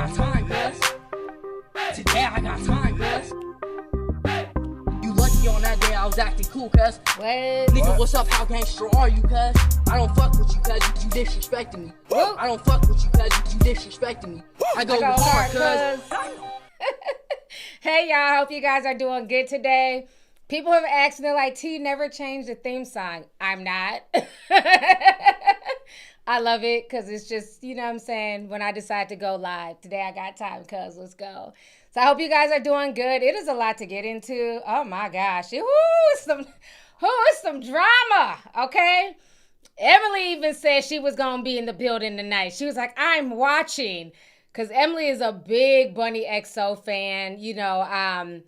got time, cuz. Today I got time, cuz. You lucky on that day I was acting cool, cuz. Nigga, what's up? How gangster are you, cuz? I don't fuck with you, cuz. You disrespecting me. I don't fuck with you, cuz. You disrespecting me. I go hard, cuz. Hey, y'all. Hope you guys are doing good today. People have asked me, like, T, never changed the theme song. I'm not. I love it because it's just, you know what I'm saying, when I decide to go live. Today I got time, cuz. Let's go. So I hope you guys are doing good. It is a lot to get into. Oh, my gosh. It's some drama, okay? Emily even said she was going to be in the building tonight. She was like, I'm watching. Because Emily is a big Bunny XO fan. You know,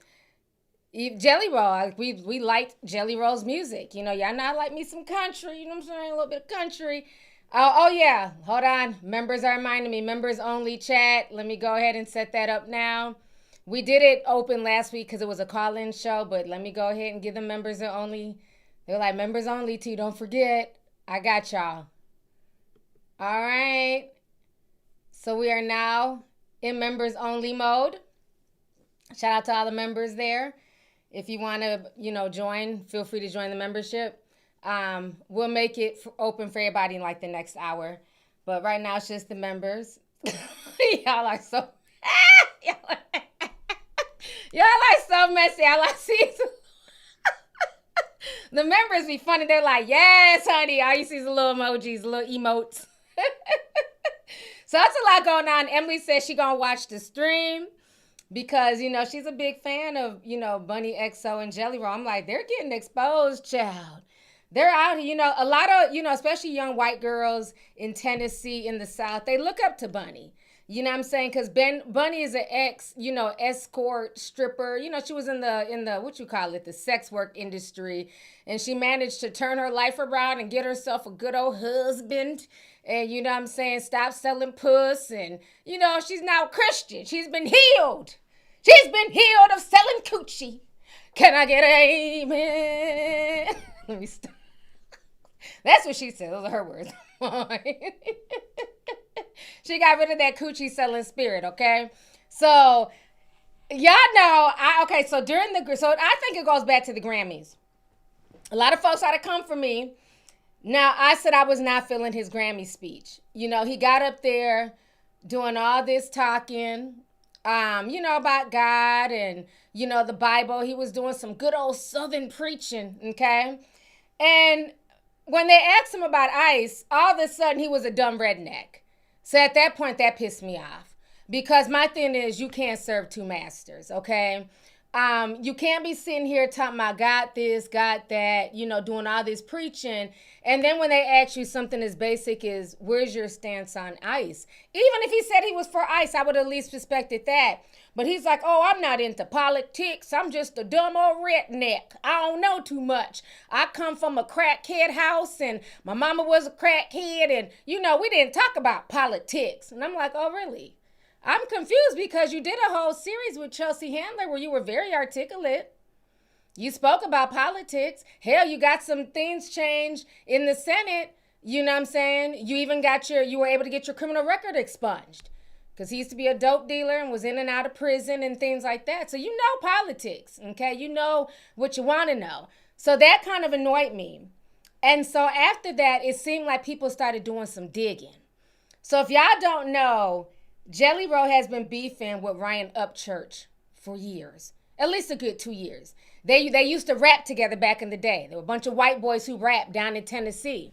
Jelly Roll, we liked Jelly Roll's music. You know, y'all know I like me some country. You know what I'm saying? A little bit of country. Oh, yeah. Hold on. Members are reminding me. Members only chat. Let me go ahead and set that up now. We did it open last week because it was a call-in show, but let me go ahead and give the members only. They're like, members only, T. Don't forget. I got y'all. All right. So we are now in members only mode. Shout out to all the members there. If you want to, you know, join, feel free to join the membership. We'll make it open for everybody in like the next hour. But right now it's just the members. Y'all are so y'all are so messy. All I see is the members be funny. They're like, yes, honey. All you see is the little emojis, little emotes. So that's a lot going on. Emily says she gonna watch the stream because, you know, she's a big fan of, you know, Bunny XO and Jelly Roll. I'm like, they're getting exposed, child. They're out here, you know, a lot of, you know, especially young white girls in Tennessee, in the South, they look up to Bunny. You know what I'm saying? Because Bunny is an escort stripper. You know, she was in the what you call it, the sex work industry. And she managed to turn her life around and get herself a good old husband. And, you know what I'm saying, stop selling puss. And, you know, she's now Christian. She's been healed. She's been healed of selling coochie. Can I get an amen? Let me stop. That's what she said. Those are her words. She got rid of that coochie selling spirit, okay? So, y'all know, so I think it goes back to the Grammys. A lot of folks ought to come for me. Now, I said I was not feeling his Grammy speech. You know, he got up there doing all this talking, you know, about God and, you know, the Bible. He was doing some good old Southern preaching, okay? And when they asked him about ICE, all of a sudden he was a dumb redneck. So at that point, that pissed me off. Because my thing is, you can't serve two masters, okay? You can't be sitting here talking about got this, got that, you know, doing all this preaching. And then when they ask you something as basic as, where's your stance on ICE? Even if he said he was for ICE, I would at least respected that. But he's like, oh, I'm not into politics. I'm just a dumb old redneck. I don't know too much. I come from a crackhead house and my mama was a crackhead. And, you know, we didn't talk about politics. And I'm like, oh, really? I'm confused because you did a whole series with Chelsea Handler where you were very articulate. You spoke about politics. Hell, you got some things changed in the Senate. You know what I'm saying? You even you were able to get your criminal record expunged because he used to be a dope dealer and was in and out of prison and things like that. So you know politics, okay? You know what you want to know. So that kind of annoyed me. And so after that, it seemed like people started doing some digging. So if y'all don't know, Jelly Roll has been beefing with Ryan Upchurch for years, at least a good 2 years. They used to rap together back in the day. There were a bunch of white boys who rapped down in Tennessee.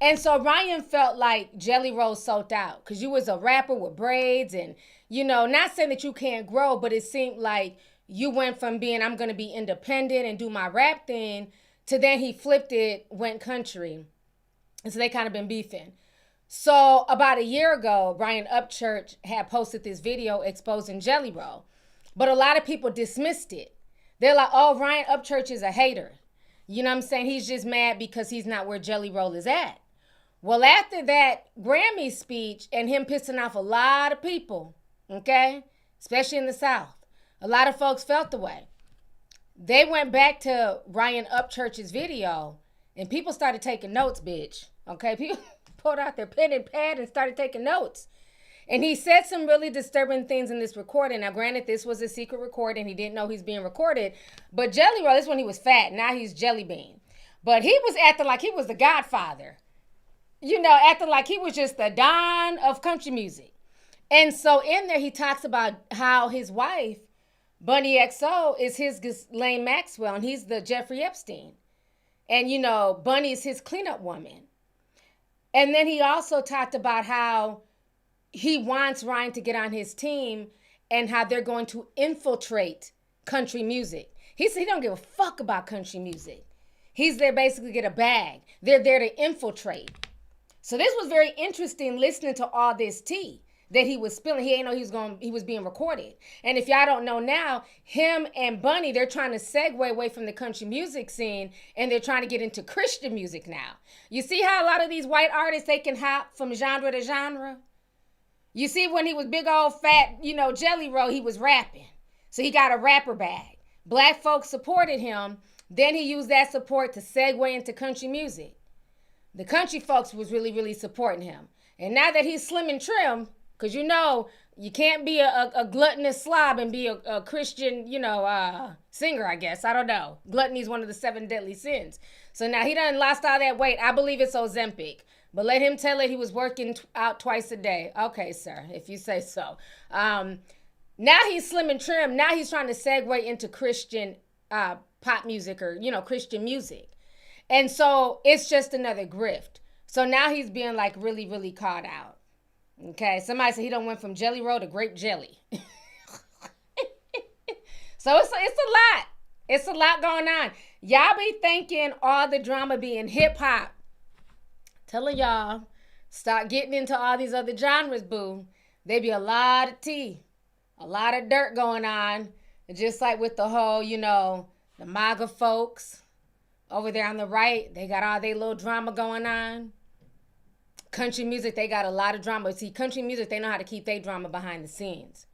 And so Ryan felt like Jelly Roll sold out because you was a rapper with braids and, you know, not saying that you can't grow, but it seemed like you went from being, I'm going to be independent and do my rap thing, to then he flipped it, went country. And so they kind of been beefing. So about a year ago, Ryan Upchurch had posted this video exposing Jelly Roll. But a lot of people dismissed it. They're like, oh, Ryan Upchurch is a hater. You know what I'm saying? He's just mad because he's not where Jelly Roll is at. Well, after that Grammy speech and him pissing off a lot of people, okay, especially in the South, a lot of folks felt the way. They went back to Ryan Upchurch's video and people started taking notes, bitch. Okay, people pulled out their pen and pad and started taking notes. And he said some really disturbing things in this recording. Now, granted, this was a secret recording. He didn't know he's being recorded. But Jelly Roll, this when he was fat. Now he's Jelly Bean. But he was acting like he was the godfather. You know, acting like he was just the don of country music. And so in there, he talks about how his wife, Bunny XO, is his Ghislaine Maxwell, and he's the Jeffrey Epstein. And, you know, Bunny is his cleanup woman. And then he also talked about how he wants Ryan to get on his team and how they're going to infiltrate country music. He said he don't give a fuck about country music. He's there basically to get a bag. They're there to infiltrate. So this was very interesting listening to all this tea that he was spilling. He ain't know he was being recorded. And if y'all don't know now, him and Bunny, they're trying to segue away from the country music scene and they're trying to get into Christian music now. You see how a lot of these white artists, they can hop from genre to genre? You see, when he was big old fat, you know, Jelly Roll, he was rapping. So he got a rapper bag. Black folks supported him. Then he used that support to segue into country music. The country folks was really, really supporting him. And now that he's slim and trim, because you know, you can't be a gluttonous slob and be a Christian, you know, singer, I guess. I don't know. Gluttony is one of the 7 deadly sins. So now he done lost all that weight. I believe it's Ozempic. But let him tell it he was working out twice a day. Okay, sir, if you say so. Now he's slim and trim. Now he's trying to segue into Christian pop music or, you know, Christian music. And so it's just another grift. So now he's being like really, really caught out. Okay, somebody said he done went from Jelly Roll to grape jelly. So it's a lot. It's a lot going on. Y'all be thinking all the drama being hip hop. Telling y'all, start getting into all these other genres, boo. There be a lot of tea, a lot of dirt going on. Just like with the whole, you know, the MAGA folks over there on the right, they got all their little drama going on. Country music, they got a lot of drama. See, country music, they know how to keep their drama behind the scenes.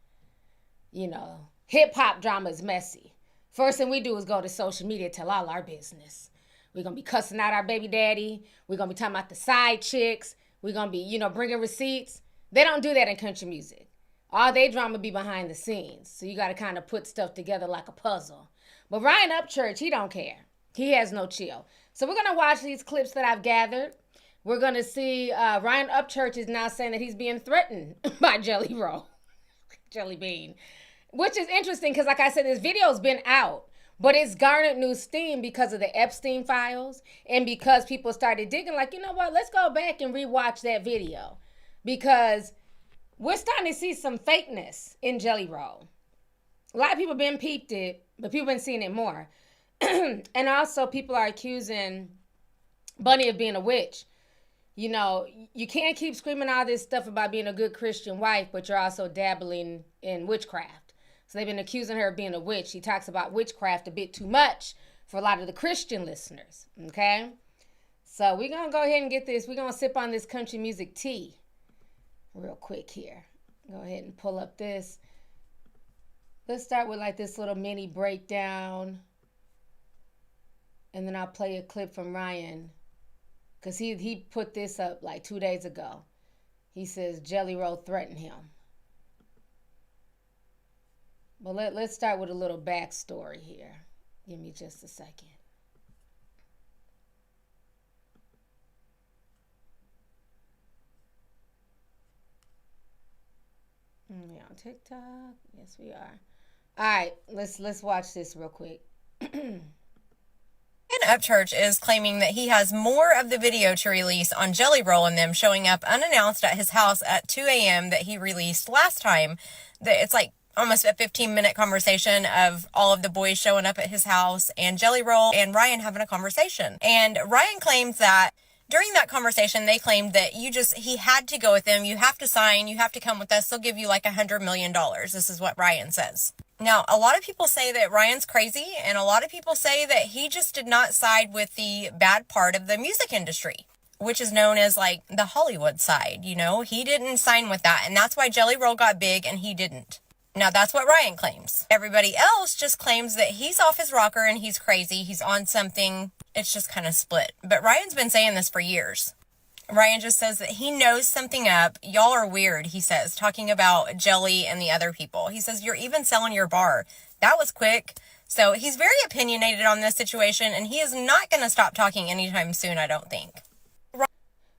You know, hip-hop drama is messy. First thing we do is go to social media, tell all our business. We're going to be cussing out our baby daddy. We're going to be talking about the side chicks. We're going to be, you know, bringing receipts. They don't do that in country music. All they drama be behind the scenes. So you got to kind of put stuff together like a puzzle. But Ryan Upchurch, he don't care. He has no chill. So we're going to watch these clips that I've gathered. We're going to see Ryan Upchurch is now saying that he's being threatened by Jelly Roll. Jelly Bean. Which is interesting because, like I said, this video's been out. But it's garnered new steam because of the Epstein files and because people started digging like, you know what, let's go back and rewatch that video. Because we're starting to see some fakeness in Jelly Roll. A lot of people been peeped it, but people been seeing it more. And also people are accusing Bunny of being a witch. You know, you can't keep screaming all this stuff about being a good Christian wife, but you're also dabbling in witchcraft. So they've been accusing her of being a witch. She talks about witchcraft a bit too much for a lot of the Christian listeners, okay? So we're going to go ahead and get this. We're going to sip on this country music tea real quick here. Go ahead and pull up this. Let's start with like this little mini breakdown. And then I'll play a clip from Ryan. Because he put this up like 2 days ago. He says Jelly Roll threatened him. But let's start with a little backstory here. Give me just a second. We on TikTok? Yes, we are. All right, let's watch this real quick. Upchurch is claiming that he has more of the video to release on Jelly Roll and them showing up unannounced at his house at 2 a.m. that he released last time. That it's like almost a 15-minute conversation of all of the boys showing up at his house and Jelly Roll and Ryan having a conversation. And Ryan claims that during that conversation, they claimed that he had to go with them. You have to sign. You have to come with us. They'll give you like $100 million. This is what Ryan says. Now, a lot of people say that Ryan's crazy, and a lot of people say that he just did not side with the bad part of the music industry, which is known as like the Hollywood side. You know, he didn't sign with that, and that's why Jelly Roll got big and he didn't. Now, that's what Ryan claims. Everybody else just claims that he's off his rocker and he's crazy. He's on something. It's just kind of split. But Ryan's been saying this for years. Ryan just says that he knows something up. Y'all are weird, he says, talking about Jelly and the other people. He says, you're even selling your bar. That was quick. So he's very opinionated on this situation, and he is not going to stop talking anytime soon, I don't think.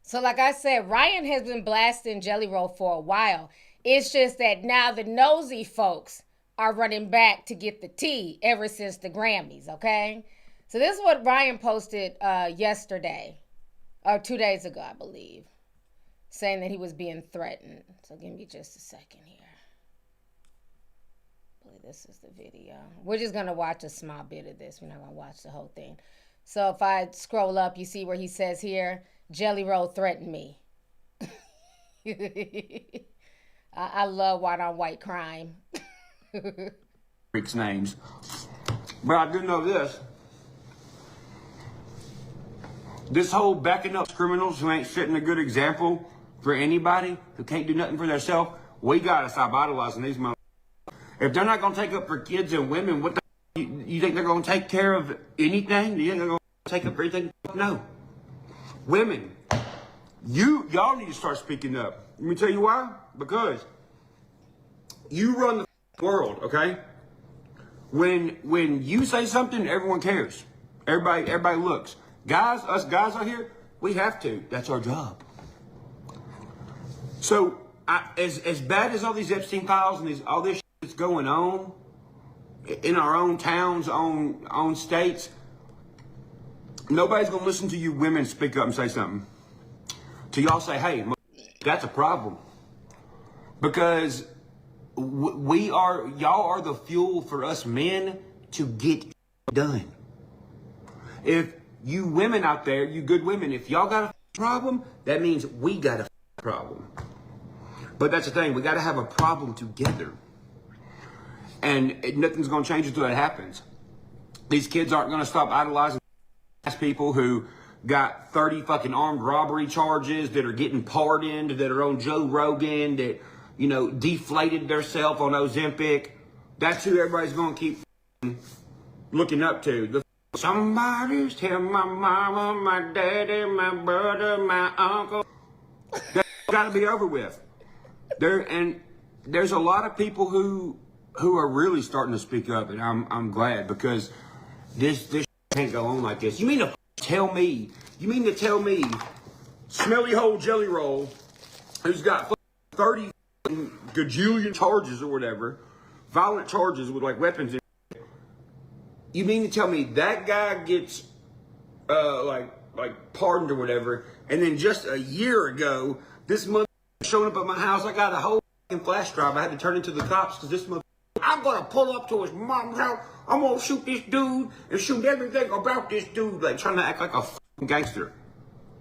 So like I said, Ryan has been blasting Jelly Roll for a while. It's just that now the nosy folks are running back to get the tea ever since the Grammys, okay? So this is what Ryan posted yesterday, or 2 days ago, I believe, saying that he was being threatened. So give me just a second here. I believe this is the video. We're just going to watch a small bit of this. We're not going to watch the whole thing. So if I scroll up, you see where he says here, Jelly Roll threatened me. I love white-on-white crime. Freaks names. But I do know this. This whole backing up criminals who ain't setting a good example for anybody, who can't do nothing for themselves, we gotta stop idolizing these motherfuckers. If they're not gonna take up for kids and women, what the you think they're gonna take care of anything? Do you think they're gonna take up for anything? No. Women, y'all need to start speaking up. Let me tell you why. Because you run the world, okay? When you say something, everyone cares. Everybody looks. Guys, us guys out here, we have to. That's our job. So, as bad as all these Epstein files and all this shit that's going on in our own towns, own states, nobody's gonna listen to you women speak up and say something. Till y'all say, hey, that's a problem. Because y'all are the fuel for us men to get done. If you women out there, you good women, if y'all got a problem, that means we got a problem. But that's the thing, we got to have a problem together. And nothing's going to change until that happens. These kids aren't going to stop idolizing people who got 30 fucking armed robbery charges, that are getting pardoned, that are on Joe Rogan, that, you know, deflated theirself on Ozempic. That's who everybody's going to keep looking up to. Somebody's tell my mama, my daddy, my brother, my uncle. That's got to be over with. There's a lot of people who are really starting to speak up, and I'm glad, because this can't go on like this. You mean to tell me, smelly hole Jelly Roll, who's got 30 gajillion charges or whatever, violent charges with like weapons in it, you mean to tell me that guy gets like pardoned or whatever, and then just a year ago, this mother showing up at my house, I got a whole flash drive I had to turn into the cops because this mother, I'm gonna pull up to his mom's house, I'm gonna shoot this dude and shoot everything about this dude, like trying to act like a gangster.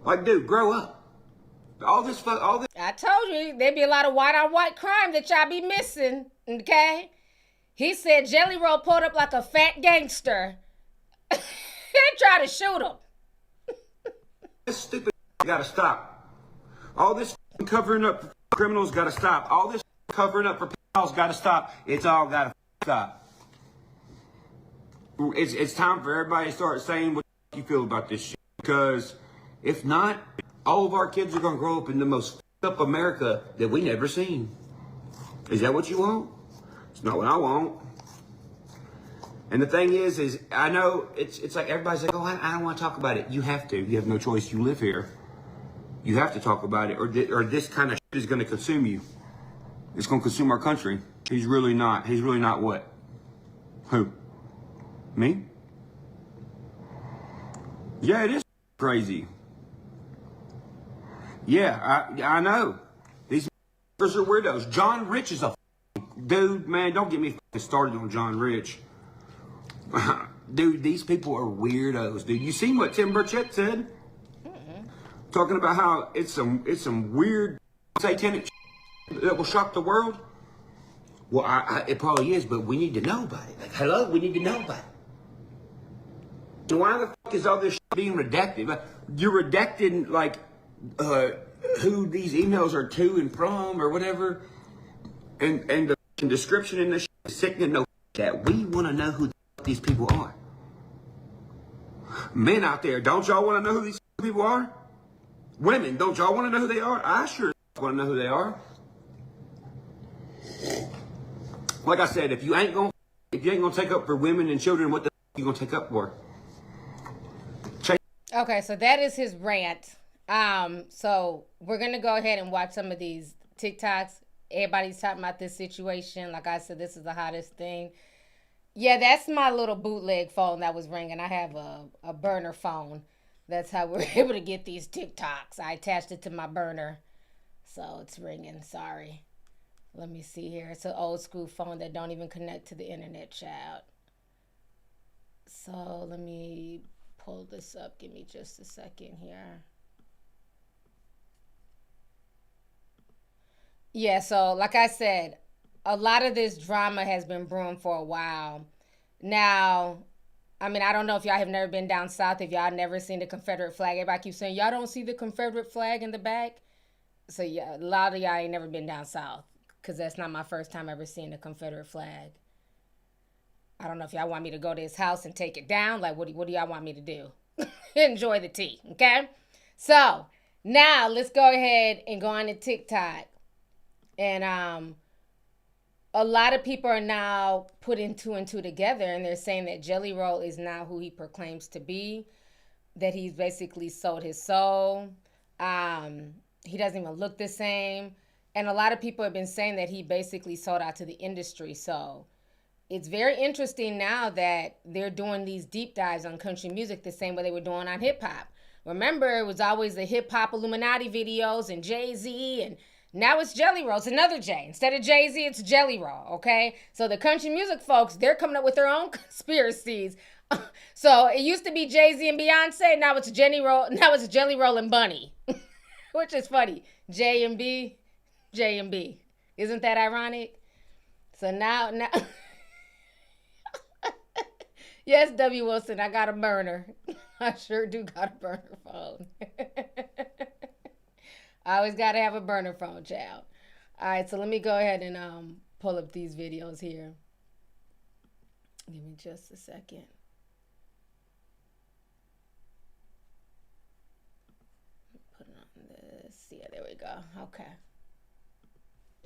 Like, dude, grow up. All this. I told you, there'd be a lot of white-on-white crime that y'all be missing, okay? He said Jelly Roll pulled up like a fat gangster and tried to shoot him. This stupid gotta stop. All this covering up for criminals gotta stop. All this covering up for pedophiles gotta stop. It's all gotta stop. It's time for everybody to start saying what you feel about this shit. Because if not, all of our kids are gonna grow up in the most up America that we never seen. Is that what you want? It's not what I want. And the thing is I know it's like everybody's like, oh, I don't want to talk about it. You have to. You have no choice. You live here. You have to talk about it, or this kind of shit is going to consume you. It's going to consume our country. He's really not. He's really not what? Who? Me? Yeah, it is crazy. Yeah, I know. These are weirdos. John Rich is a dude, man. Don't get me started on John Rich. Dude, these people are weirdos, dude. You seen what Tim Burchett said? Talking about how it's some weird satanic that will shock the world. Well, it probably is, but we need to know about it. Like, hello, we need to know about it. So why the fuck is all this shit being redacted? You're redacting, like, who these emails are to and from or whatever. And the description in this shit is sickening. No, that we want to know who these people are. Men out there, don't y'all want to know who these people are? Women, don't y'all want to know who they are? I sure want to know who they are. Like I said, if you ain't gonna take up for women and children, what the you gonna take up for? Okay, so that is his rant. So we're gonna go ahead and watch some of these TikToks. Everybody's talking about this situation. Like I said, this is the hottest thing. Yeah, that's my little bootleg phone that was ringing. I have a burner phone. That's how we're able to get these TikToks. I attached it to my burner, so it's ringing. Sorry. Let me see here. It's an old school phone that don't even connect to the internet, child. So let me pull this up. Give me just a second here. Yeah, so like I said, a lot of this drama has been brewing for a while. Now, I mean, I don't know if y'all have never been down south, if y'all never seen the Confederate flag. Everybody keeps saying, y'all don't see the Confederate flag in the back? So yeah, a lot of y'all ain't never been down south, because that's not my first time ever seeing the Confederate flag. I don't know if y'all want me to go to his house and take it down. Like, what do y'all want me to do? Enjoy the tea, okay? So, now let's go ahead and go on to TikTok. And a lot of people are now putting two and two together, and they're saying that Jelly Roll is not who he proclaims to be, that he's basically sold his soul. He doesn't even look the same. And a lot of people have been saying that he basically sold out to the industry. So it's very interesting now that they're doing these deep dives on country music the same way they were doing on hip hop. Remember, it was always the hip hop Illuminati videos and Jay-Z, and now it's Jelly Roll. It's another J. Instead of Jay-Z, it's Jelly Roll, okay? So the country music folks, they're coming up with their own conspiracies. So it used to be Jay-Z and Beyonce. Now it's Jelly Roll and Bunny, which is funny. J and B. Isn't that ironic? So now, yes, W. Wilson, I got a burner. I sure do got a burner phone. I always got to have a burner phone, child. All right, so let me go ahead and pull up these videos here. Give me just a second. Put it on this. Yeah, there we go. Okay.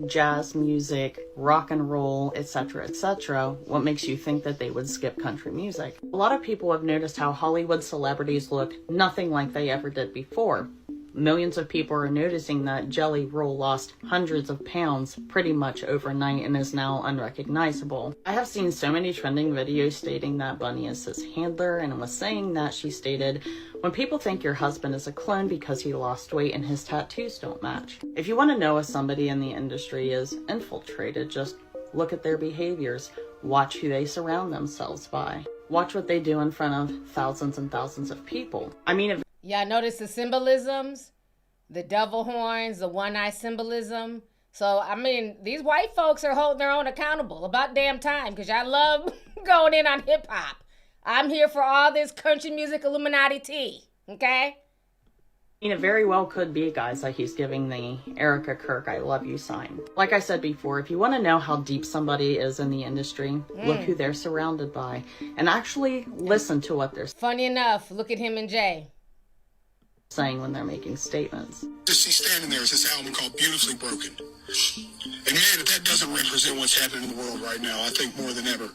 Jazz music, rock and roll, etc., etc., what makes you think that they would skip country music? A lot of people have noticed how Hollywood celebrities look nothing like they ever did before. Millions of people are noticing that Jelly Roll lost hundreds of pounds pretty much overnight and is now unrecognizable. I have seen so many trending videos stating that Bunny is his handler, and was saying that she stated, when people think your husband is a clone because he lost weight and his tattoos don't match. If you want to know if somebody in the industry is infiltrated, just look at their behaviors. Watch who they surround themselves by. Watch what they do in front of thousands and thousands of people. I mean, if y'all notice the symbolisms, the devil horns, the one-eye symbolism. So, I mean, these white folks are holding their own accountable. About damn time, because y'all love going in on hip-hop. I'm here for all this country music Illuminati tea, okay? it very well could be, guys, that he's giving the Erica Kirk I love you sign. Like I said before, if you want to know how deep somebody is in the industry, look who they're surrounded by and actually listen to what they're Funny enough, look at him and Jay saying when they're making statements. Just see standing there is this album called Beautifully Broken. And man, if that doesn't represent what's happening in the world right now, I think more than ever,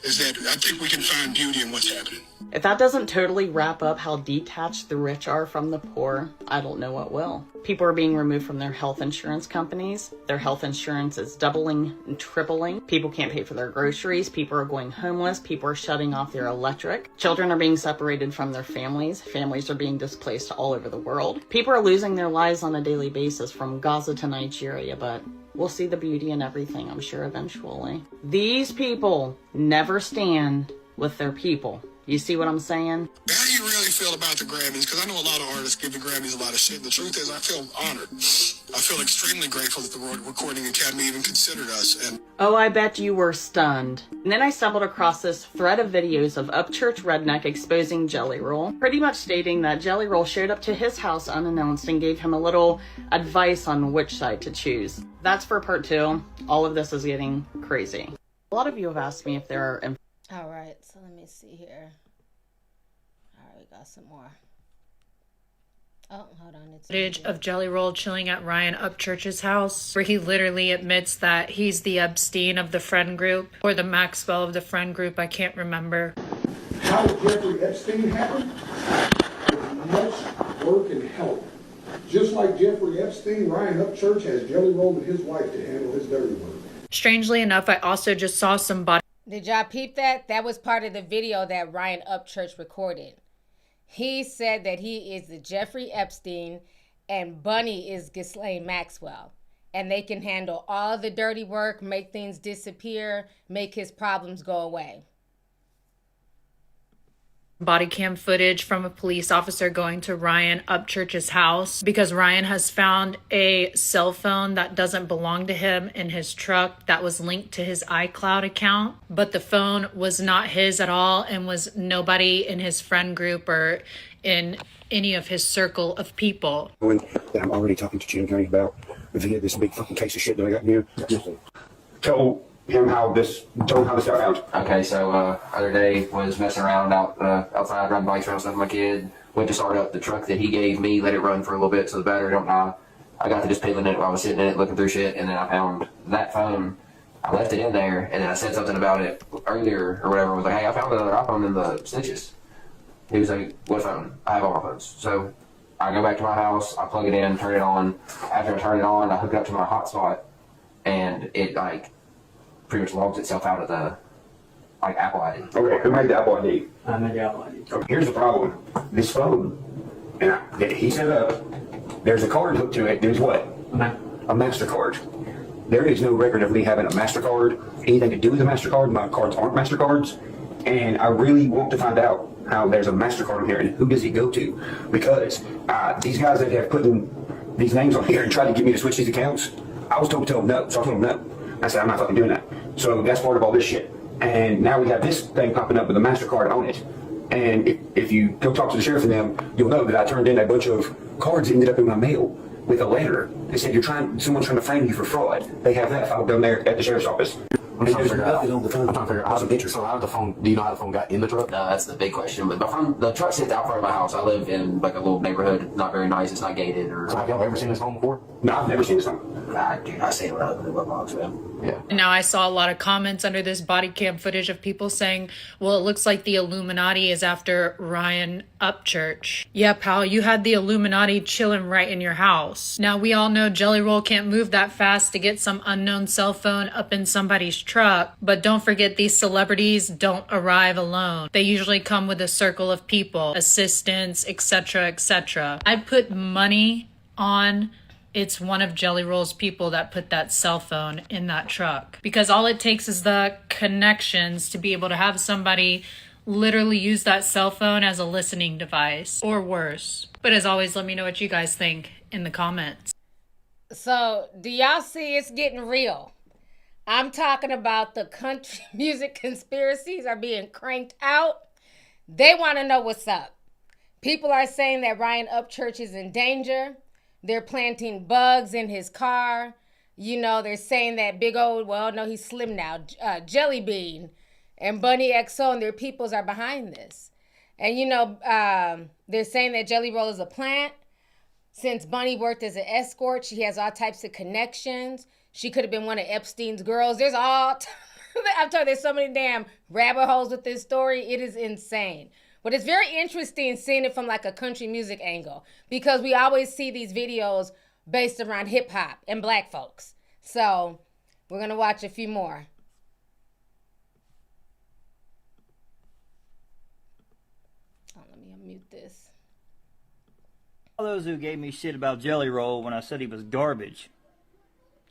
is that I think we can find beauty in what's happening. If that doesn't totally wrap up how detached the rich are from the poor, I don't know what will. People are being removed from their health insurance companies. Their health insurance is doubling and tripling. People can't pay for their groceries. People are going homeless. People are shutting off their electric. Children are being separated from their families. Families are being displaced all over the world. People are losing their lives on a daily basis from Gaza to Nigeria, but we'll see the beauty in everything, I'm sure, eventually. These people never stand with their people. You see what I'm saying? How do you really feel about the Grammys? Because I know a lot of artists give the Grammys a lot of shit. And the truth is, I feel honored. I feel extremely grateful that the Recording Academy even considered us. And oh, I bet you were stunned. And then I stumbled across this thread of videos of Upchurch Redneck exposing Jelly Roll, pretty much stating that Jelly Roll showed up to his house unannounced and gave him a little advice on which side to choose. That's for part 2. All of this is getting crazy. A lot of you have asked me if there are... All right, so let me see here. All right, we got some more. Oh, hold on. It's footage of Jelly Roll chilling at Ryan Upchurch's house, where he literally admits that he's the Epstein of the friend group, or the Maxwell of the friend group, I can't remember. How did Jeffrey Epstein happen? With much work and help. Just like Jeffrey Epstein, Ryan Upchurch has Jelly Roll and his wife to handle his dirty work. Strangely enough, I also just saw some body. Did y'all peep that? That was part of the video that Ryan Upchurch recorded. He said that he is the Jeffrey Epstein and Bunny is Ghislaine Maxwell. And they can handle all the dirty work, make things disappear, make his problems go away. Body cam footage from a police officer going to Ryan Upchurch's house because Ryan has found a cell phone that doesn't belong to him in his truck that was linked to his iCloud account, but the phone was not his at all and was nobody in his friend group or in any of his circle of people. That I'm already talking to Jim Gurney about via this big fucking case of shit that I got here. Tell him how this got out. Okay, so other day was messing around outside, riding bikes around stuff with my kid. Went to start up the truck that he gave me, let it run for a little bit so the battery don't die. I got to just piddling it while I was sitting in it looking through shit, and then I found that phone. I left it in there, and then I said something about it earlier or whatever. I was like, hey, I found another iPhone in the snitches. He was like, what phone? I have all my phones. So I go back to my house, I plug it in, turn it on. After I turn it on, I hook it up to my hotspot, and it pretty much logs itself out of the Apple ID. Okay, who made the Apple ID? I made the Apple ID. Okay, here's the problem. This phone that he set up, there's a card hooked to it. There's what? A MasterCard. There is no record of me having a MasterCard, anything to do with a MasterCard. My cards aren't MasterCards. And I really want to find out how there's a MasterCard on here and who does it go to. Because these guys that have put these names on here and tried to get me to switch these accounts, I was told to tell them no. So I told them no. I said, I'm not fucking doing that. So that's part of all this shit. And now we have this thing popping up with a MasterCard on it. And if you go talk to the sheriff and them, you'll know that I turned in a bunch of cards that ended up in my mail with a letter. They said, someone's trying to frame you for fraud. They have that filed down there at the sheriff's office. I'm trying to figure out how the picture. So how the phone? Do you know how the phone got in the truck? No, that's the big question. But the truck sits out front of my house. I live in a little neighborhood, not very nice. It's not gated. So have y'all ever seen this home before? No, I've never seen this home. Dude, I see it when I open the box, man. Yeah. And now I saw a lot of comments under this body cam footage of people saying, well, it looks like the Illuminati is after Ryan Upchurch. Yeah, pal, you had the Illuminati chilling right in your house. Now, we all know Jelly Roll can't move that fast to get some unknown cell phone up in somebody's truck. But don't forget, these celebrities don't arrive alone. They usually come with a circle of people, assistants, etc., etc. I'd put money on it's one of Jelly Roll's people that put that cell phone in that truck. Because all it takes is the connections to be able to have somebody literally use that cell phone as a listening device, or worse. But as always, let me know what you guys think in the comments. So, do y'all see it's getting real? I'm talking about the country music conspiracies are being cranked out. They want to know what's up. People are saying that Ryan Upchurch is in danger. They're planting bugs in his car. You know, they're saying that big old, well, no, he's slim now, Jelly Bean and Bunny XO and their peoples are behind this. And, you know, they're saying that Jelly Roll is a plant. Since Bunny worked as an escort, she has all types of connections. She could have been one of Epstein's girls. There's I'm telling you, there's so many damn rabbit holes with this story. It is insane. But it's very interesting seeing it from like a country music angle because we always see these videos based around hip hop and black folks. So we're going to watch a few more. Oh, let me unmute this. All those who gave me shit about Jelly Roll when I said he was garbage.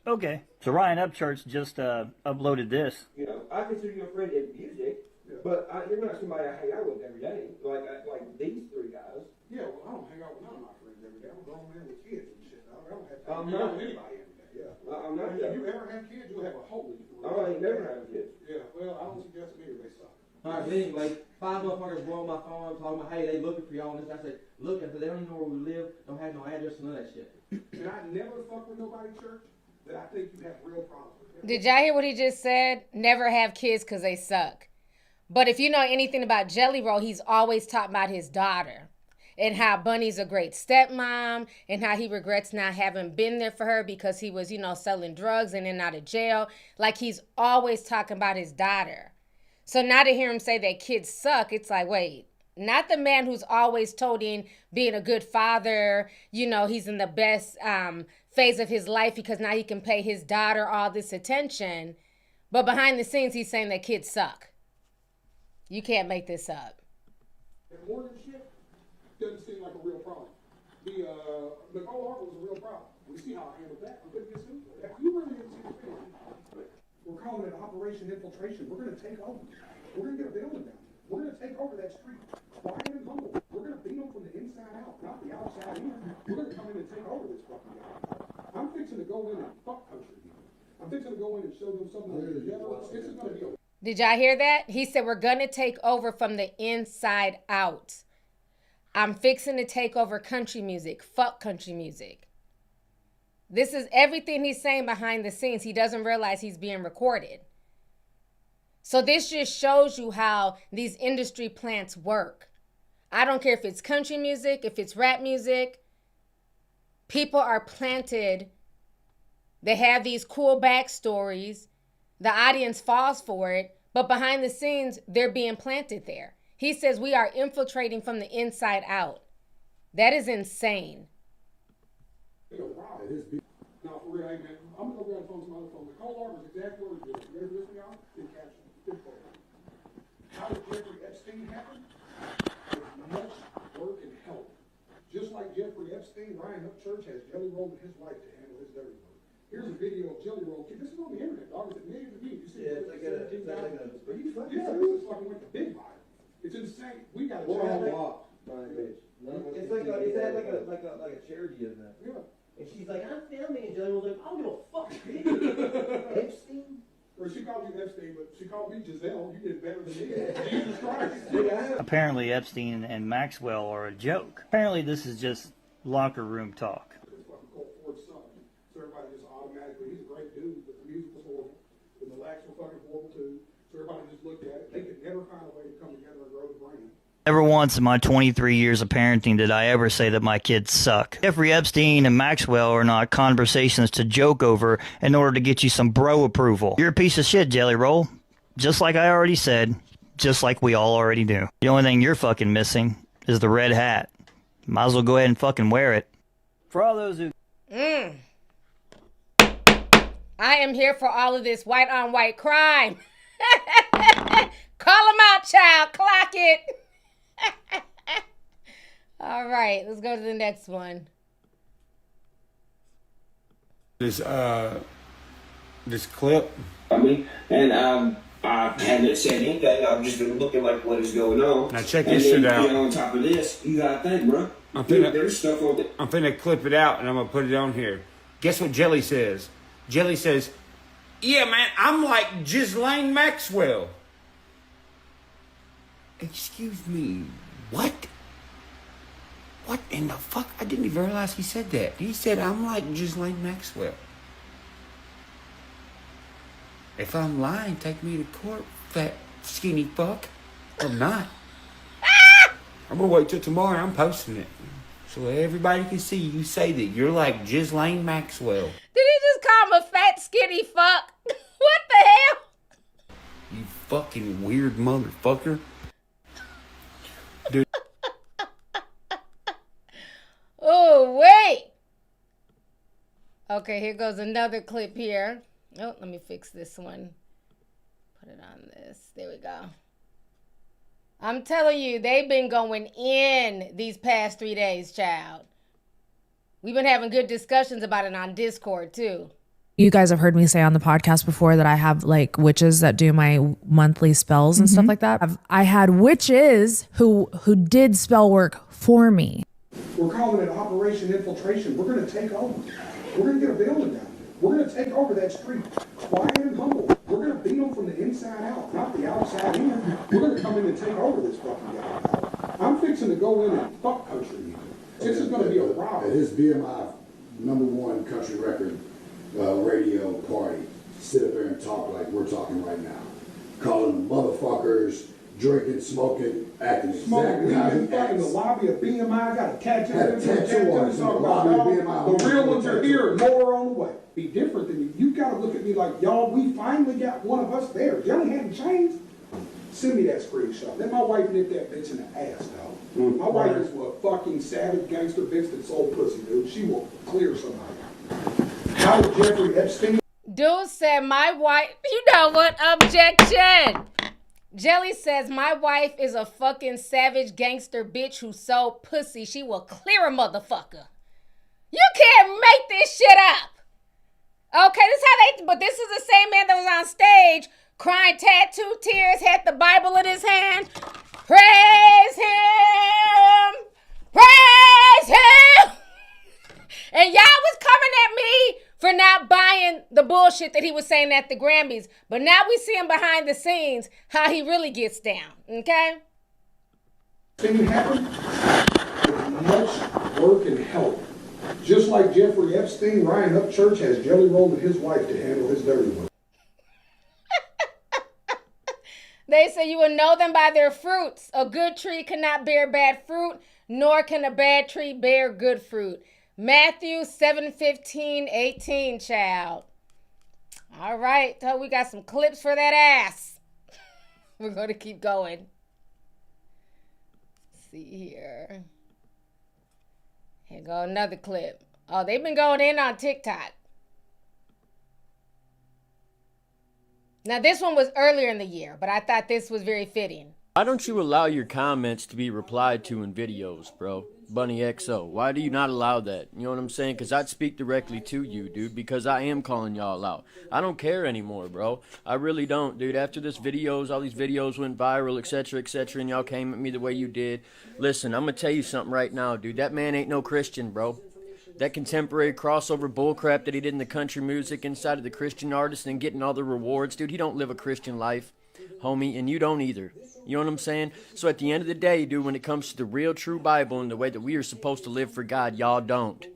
Okay, so Ryan Upchurch just uploaded this. You know, I consider you a friend in music. But you're not somebody I hang out with every day, like these three guys. Yeah, well, I don't hang out with none of my friends every day. I'm a grown man with kids and shit. I don't have to hang out with anybody every day. Yeah. I'm not. If you ever have kids, you'll have a holy. I ain't never had kids. Yeah, well, I don't suggest it either. They suck. All right, but anyway, 5 motherfuckers were on my phone talking about, hey, they looking for y'all and this. I said, look, they don't even know where we live, don't have no address, none of that shit. And I never fuck with nobody, church, that I think you have real problems with. Did y'all hear what he just said? Never have kids because they suck. But if you know anything about Jelly Roll, he's always talking about his daughter. and how Bunny's a great stepmom and how he regrets not having been there for her because he was, selling drugs and in and out of jail. Like, he's always talking about his daughter. So now to hear him say that kids suck, it's like, wait, not the man who's always toting being a good father, he's in the best phase of his life because now he can pay his daughter all this attention. But behind the scenes, he's saying that kids suck. You can't make this up. And Morgan shit doesn't seem like a real problem. The Coi Leray was a real problem. We see how I handled that. I'm going to get sued. You really didn't see the video. We're calling it Operation Infiltration. We're going to take over. We're going to get a building down. We're going to take over that street. Quiet and humble. We're going to beat them from the inside out, not the outside in. We're going to come in and take over this fucking guy. I'm fixing to go in and fuck country people. I'm fixing to go in and show them something that they're generous. This is going to be a... Did y'all hear that? He said, we're going to take over from the inside out. I'm fixing to take over country music. Fuck country music. This is everything he's saying behind the scenes. He doesn't realize he's being recorded. So this just shows you how these industry plants work. I don't care if it's country music, if it's rap music. People are planted. They have these cool backstories. The audience falls for it, but behind the scenes, they're being planted there. He says we are infiltrating from the inside out. That is insane. Now, for real, hey, man, I'm going to go grab the phone to my other phone. The Coi Leray was exact words. You ready for this, y'all? In caption. How did Jeffrey Epstein happen? With much work and help. Just like Jeffrey Epstein, Ryan Upchurch has Jelly Roll with his wife to handle his dirty work. Here's a video of Jelly Roll. This is on the internet, dog. It's millions of views. You see it? This is fucking like the big vibe. It's insane. We got to walk. It's like a charity event. Yeah. And she's like, I'm filming, and Jelly was like, I don't give a fuck. Epstein? Or she called you Epstein, but she called me Giselle. You did better than me. Jesus Christ. Apparently Epstein and Maxwell are a joke. Apparently this is just locker room talk. It's fucking Colt Ford's son. So everybody just automatically, he's a great dude, but the music was horrible. The relax were fucking horrible too. So everybody just looked at it. They could never find a way to come together and grow the brand. Never once in my 23 years of parenting did I ever say that my kids suck. Jeffrey Epstein and Maxwell are not conversations to joke over in order to get you some bro approval. You're a piece of shit, Jelly Roll. Just like I already said. Just like we all already knew. The only thing you're fucking missing is the red hat. Might as well go ahead and fucking wear it. For all those who... I am here for all of this white on white crime. Call them out, child. Clock it. All right, let's go to the next one. This clip. And I haven't said anything. I've just been looking like what is going on. Now check this shit out. On top of this, you gotta think, bro. There's stuff on there. I'm finna clip it out and I'm gonna put it on here. Guess what Jelly says? Jelly says, "Yeah, man, I'm like Ghislaine Maxwell." Excuse me, what? What in the fuck? I didn't even realize he said that. He said, I'm like Ghislaine Maxwell. If I'm lying, take me to court, fat, skinny fuck. Or not. I'm gonna wait till tomorrow. I'm posting it. So everybody can see you say that you're like Ghislaine Maxwell. Did he just call him a fat, skinny fuck? What the hell? You fucking weird motherfucker. Dude. Oh, wait. Okay, here goes another clip here. Oh, let me fix this one. Put it on this. There we go. I'm telling you, they've been going in these past 3 days, child. We've been having good discussions about it on Discord, too. You guys have heard me say on the podcast before that I have like witches that do my monthly spells and stuff like that. I had witches who did spell work for me. We're calling it Operation Infiltration. We're going to take over. We're going to get a building down. We're going to take over that street. Quiet and humble. We're going to beat them from the inside out, not the outside in. We're going to come in and take over this fucking guy. I'm fixing to go in and fuck country music. This is going to be a riot. At his BMI #1 country record radio party, sit up there and talk like we're talking right now. Calling them motherfuckers, drinking, smoking, acting Smoking exactly how weed he in the acts. lobby of BMI, got a tattoo. Had a tattoo on him in the lobby of BMI. The real ones are here, more on the way. Be different than you. You gotta look at me like, y'all, we finally got one of us there. Jelly hadn't changed. Send me that screenshot. Let my wife nip that bitch in the ass, dog. My wife is a fucking savage gangster bitch that sold pussy, dude. She will clear somebody. How did Jeffrey Epstein? Dude said, my wife, you know what? Objection. Jelly says, my wife is a fucking savage gangster bitch who sold pussy. She will clear a motherfucker. You can't make this shit up. Okay, but this is the same man that was on stage crying tattoo tears, had the Bible in his hand. Praise him! Praise him! And y'all was coming at me for not buying the bullshit that he was saying at the Grammys. But now we see him behind the scenes, how he really gets down, okay? Thing happened with much work and help. Just like Jeffrey Epstein, Ryan Upchurch has Jelly Roll and his wife to handle his dirty work. They say you will know them by their fruits. A good tree cannot bear bad fruit, nor can a bad tree bear good fruit. Matthew 7:15-18, child. All right, so we got some clips for that ass. We're going to keep going. Let's see here. Here go another clip. Oh, they've been going in on TikTok. Now, this one was earlier in the year, but I thought this was very fitting. Why don't you allow your comments to be replied to in videos, bro? Bunny XO, why do you not allow that? You know what I'm saying? Because I'd speak directly to you, dude, because I am calling y'all out. I don't care anymore, bro. I really don't, dude. After this videos, all these videos went viral, etc., and y'all came at me the way you did. Listen, I'm going to tell you something right now, dude. That man ain't no Christian, bro. That contemporary crossover bullcrap that he did in the country music inside of the Christian artist and getting all the rewards, dude, he don't live a Christian life, homie, and you don't either. You know what I'm saying? So at the end of the day, dude, when it comes to the real true Bible and the way that we are supposed to live for God, y'all don't.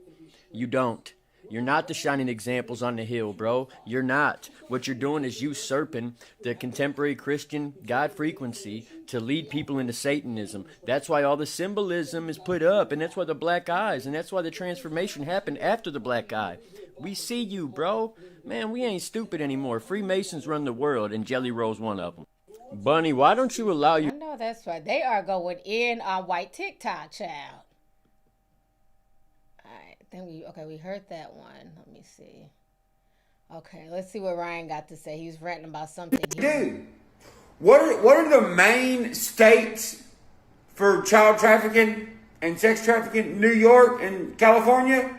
You don't. You're not the shining examples on the hill, bro. You're not. What you're doing is usurping the contemporary Christian God frequency to lead people into Satanism. That's why all the symbolism is put up, and that's why the black eyes, and that's why the transformation happened after the black eye. We see you, bro. Man, we ain't stupid anymore. Freemasons run the world, and Jelly Roll's one of them. Bunny, why don't you allow you... I know, that's right. They are going in on white TikTok, child. We heard that one. Let me see. Okay, let's see what Ryan got to say. He was ranting about something. Dude, what are the main states for child trafficking and sex trafficking? New York and California?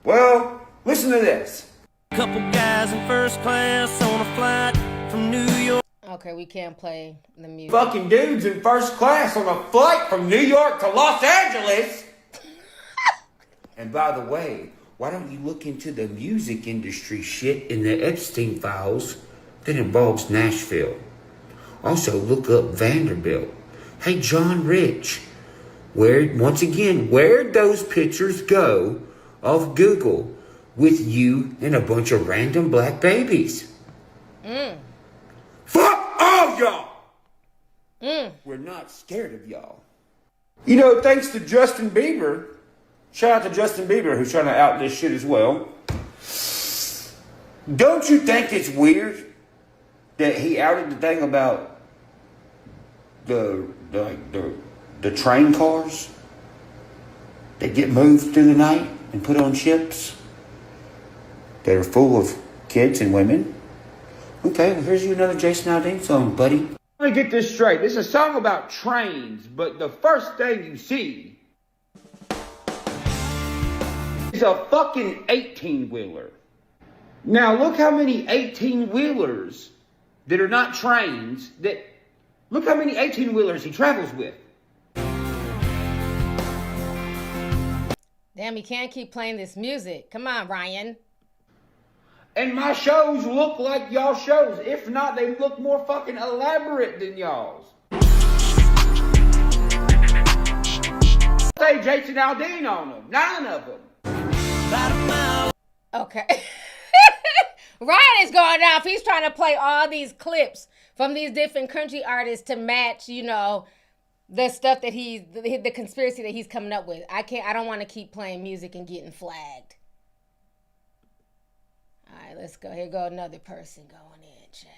Well, listen to this. Couple guys in first class on a flight from New York. Okay, we can't play the music. Fucking dudes in first class on a flight from New York to Los Angeles. And by the way, why don't you look into the music industry shit in the Epstein files that involves Nashville? Also, look up Vanderbilt. Hey, John Rich, where'd those pictures go off Google with you and a bunch of random black babies? Fuck all y'all! We're not scared of y'all. You know, thanks to Justin Bieber, shout out to Justin Bieber, who's trying to out this shit as well. Don't you think it's weird that he outed the thing about the train cars that get moved through the night and put on ships that are full of kids and women? Okay, well, here's you another Jason Aldean song, buddy. Let me get this straight. This is a song about trains, but the first thing you see is a fucking 18-wheeler. Now, look how many 18-wheelers that are not trains look how many 18-wheelers he travels with. Damn, he can't keep playing this music. Come on, Ryan. And my shows look like y'all shows. If not, they look more fucking elaborate than y'all's. Say Jason Aldean on them. 9 of them. Okay. Ryan is going off. He's trying to play all these clips from these different country artists to match, you know, the stuff that the conspiracy that he's coming up with. I don't want to keep playing music and getting flagged. All right, let's go. Here go another person going in, child.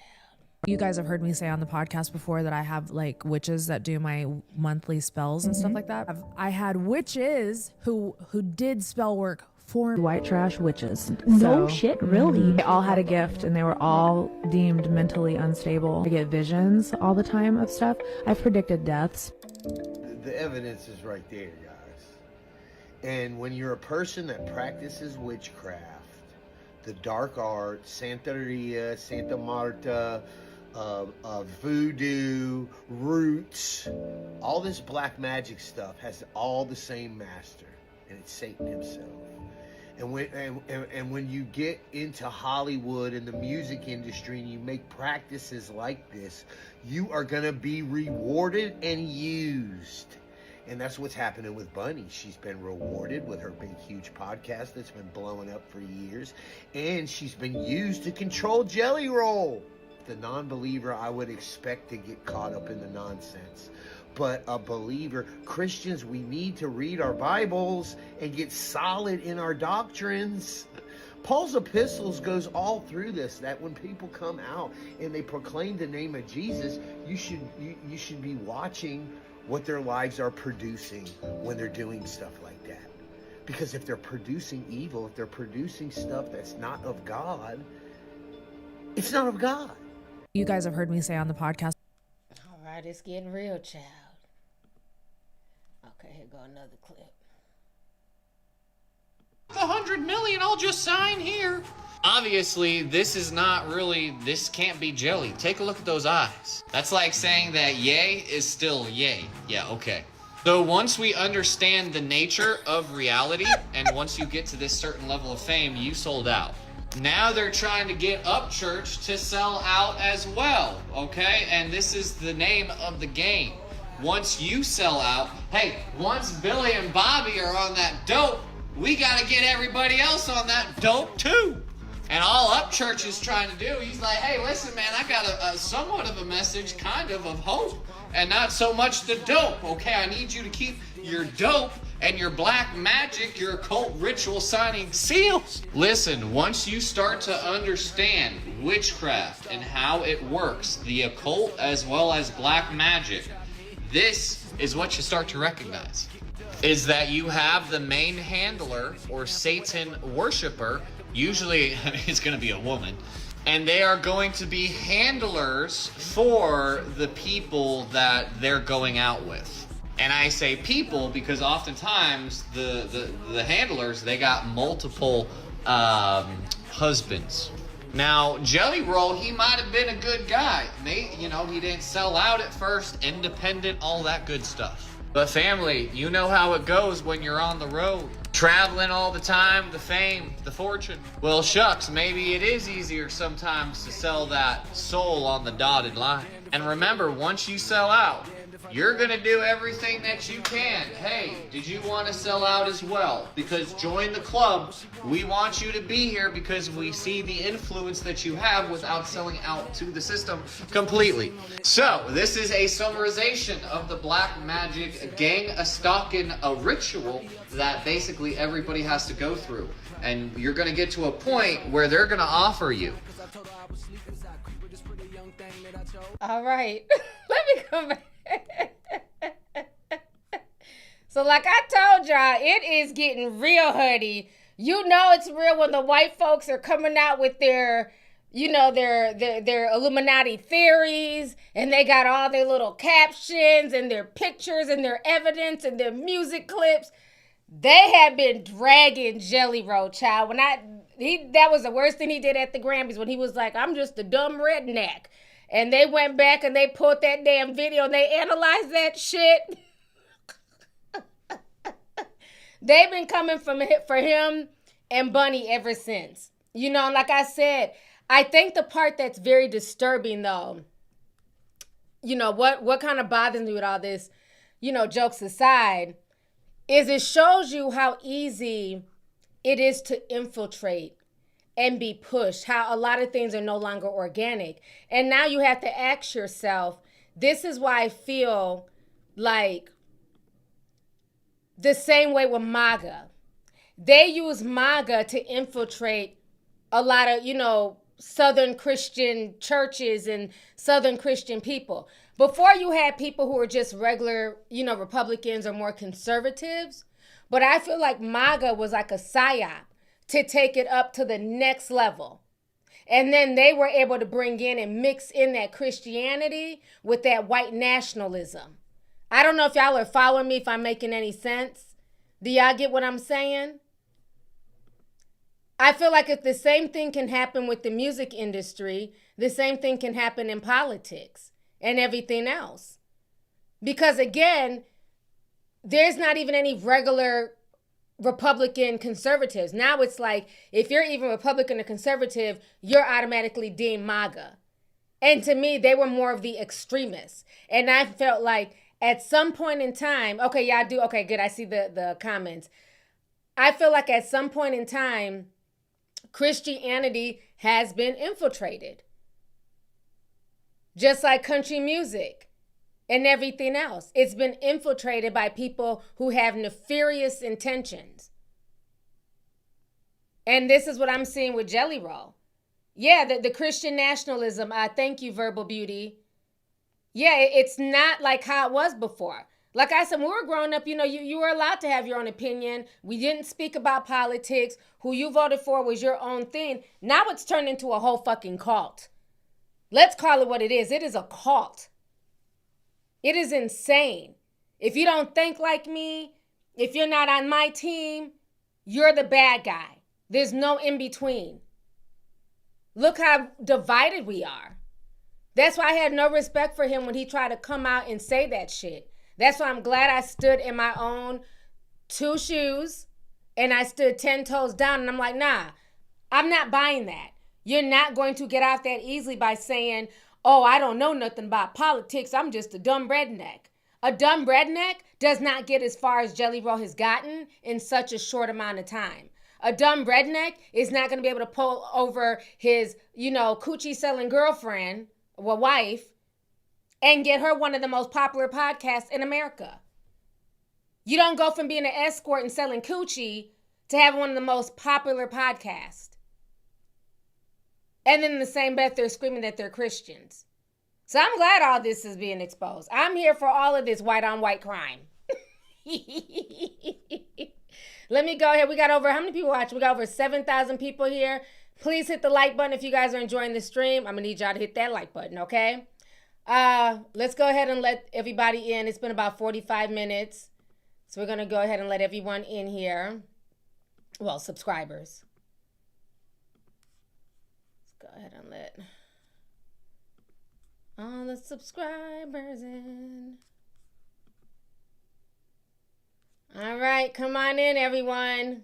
You guys have heard me say on the podcast before that I have like witches that do my monthly spells and stuff like that. I had witches who did spell work for white trash witches. No shit, really? They all had a gift and they were all deemed mentally unstable. I get visions all the time of stuff. I've predicted deaths. The evidence is right there, guys. And when you're a person that practices witchcraft, the dark art, Santeria, Santa Marta, voodoo, roots, all this black magic stuff has all the same master, and it's Satan himself. And when you get into Hollywood and the music industry and you make practices like this, you are going to be rewarded and used. And that's what's happening with Bunny. She's been rewarded with her big, huge podcast that's been blowing up for years. And she's been used to control Jelly Roll. The non-believer, I would expect to get caught up in the nonsense. But a believer, Christians, we need to read our Bibles and get solid in our doctrines. Paul's epistles goes all through this, that when people come out and they proclaim the name of Jesus, you should be watching what their lives are producing when they're doing stuff like that. Because if they're producing evil, if they're producing stuff that's not of God, it's not of God. You guys have heard me say on the podcast. All right, it's getting real, child. Okay, here go another clip. The 100 million, I'll just sign here. Obviously, this can't be jelly. Take a look at those eyes. That's like saying that yay is still yay. Yeah, okay. So once we understand the nature of reality, and once you get to this certain level of fame, you sold out. Now they're trying to get Upchurch to sell out as well, okay? And this is the name of the game. Once you sell out, hey, once Billy and Bobby are on that dope, we got to get everybody else on that dope too. And all Upchurch is trying to do, he's like, hey, listen, man, I got a somewhat of a message, kind of hope, and not so much the dope, okay? I need you to keep your dope and your black magic, your occult ritual signing seals. Listen, once you start to understand witchcraft and how it works, the occult as well as black magic, this is what you start to recognize. Is that you have the main handler or Satan worshiper, usually it's going to be a woman, and they are going to be handlers for the people that they're going out with. And I say people because oftentimes the handlers, they got multiple husbands. Now, Jelly Roll, he might have been a good guy. He didn't sell out at first, independent, all that good stuff. But family, you know how it goes when you're on the road. Traveling all the time, the fame, the fortune. Well, shucks, maybe it is easier sometimes to sell that soul on the dotted line. And remember, once you sell out, you're going to do everything that you can. Hey, did you want to sell out as well? Because join the club. We want you to be here because we see the influence that you have without selling out to the system completely. So, this is a summarization of the black magic gang-a-stalking a ritual that basically everybody has to go through. And you're going to get to a point where they're going to offer you. All right. Let me come back. So like I told y'all, it is getting real, honey. You know it's real when the white folks are coming out with their Illuminati theories, and they got all their little captions and their pictures and their evidence and their music clips. They have been dragging Jelly Roll, child. That was the worst thing he did at the Grammys, when he was like, I'm just a dumb redneck. And they went back and they pulled that damn video and they analyzed that shit. They've been coming for him and Bunny ever since. Like I said, I think the part that's very disturbing, though, what kind of bothers me with all this, jokes aside, is it shows you how easy it is to infiltrate and be pushed, how a lot of things are no longer organic. And now you have to ask yourself, this is why I feel like the same way with MAGA. They use MAGA to infiltrate a lot of, Southern Christian churches and Southern Christian people. Before you had people who were just regular, Republicans or more conservatives. But I feel like MAGA was like a psyop to take it up to the next level. And then they were able to bring in and mix in that Christianity with that white nationalism. I don't know if y'all are following me, if I'm making any sense. Do y'all get what I'm saying? I feel like if the same thing can happen with the music industry, the same thing can happen in politics and everything else. Because again, there's not even any regular Republican conservatives. Now it's like, if you're even Republican or conservative, you're automatically deemed MAGA. And to me, they were more of the extremists. And I felt like at some point in time, okay, y'all do, okay, good, I see the comments. I feel like at some point in time, Christianity has been infiltrated. Just like country music and everything else. It's been infiltrated by people who have nefarious intentions. And this is what I'm seeing with Jelly Roll. Yeah, the Christian nationalism, thank you, Verbal Beauty. Yeah, it's not like how it was before. Like I said, when we were growing up, you were allowed to have your own opinion. We didn't speak about politics. Who you voted for was your own thing. Now it's turned into a whole fucking cult. Let's call it what it is. It is a cult. It is insane. If you don't think like me, if you're not on my team, you're the bad guy. There's no in between. Look how divided we are. That's why I had no respect for him when he tried to come out and say that shit. That's why I'm glad I stood in my own two shoes and I stood 10 toes down. And I'm like, nah, I'm not buying that. You're not going to get out that easily by saying, oh, I don't know nothing about politics. I'm just a dumb redneck. A dumb redneck does not get as far as Jelly Roll has gotten in such a short amount of time. A dumb redneck is not going to be able to pull over his, coochie selling girlfriend or wife and get her one of the most popular podcasts in America. You don't go from being an escort and selling coochie to having one of the most popular podcasts. And then in the same breath, they're screaming that they're Christians. So I'm glad all this is being exposed. I'm here for all of this white on white crime. Let me go ahead. We got over, how many people watching? We got over 7,000 people here. Please hit the like button if you guys are enjoying the stream. I'm going to need y'all to hit that like button, okay? Let's go ahead and let everybody in. It's been about 45 minutes. So we're going to go ahead and let everyone in here. Well, subscribers. Let's go ahead and let all the subscribers in. All right, come on in, everyone.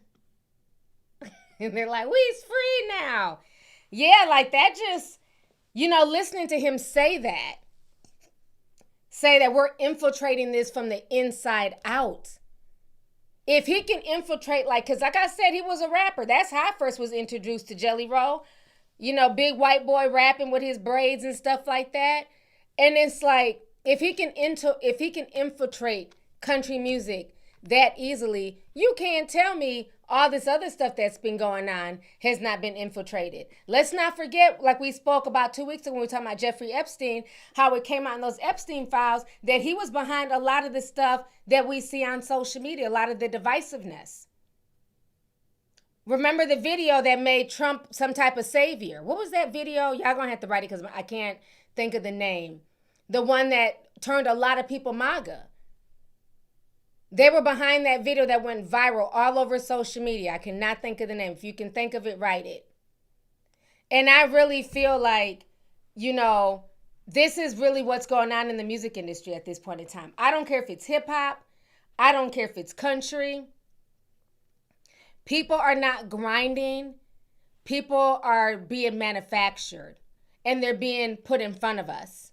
And they're like, we's free now. Yeah, like that just, listening to him say that we're infiltrating this from the inside out. If he can infiltrate, because like I said, he was a rapper. That's how I first was introduced to Jelly Roll. Big white boy rapping with his braids and stuff like that. And it's like, if he can infiltrate country music that easily, you can't tell me all this other stuff that's been going on has not been infiltrated. Let's not forget, like we spoke about 2 weeks ago when we were talking about Jeffrey Epstein, how it came out in those Epstein files that he was behind a lot of the stuff that we see on social media, a lot of the divisiveness. Remember the video that made Trump some type of savior? What was that video? Y'all gonna have to write it because I can't think of the name. The one that turned a lot of people MAGA. They were behind that video that went viral all over social media. I cannot think of the name. If you can think of it, write it. And I really feel like, this is really what's going on in the music industry at this point in time. I don't care if it's hip hop. I don't care if it's country. People are not grinding. People are being manufactured. And they're being put in front of us.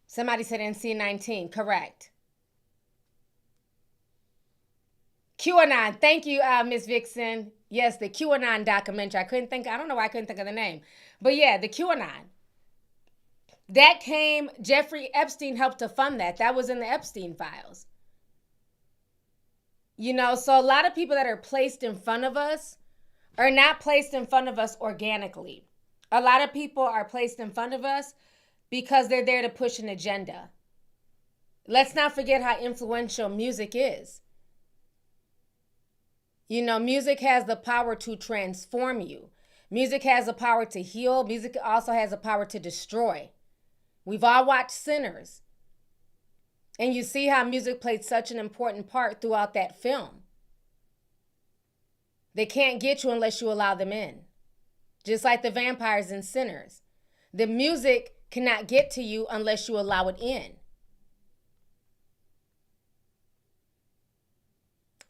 Somebody said NC-19. Correct. QAnon. Thank you, Miss Vixen. Yes, the QAnon documentary. I don't know why I couldn't think of the name. But yeah, the QAnon. That came, Jeffrey Epstein helped to fund that. That was in the Epstein files. You know, so a lot of people that are placed in front of us are not placed in front of us organically. A lot of people are placed in front of us because they're there to push an agenda. Let's not forget how influential music is. You know, music has the power to transform you. Music has the power to heal. Music also has the power to destroy. We've all watched Sinners. And you see how music played such an important part throughout that film. They can't get you unless you allow them in. Just like the vampires in Sinners. The music cannot get to you unless you allow it in.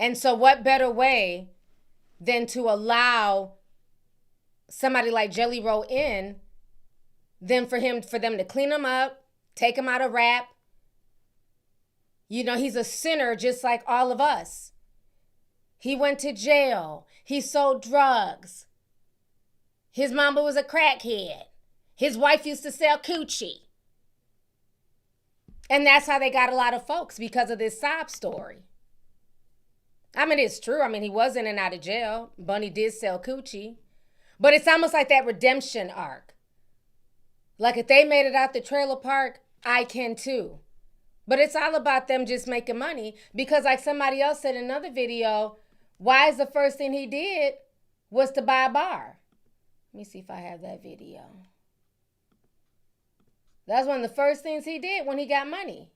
And so what better way than to allow somebody like Jelly Roll in than for them to clean him up, take him out of rap. You know, he's a sinner just like all of us. He went to jail. He sold drugs. His mama was a crackhead. His wife used to sell coochie. And that's how they got a lot of folks, because of this sob story. I mean, it's true. I mean, he was in and out of jail. Bunny did sell coochie. But it's almost like that redemption arc. Like if they made it out the trailer park, I can too. But it's all about them just making money, because like somebody else said in another video, why is the first thing he did was to buy a bar? Let me see if I have that video. That's one of the first things he did when he got money.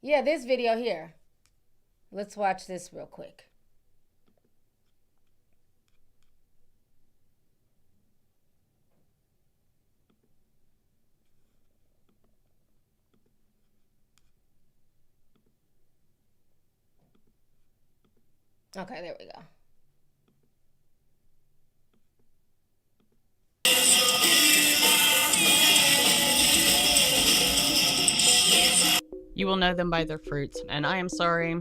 Yeah, this video here. Let's watch this real quick. Okay, there we go. You will know them by their fruits, and I am sorry,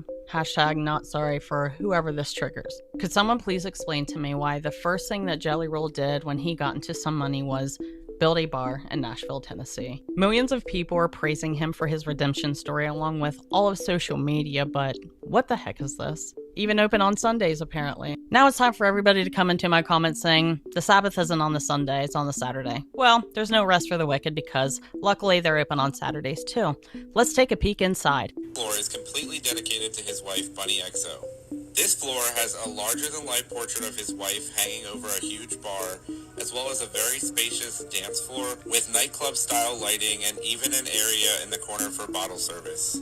#not sorry for whoever this triggers. Could someone please explain to me why the first thing that Jelly Roll did when he got into some money was build a bar in Nashville, Tennessee? Millions of people are praising him for his redemption story along with all of social media, but what the heck is this? Even open on Sundays, apparently. Now it's time for everybody to come into my comments saying, the Sabbath isn't on the Sunday, it's on the Saturday. Well, there's no rest for the wicked because luckily they're open on Saturdays too. Let's take a peek inside. This floor is completely dedicated to his wife, Bunny XO. This floor has a larger-than-life portrait of his wife hanging over a huge bar, as well as a very spacious dance floor with nightclub-style lighting and even an area in the corner for bottle service.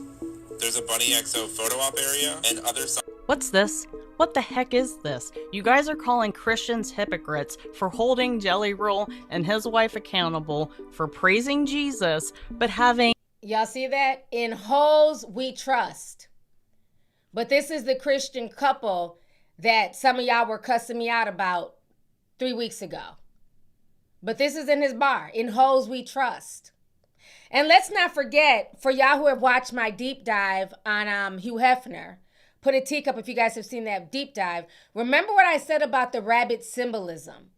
There's a Bunny XO photo op area and other... What's this? What the heck is this? You guys are calling Christians hypocrites for holding Jelly Roll and his wife accountable for praising Jesus, but having... Y'all see that? In hoes we trust. But this is the Christian couple that some of y'all were cussing me out about 3 weeks ago. But this is in his bar. In hoes we trust. And let's not forget, for y'all who have watched my deep dive on Hugh Hefner, put a teacup if you guys have seen that deep dive. Remember what I said about the rabbit symbolism.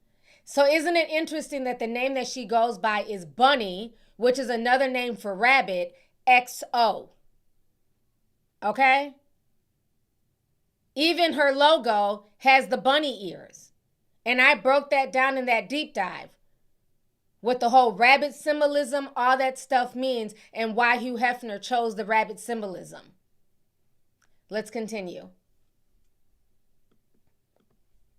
So isn't it interesting that the name that she goes by is Bunny, which is another name for rabbit, XO. Okay? Even her logo has the bunny ears. And I broke that down in that deep dive. What the whole rabbit symbolism, all that stuff means, and why Hugh Hefner chose the rabbit symbolism. Let's continue.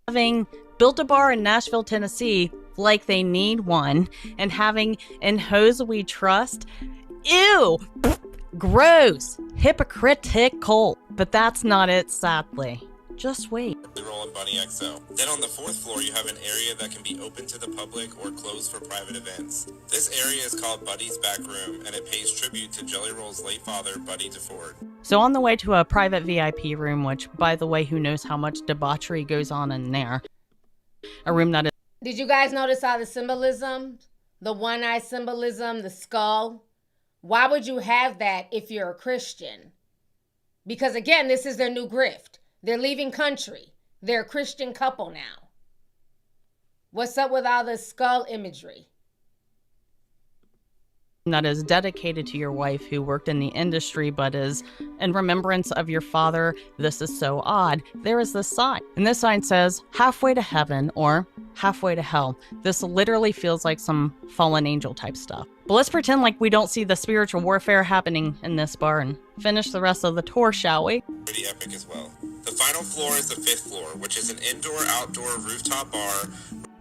Having built a bar in Nashville, Tennessee, like they need one, and having in hoes we trust, ew, gross, hypocritical. But that's not it, sadly. Just wait. Roll and Bunny XO. Then on the fourth floor, you have an area that can be open to the public or closed for private events. This area is called Buddy's Back Room, and it pays tribute to Jelly Roll's late father, Buddy DeFord. So on the way to a private VIP room, which, by the way, who knows how much debauchery goes on in there, a room that is... Did you guys notice all the symbolism? The one-eye symbolism, the skull? Why would you have that if you're a Christian? Because again, this is their new grift. They're leaving country. They're a Christian couple now. What's up with all the skull imagery? That is dedicated to your wife who worked in the industry but is in remembrance of your father. This is so odd. There is this sign, and this sign says halfway to heaven or halfway to hell. This literally feels like some fallen angel type stuff. But let's pretend like we don't see the spiritual warfare happening in this bar and finish the rest of the tour, shall we? Pretty epic as well. The final floor is the 5th floor, which is an indoor-outdoor rooftop bar.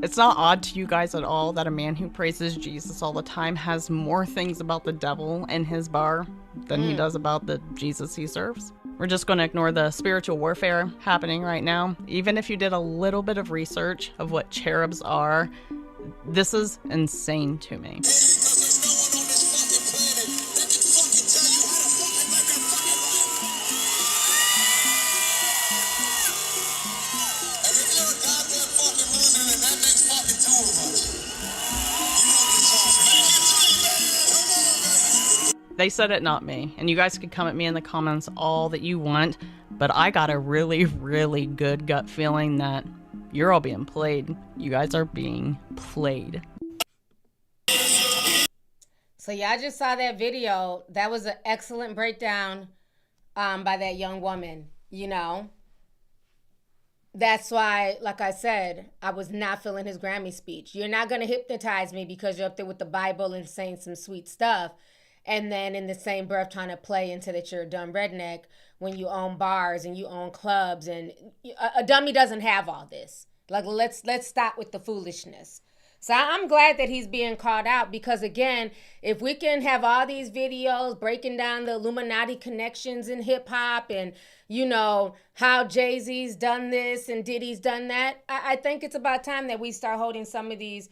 It's not odd to you guys at all that a man who praises Jesus all the time has more things about the devil in his bar than he does about the Jesus he serves. We're just going to ignore the spiritual warfare happening right now. Even if you did a little bit of research of what cherubs are, this is insane to me. They said it, not me. And you guys can come at me in the comments all that you want, but I got a really, really good gut feeling that you're all being played. You guys are being played. So y'all just saw that video. That was an excellent breakdown by that young woman, you know. That's why, like I said, I was not feeling his Grammy speech. You're not going to hypnotize me because you're up there with the Bible and saying some sweet stuff, and then in the same breath trying to play into that you're a dumb redneck when you own bars and you own clubs. And a dummy doesn't have all this. Like, let's stop with the foolishness. So I'm glad that he's being called out because, again, if we can have all these videos breaking down the Illuminati connections in hip-hop and, you know, how Jay-Z's done this and Diddy's done that, I think it's about time that we start holding some of these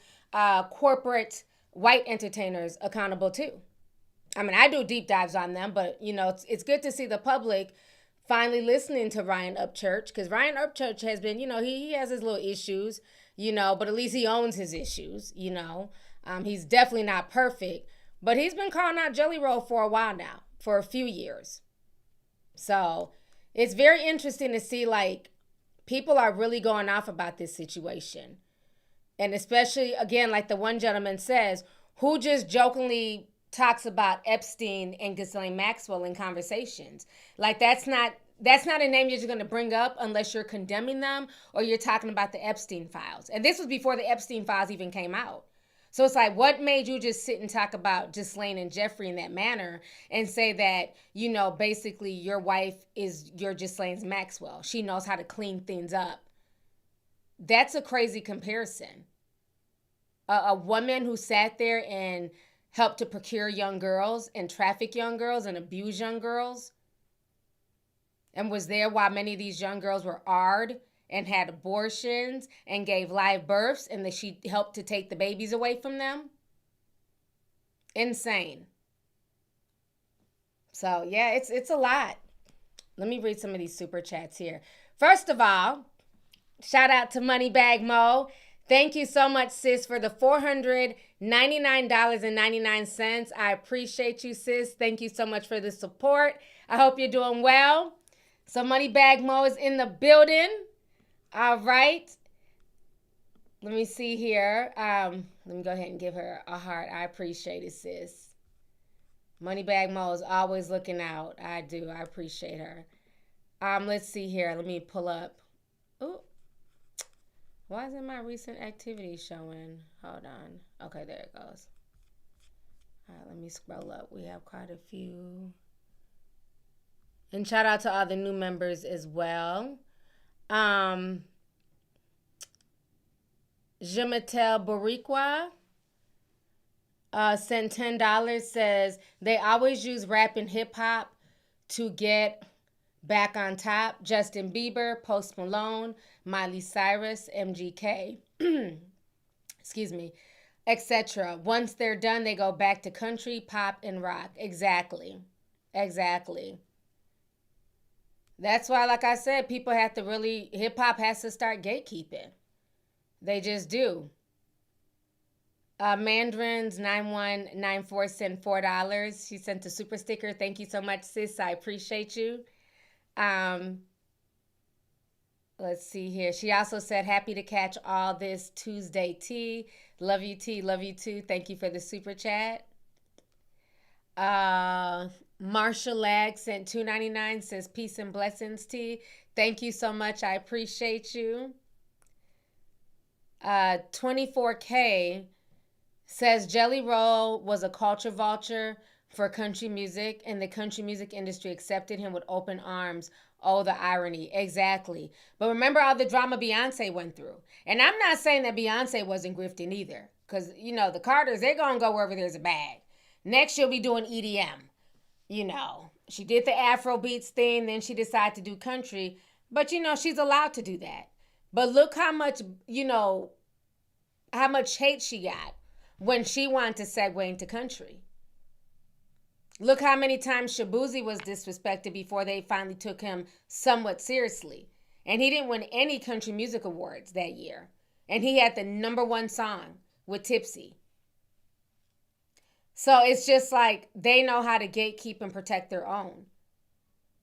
corporate white entertainers accountable too. I mean, I do deep dives on them, but, you know, it's good to see the public finally listening to Ryan Upchurch, because Ryan Upchurch has been, you know, he has his little issues, you know, but at least he owns his issues, you know. He's definitely not perfect, but he's been calling out Jelly Roll for a while now, for a few years. So it's very interesting to see, like, people are really going off about this situation. And especially, again, like the one gentleman says, who just jokingly talks about Epstein and Ghislaine Maxwell in conversations. Like, that's not a name you're just going to bring up unless you're condemning them or you're talking about the Epstein files. And this was before the Epstein files even came out. So it's like, what made you just sit and talk about Ghislaine and Jeffrey in that manner and say that, you know, basically your wife is your Ghislaine's Maxwell. She knows how to clean things up. That's a crazy comparison. A woman who sat there and helped to procure young girls and traffic young girls and abuse young girls, and was there while many of these young girls were AR'd and had abortions and gave live births, and that she helped to take the babies away from them. Insane. So yeah, it's a lot. Let me read some of these super chats here. First of all, shout out to Moneybag Mo. Thank you so much, sis, for the $499.99. I appreciate you, sis. Thank you so much for the support. I hope you're doing well. So Moneybag Mo is in the building. All right. Let me see here. Let me go ahead and give her a heart. I appreciate it, sis. Moneybag Mo is always looking out. I do. I appreciate her. Let's see here. Let me pull up. Ooh. Why isn't my recent activity showing? Hold on. Okay, there it goes. All right, let me scroll up. We have quite a few. And shout out to all the new members as well. Jematel Boricua sent $10, says, they always use rap and hip hop to get back on top. Justin Bieber, Post Malone, Miley Cyrus, MGK, excuse me, etc. Once they're done, they go back to country, pop, and rock. Exactly. That's why, like I said, people have to really, hip-hop has to start gatekeeping. They just do. Mandarins 9194 sent $4. She sent a super sticker. Thank you so much, sis. I appreciate you. Let's see here. She also said, happy to catch all this Tuesday tea. Love you, T. Love you, too. Thank you for the super chat. Marsha Lag sent $2.99, says, peace and blessings, T. Thank you so much. I appreciate you. 24K says, Jelly Roll was a culture vulture for country music, and the country music industry accepted him with open arms. Oh, the irony. Exactly. But remember all the drama Beyonce went through. And I'm not saying that Beyonce wasn't grifting either. Because, you know, the Carters, they're going to go wherever there's a bag. Next, she'll be doing EDM. You know, she did the Afro beats thing. Then she decided to do country. But, you know, she's allowed to do that. But look how much, you know, how much hate she got when she wanted to segue into country. Look how many times Shabuzi was disrespected before they finally took him somewhat seriously. And he didn't win any country music awards that year. And he had the #1 song with Tipsy. So it's just like they know how to gatekeep and protect their own.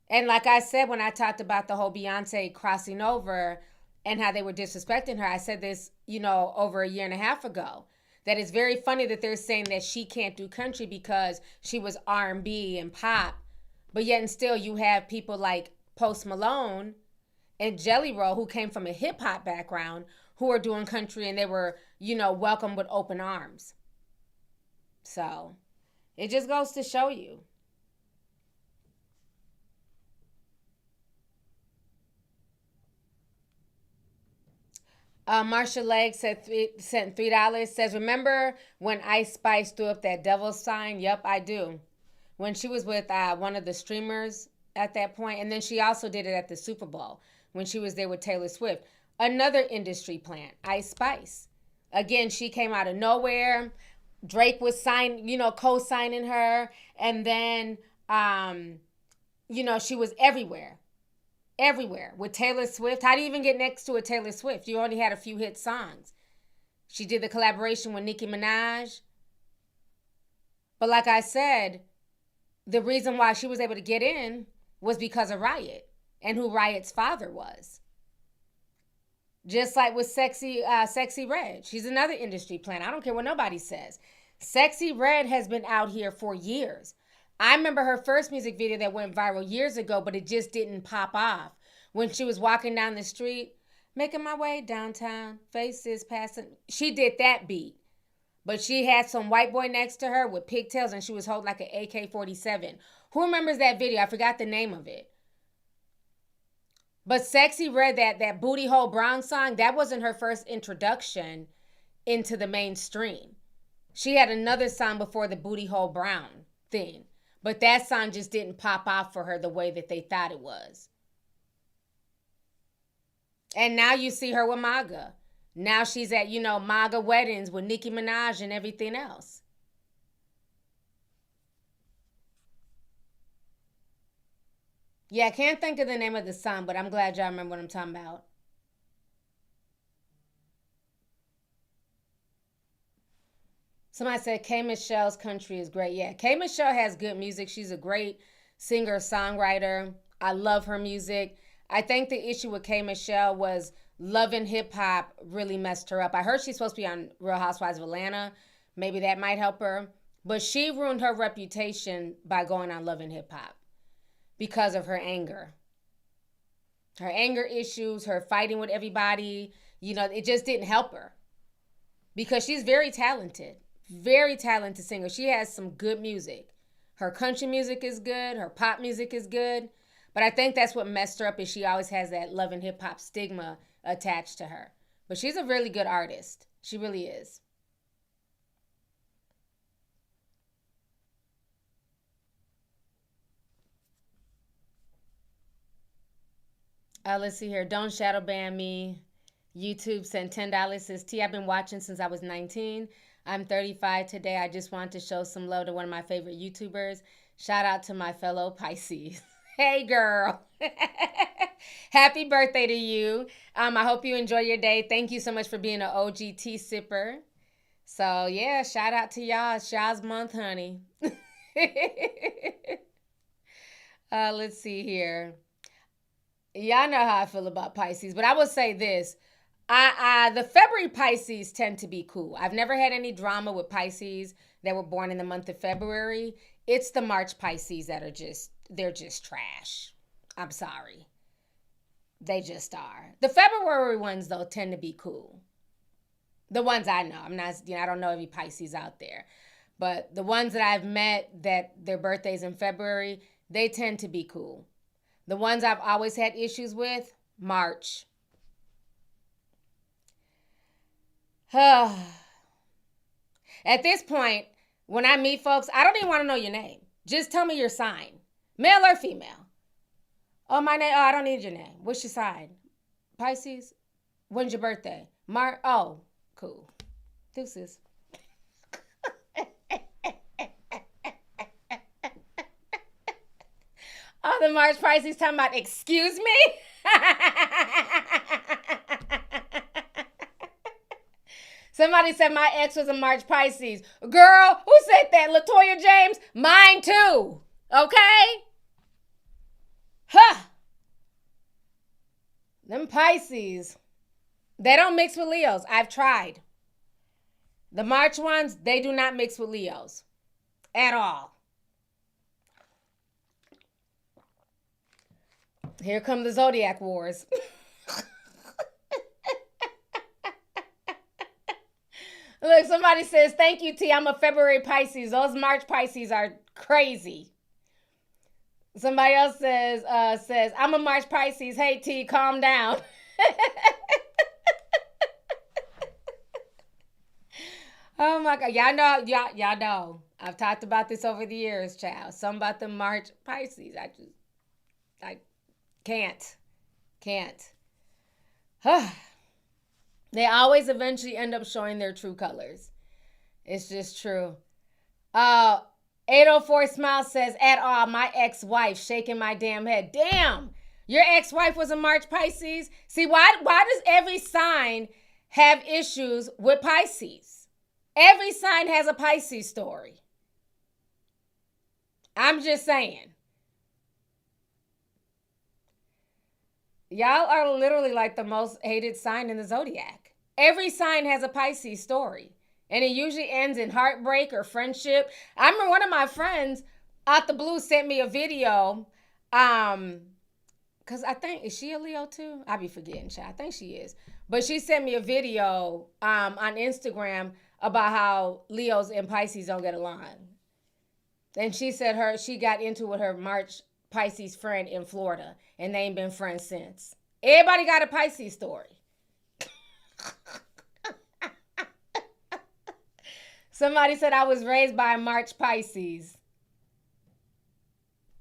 And like I said, when I talked about the whole Beyonce crossing over and how they were disrespecting her, I said this, you know, over a year and a half ago. That it's very funny that they're saying that she can't do country because she was R&B and pop. But yet and still you have people like Post Malone and Jelly Roll who came from a hip hop background who are doing country and they were, you know, welcomed with open arms. So it just goes to show you. Marsha Legg sent $3. Says, remember when Ice Spice threw up that devil sign? Yep, I do. When she was with one of the streamers at that point. And then she also did it at the Super Bowl when she was there with Taylor Swift. Another industry plant, Ice Spice. Again, she came out of nowhere. Drake was co-signing her. And then, you know, she was everywhere. Everywhere. With Taylor Swift. How do you even get next to a Taylor Swift? You only had a few hit songs. She did the collaboration with Nicki Minaj. But like I said, the reason why she was able to get in was because of Riot and who Riot's father was. Just like with Sexy Red. She's another industry plant. I don't care what nobody says. Sexy Red has been out here for years. I remember her first music video that went viral years ago, but it just didn't pop off. When she was walking down the street, making my way downtown, faces passing. She did that beat. But she had some white boy next to her with pigtails and she was holding like an AK-47. Who remembers that video? I forgot the name of it. But Sexy Red, that Booty Hole Brown song, that wasn't her first introduction into the mainstream. She had another song before the Booty Hole Brown thing. But that song just didn't pop off for her the way that they thought it was. And now you see her with MAGA. Now she's at, you know, MAGA weddings with Nicki Minaj and everything else. Yeah, I can't think of the name of the song, but I'm glad y'all remember what I'm talking about. Somebody said K. Michelle's country is great. Yeah, K. Michelle has good music. She's a great singer-songwriter. I love her music. I think the issue with K. Michelle was Love and Hip Hop really messed her up. I heard she's supposed to be on Real Housewives of Atlanta. Maybe that might help her. But she ruined her reputation by going on Love and Hip Hop because of her anger. Her anger issues, her fighting with everybody, you know, it just didn't help her. Because she's very talented singer. She has some good music. Her country music is good. Her pop music is good. But I think that's what messed her up is she always has that love and hip hop stigma attached to her. But she's a really good artist. She really is. Let's see here. Don't shadow ban me. YouTube sent $10. Says, T, I've been watching since I was 19. I'm 35 today. I just want to show some love to one of my favorite YouTubers. Shout out to my fellow Pisces. Hey, girl. Happy birthday to you. I hope you enjoy your day. Thank you so much for being an OG tea sipper. So, yeah, shout out to y'all. It's y'all's month, honey. Let's see here. Y'all know how I feel about Pisces, but I will say this. The February Pisces tend to be cool. I've never had any drama with Pisces that were born in the month of February. It's the March Pisces that are they're just trash. I'm sorry. They just are. The February ones, though, tend to be cool. The ones I know. I don't know any Pisces out there. But the ones that I've met that their birthdays in February, they tend to be cool. The ones I've always had issues with, March. At this point, when I meet folks, I don't even want to know your name. Just tell me your sign. Male or female. Oh, my name. Oh, I don't need your name. What's your sign? Pisces? When's your birthday? Oh, cool. Deuces. Oh, the March Pisces talking about, excuse me? Somebody said my ex was a March Pisces. Girl, who said that? Latoya James? Mine too. Okay? Huh. Them Pisces, they don't mix with Leos. I've tried. The March ones, they do not mix with Leos at all. Here come the Zodiac Wars. Look, somebody says, thank you, T. I'm a February Pisces. Those March Pisces are crazy. Somebody else says, I'm a March Pisces. Hey, T, calm down. Oh, my God. Y'all know. I've talked about this over the years, child. Something about the March Pisces. I can't. They always eventually end up showing their true colors. It's just true. 804 Smile says, at all, my ex-wife shaking my damn head. Damn, your ex-wife was a March Pisces? See, why does every sign have issues with Pisces? Every sign has a Pisces story. I'm just saying. Y'all are literally like the most hated sign in the zodiac. Every sign has a Pisces story. And it usually ends in heartbreak or friendship. I remember one of my friends out the blue sent me a video. Because I think, is she a Leo too? I be forgetting, child. I think she is. But she sent me a video on Instagram about how Leos and Pisces don't get along. And she said she got into it with her March Pisces friend in Florida, and they ain't been friends since. Everybody got a Pisces story. Somebody said I was raised by a March Pisces.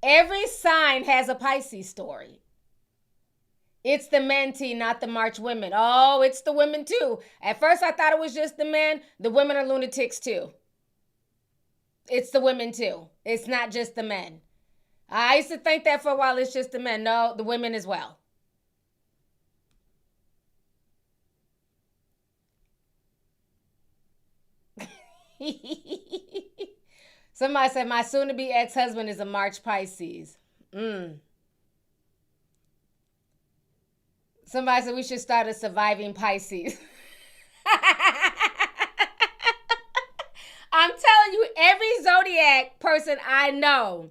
Every sign has a Pisces story. It's the men, T, not the March women. Oh, it's the women too. At first I thought it was just the men. The women are lunatics too. It's the women too. It's not just the men. I used to think that for a while. It's just the men. No, the women as well. Somebody said my soon-to-be ex-husband is a March Pisces. Somebody said we should start a surviving Pisces. I'm telling you, every zodiac person I know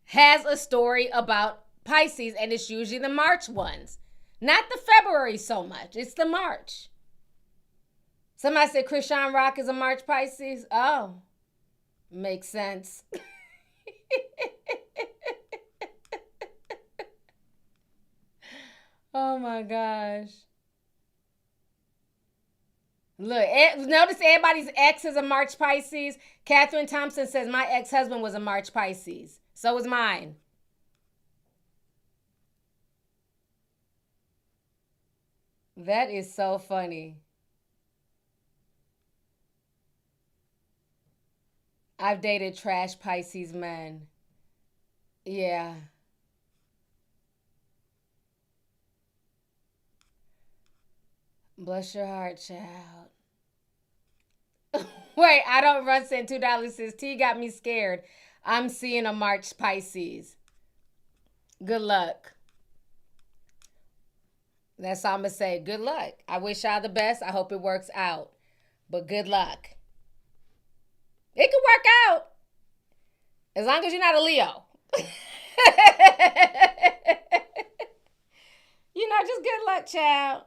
has a story about Pisces, and it's usually the March ones. Not the February so much. It's the March. Somebody said Krishan Rock is a March Pisces. Oh, makes sense. Oh, my gosh. Look, notice everybody's ex is a March Pisces. Catherine Thompson says my ex-husband was a March Pisces. So was mine. That is so funny. I've dated trash Pisces men. Yeah. Bless your heart, child. Wait, I don't run send $2 says T got me scared. I'm seeing a March Pisces. Good luck. That's all I'm going to say. Good luck. I wish y'all the best. I hope it works out. But good luck. It can work out. As long as you're not a Leo. You know, just good luck, child.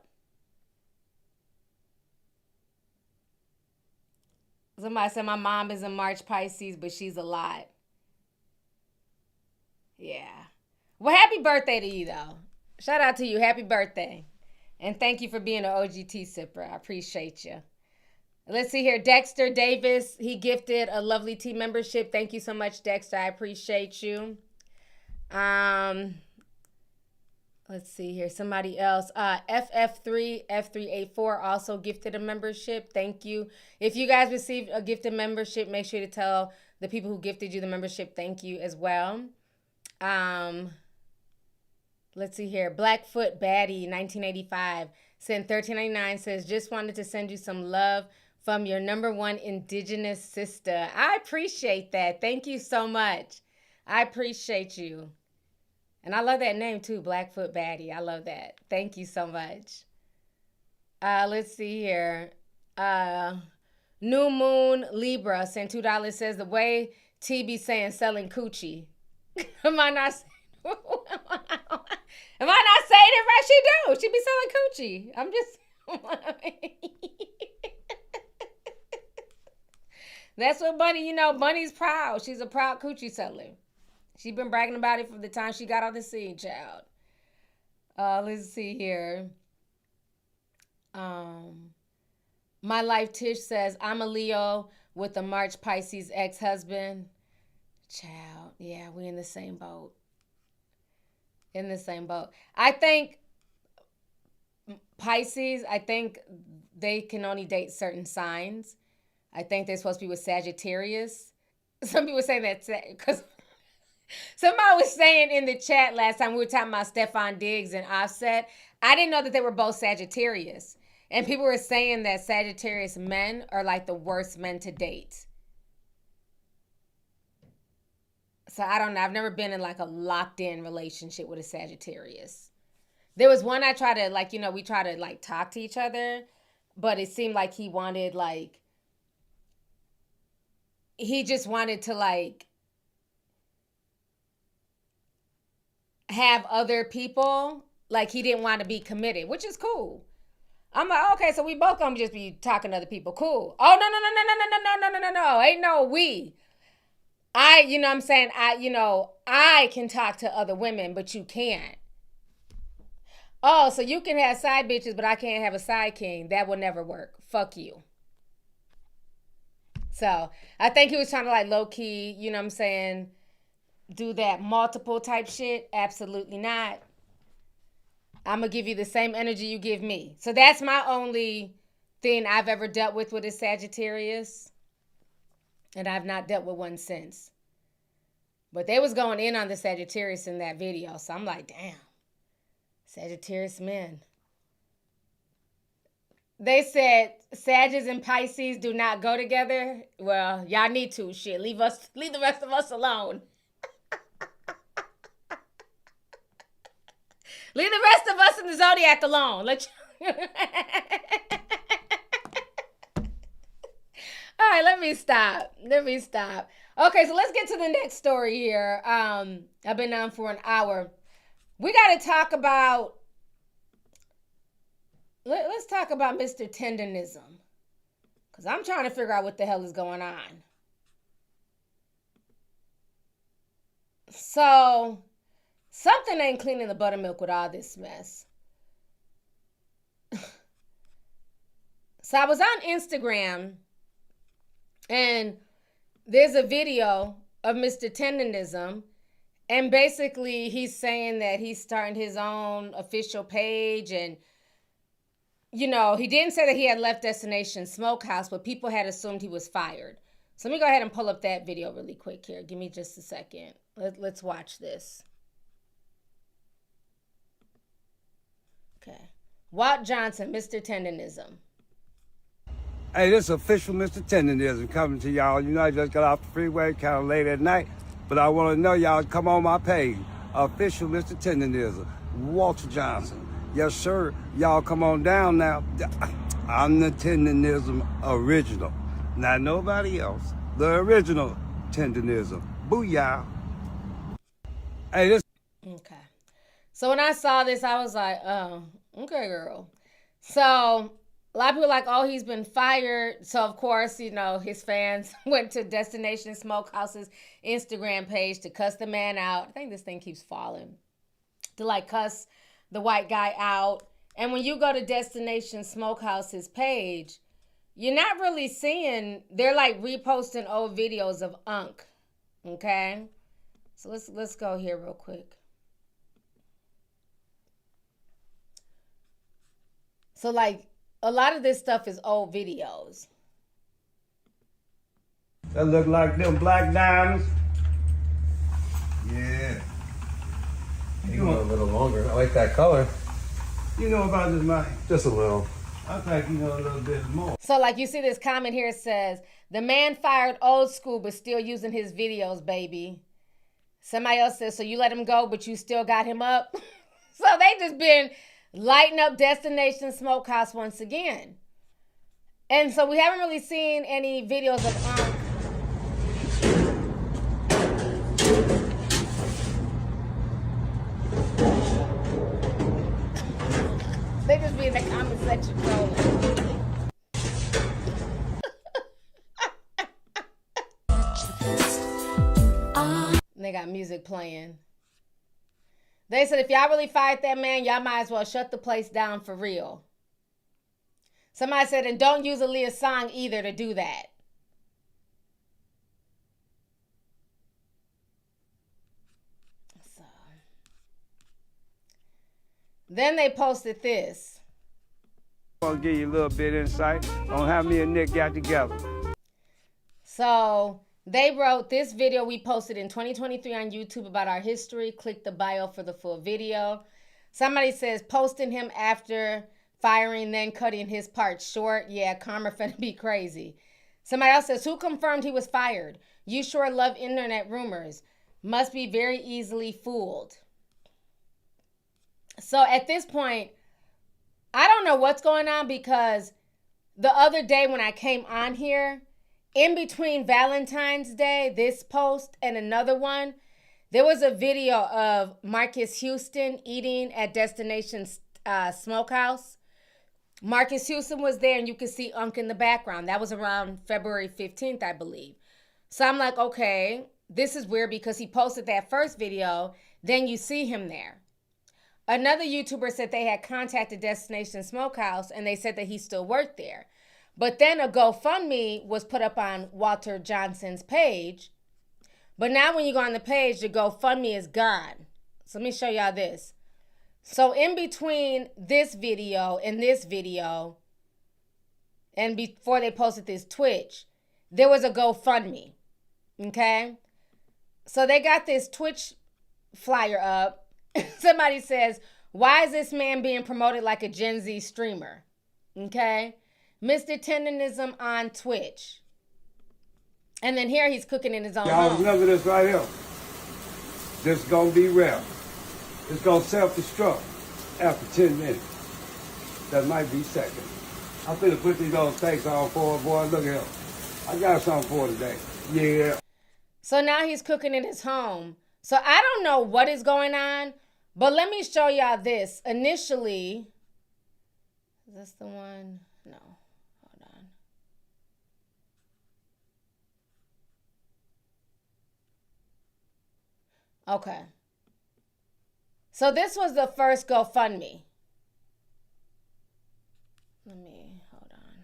Somebody said my mom is a March Pisces, but she's a lot. Yeah. Well, happy birthday to you, though. Shout out to you. Happy birthday. And thank you for being an OGT sipper. I appreciate you. Let's see here. Dexter Davis, he gifted a lovely tea membership. Thank you so much, Dexter. I appreciate you. Let's see here. Somebody else. FF3F384 also gifted a membership. Thank you. If you guys received a gifted membership, make sure to tell the people who gifted you the membership thank you as well. Let's see here. Blackfoot Baddie 1985 sent $13.99, says, just wanted to send you some love from your #1 indigenous sister. I appreciate that. Thank you so much. I appreciate you. And I love that name too, Blackfoot Baddie. I love that. Thank you so much. Let's see here. New Moon Libra sent $2, says, the way T be saying selling coochie. Am I not saying it right? She do. She be selling coochie. I'm just That's what Bunny, you know, Bunny's proud. She's a proud coochie seller. She been bragging about it from the time she got on the scene, child. Let's see here. My Life Tish says, I'm a Leo with a March Pisces ex-husband. Child, yeah, we in the same boat. In the same boat. I think Pisces, I think they can only date certain signs. I think they're supposed to be with Sagittarius. Some people say that because somebody was saying in the chat last time we were talking about Stefan Diggs and Offset. I didn't know that they were both Sagittarius. And people were saying that Sagittarius men are like the worst men to date. So I don't know. I've never been in like a locked in relationship with a Sagittarius. There was one I tried to like, you know, we tried to like talk to each other, but it seemed like he wanted like, he just wanted to like have other people. Like he didn't want to be committed, which is cool. I'm like, okay, so we both gonna just be talking to other people. Cool. Oh, no. Ain't no we. You know what I'm saying? I can talk to other women, but you can't. Oh, so you can have side bitches, but I can't have a side king. That will never work. Fuck you. So I think he was trying to like low key, you know what I'm saying, do that multiple type shit. Absolutely not. I'm going to give you the same energy you give me. So that's my only thing I've ever dealt with a Sagittarius. And I've not dealt with one since. But they was going in on the Sagittarius in that video. So I'm like, damn. Sagittarius men. They said Sagittarius and Pisces do not go together. Well, y'all need to. Shit, leave the rest of us alone. Leave the rest of us in the zodiac alone. All right, let me stop. Okay, so let's get to the next story here. I've been on for an hour. We got to talk about, let's talk about Mr.Tendernism. Because I'm trying to figure out what the hell is going on. So, something ain't cleaning the buttermilk with all this mess. So I was on Instagram and there's a video of Mr.Tendernism, and basically he's saying that he's starting his own official page, and you know, he didn't say that he had left Destination Smokehouse, but people had assumed he was fired. So let me go ahead and pull up that video really quick here. Give me just a second. Let's watch this. Okay. Walt Johnson, Mr.Tendernism. Hey, this is official Mr. Tendernism coming to y'all. You know, I just got off the freeway kind of late at night, but I want to know y'all come on my page. Official Mr. Tendernism, Walter Johnson. Yes, sir. Y'all come on down now. I'm the Tendernism original. Not nobody else. The original Tendernism. Booyah. Hey, this. Okay. So when I saw this, I was like, oh, okay, girl. So a lot of people are like, oh, he's been fired. So, of course, you know, his fans went to Destination Smokehouse's Instagram page to cuss the man out. I think this thing keeps falling. To, like, cuss the white guy out. And when you go to Destination Smokehouse's page, you're not really seeing, they're, like, reposting old videos of Unc. Okay? So let's go here real quick. So, like, a lot of this stuff is old videos. That look like them black diamonds. Yeah. You want a little longer. I like that color. You know about this, Mike? Just a little. I think you know a little bit more. So, like, you see this comment here, it says, the man fired old school but still using his videos, baby. Somebody else says, so you let him go but you still got him up? So they just been lighting up Destination Smokehouse once again. And so we haven't really seen any videos of They just be in the comment section trolling. They got music playing. They said if y'all really fired that man, y'all might as well shut the place down for real. Somebody said, and don't use Aaliyah's song either to do that. So. Then they posted this. I'll give you a little bit of insight on how me and Nick got together. So they wrote this video we posted in 2023 on YouTube about our history. Click the bio for the full video. Somebody says posting him after firing, then cutting his part short. Yeah, karma finna be crazy. Somebody else says, who confirmed he was fired? You sure love internet rumors. Must be very easily fooled. So at this point, I don't know what's going on because the other day when I came on here, in between Valentine's Day, this post and another one, there was a video of Marcus Houston eating at Destination Smokehouse. Marcus Houston was there and you could see Unc in the background. That was around February 15th, I believe. So I'm like, okay, this is weird because he posted that first video, then you see him there. Another YouTuber said they had contacted Destination Smokehouse and they said that he still worked there. But then a GoFundMe was put up on Walter Johnson's page. But now when you go on the page, the GoFundMe is gone. So let me show y'all this. So in between this video and this video, and before they posted this Twitch, there was a GoFundMe. Okay? So they got this Twitch flyer up. Somebody says, why is this man being promoted like a Gen Z streamer? Okay? Mr.Tendernism on Twitch. And then here he's cooking in his own Y'all home. remember this right here. This is gonna be rare. It's gonna self-destruct after 10 minutes. That might be second. I'm finna put these old steaks on for her, boy. Look at him. I got something for today. Yeah. So now he's cooking in his home. So I don't know what is going on, but let me show y'all this. Initially, is this the one? No. Hold on. Okay. So this was the first GoFundMe. Hold on.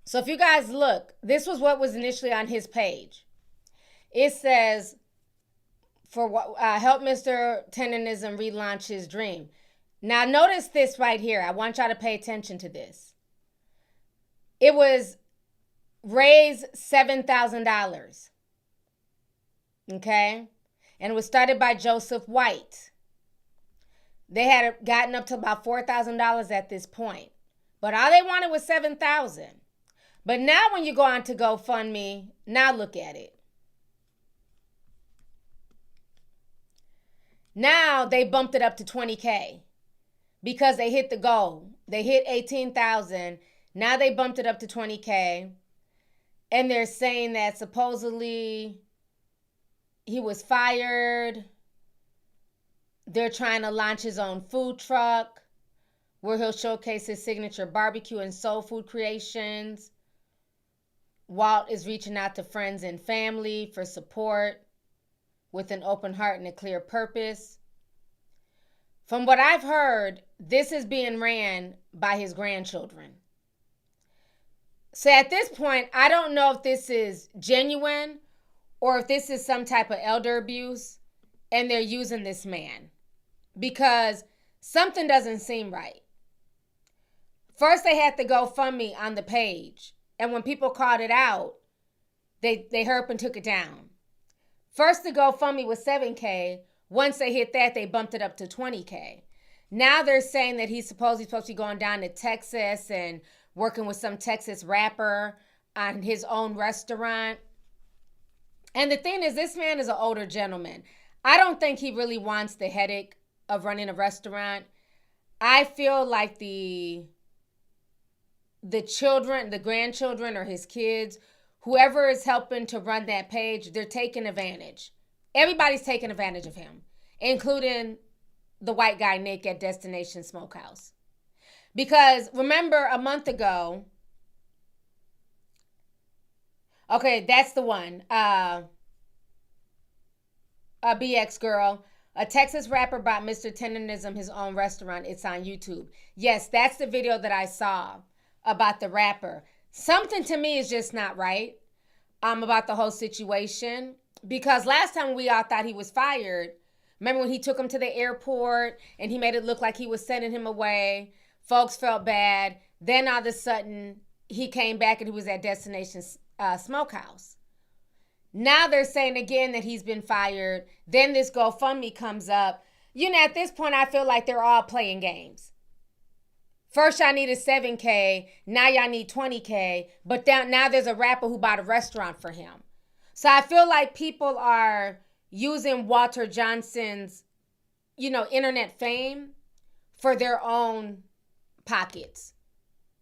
So if you guys look, this was what was initially on his page. It says, help Mr.Tendernism relaunch his dream. Now notice this right here. I want y'all to pay attention to this. It was raise $7,000. Okay? And it was started by Joseph White. They had gotten up to about $4,000 at this point. But all they wanted was $7,000. But now when you go on to GoFundMe, now look at it. Now they bumped it up to $20K. because they hit the goal. They hit 18,000. Now they bumped it up to 20K. And they're saying that supposedly he was fired. They're trying to launch his own food truck where he'll showcase his signature barbecue and soul food creations. Walt is reaching out to friends and family for support with an open heart and a clear purpose. From what I've heard, this is being ran by his grandchildren. So at this point, I don't know if this is genuine or if this is some type of elder abuse and they're using this man, because something doesn't seem right. First, they had the GoFundMe on the page, and when people called it out, they herp and took it down. First, the GoFundMe was 7K. Once they hit that, they bumped it up to 20K. Now they're saying that he's supposed to be going down to Texas and working with some Texas rapper on his own restaurant. And the thing is, this man is an older gentleman. I don't think he really wants the headache of running a restaurant. I feel like the children, the grandchildren or his kids, whoever is helping to run that page, they're taking advantage. Everybody's taking advantage of him, including the white guy, Nick, at Destination Smokehouse. Because remember a month ago, okay, that's the one, a BX girl, a Texas rapper bought Mr.Tendernism his own restaurant. It's on YouTube. Yes, that's the video that I saw about the rapper. Something to me is just not right about the whole situation. Because last time we all thought he was fired, remember when he took him to the airport and he made it look like he was sending him away? Folks felt bad. Then all of a sudden, he came back and he was at Destination Smokehouse. Now they're saying again that he's been fired. Then this GoFundMe comes up. You know, at this point, I feel like they're all playing games. First, y'all needed 7K. Now y'all need 20K. But now there's a rapper who bought a restaurant for him. So I feel like people are using Walter Johnson's, internet fame for their own pockets.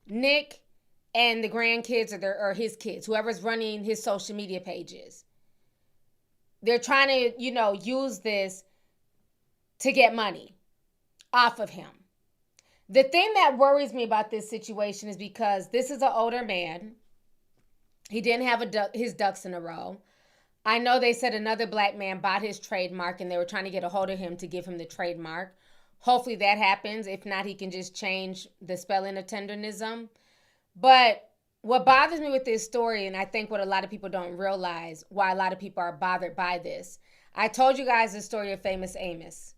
Nick and the grandkids or his kids, whoever's running his social media pages, they're trying to, use this to get money off of him. The thing that worries me about this situation is because this is an older man. He didn't have his ducks in a row. I know they said another black man bought his trademark and they were trying to get a hold of him to give him the trademark. Hopefully that happens. If not, he can just change the spelling of tendernism. But what bothers me with this story, and I think what a lot of people don't realize, why a lot of people are bothered by this, I told you guys the story of Famous Amos.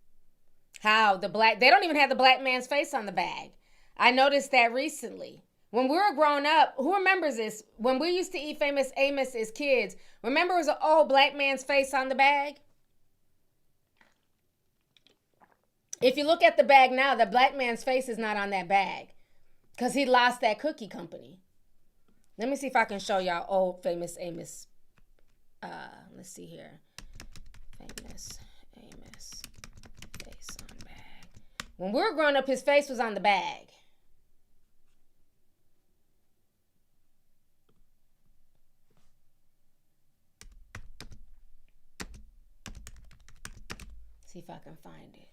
How they don't even have the black man's face on the bag. I noticed that recently. When we were growing up, who remembers this? When we used to eat Famous Amos as kids, remember it was an old black man's face on the bag? If you look at the bag now, the black man's face is not on that bag because he lost that cookie company. Let me see if I can show y'all old Famous Amos. Let's see here. Famous Amos face on bag. When we were growing up, his face was on the bag. See if I can find it.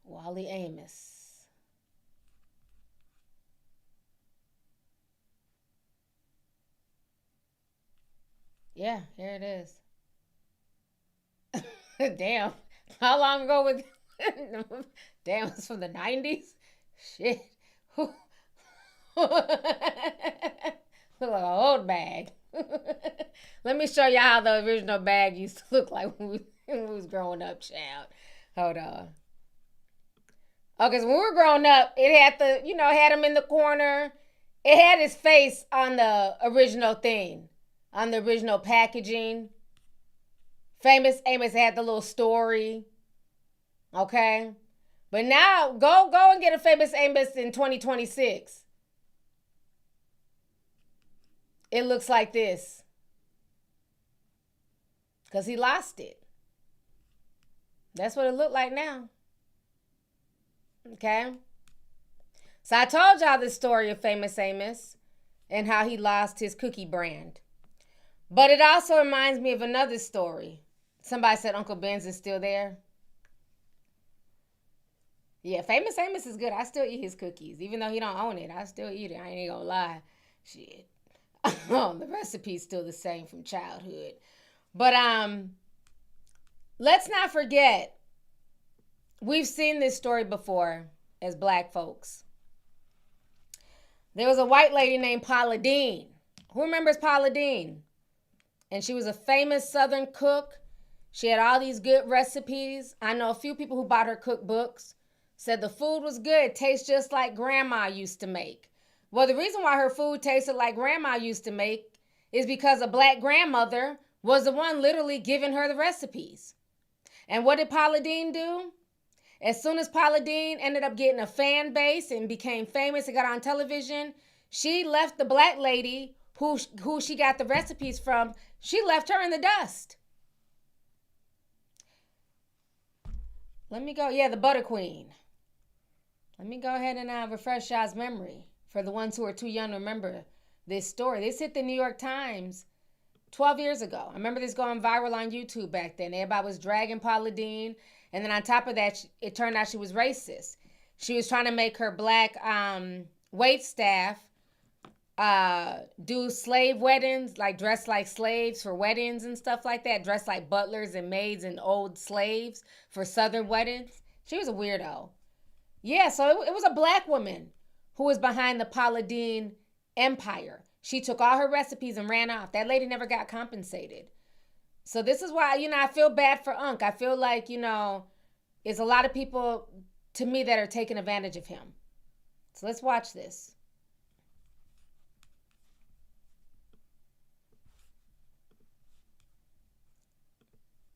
Wally Amos. Yeah, here it is. Damn. How long ago was damn, it's from the 90s? Shit. Look like an old bag. Let me show you how the original bag used to look like when we was growing up, child. Hold on. Okay, so when we were growing up, it had had him in the corner. It had his face on the original thing, on the original packaging. Famous Amos had the little story. Okay? But now, go and get a Famous Amos in 2026. It looks like this. Because he lost it. That's what it looked like now. Okay? So I told y'all the story of Famous Amos and how he lost his cookie brand. But it also reminds me of another story. Somebody said Uncle Ben's is still there. Yeah, Famous Amos is good. I still eat his cookies. Even though he don't own it, I still eat it. I ain't gonna lie. Shit. The recipe's still the same from childhood. But let's not forget, we've seen this story before as black folks. There was a white lady named Paula Deen. Who remembers Paula Deen? And she was a famous Southern cook. She had all these good recipes. I know a few people who bought her cookbooks, said the food was good, tastes just like grandma used to make. Well, the reason why her food tasted like grandma used to make is because a black grandmother was the one literally giving her the recipes. And what did Paula Deen do? As soon as Paula Deen ended up getting a fan base and became famous and got on television, she left the black lady who she got the recipes from, she left her in the dust. Let me go. Yeah, the Butter Queen. Let me go ahead and refresh y'all's memory for the ones who are too young to remember this story. This hit the New York Times 12 years ago. I remember this going viral on YouTube back then. Everybody was dragging Paula Deen. And then on top of that, it turned out she was racist. She was trying to make her black wait staff do slave weddings, like dress like slaves for weddings and stuff like that. Dress like butlers and maids and old slaves for Southern weddings. She was a weirdo. Yeah, so it was a black woman who was behind the Paula Deen empire. She took all her recipes and ran off. That lady never got compensated. So this is why, I feel bad for Unc. I feel like, it's a lot of people, to me, that are taking advantage of him. So let's watch this.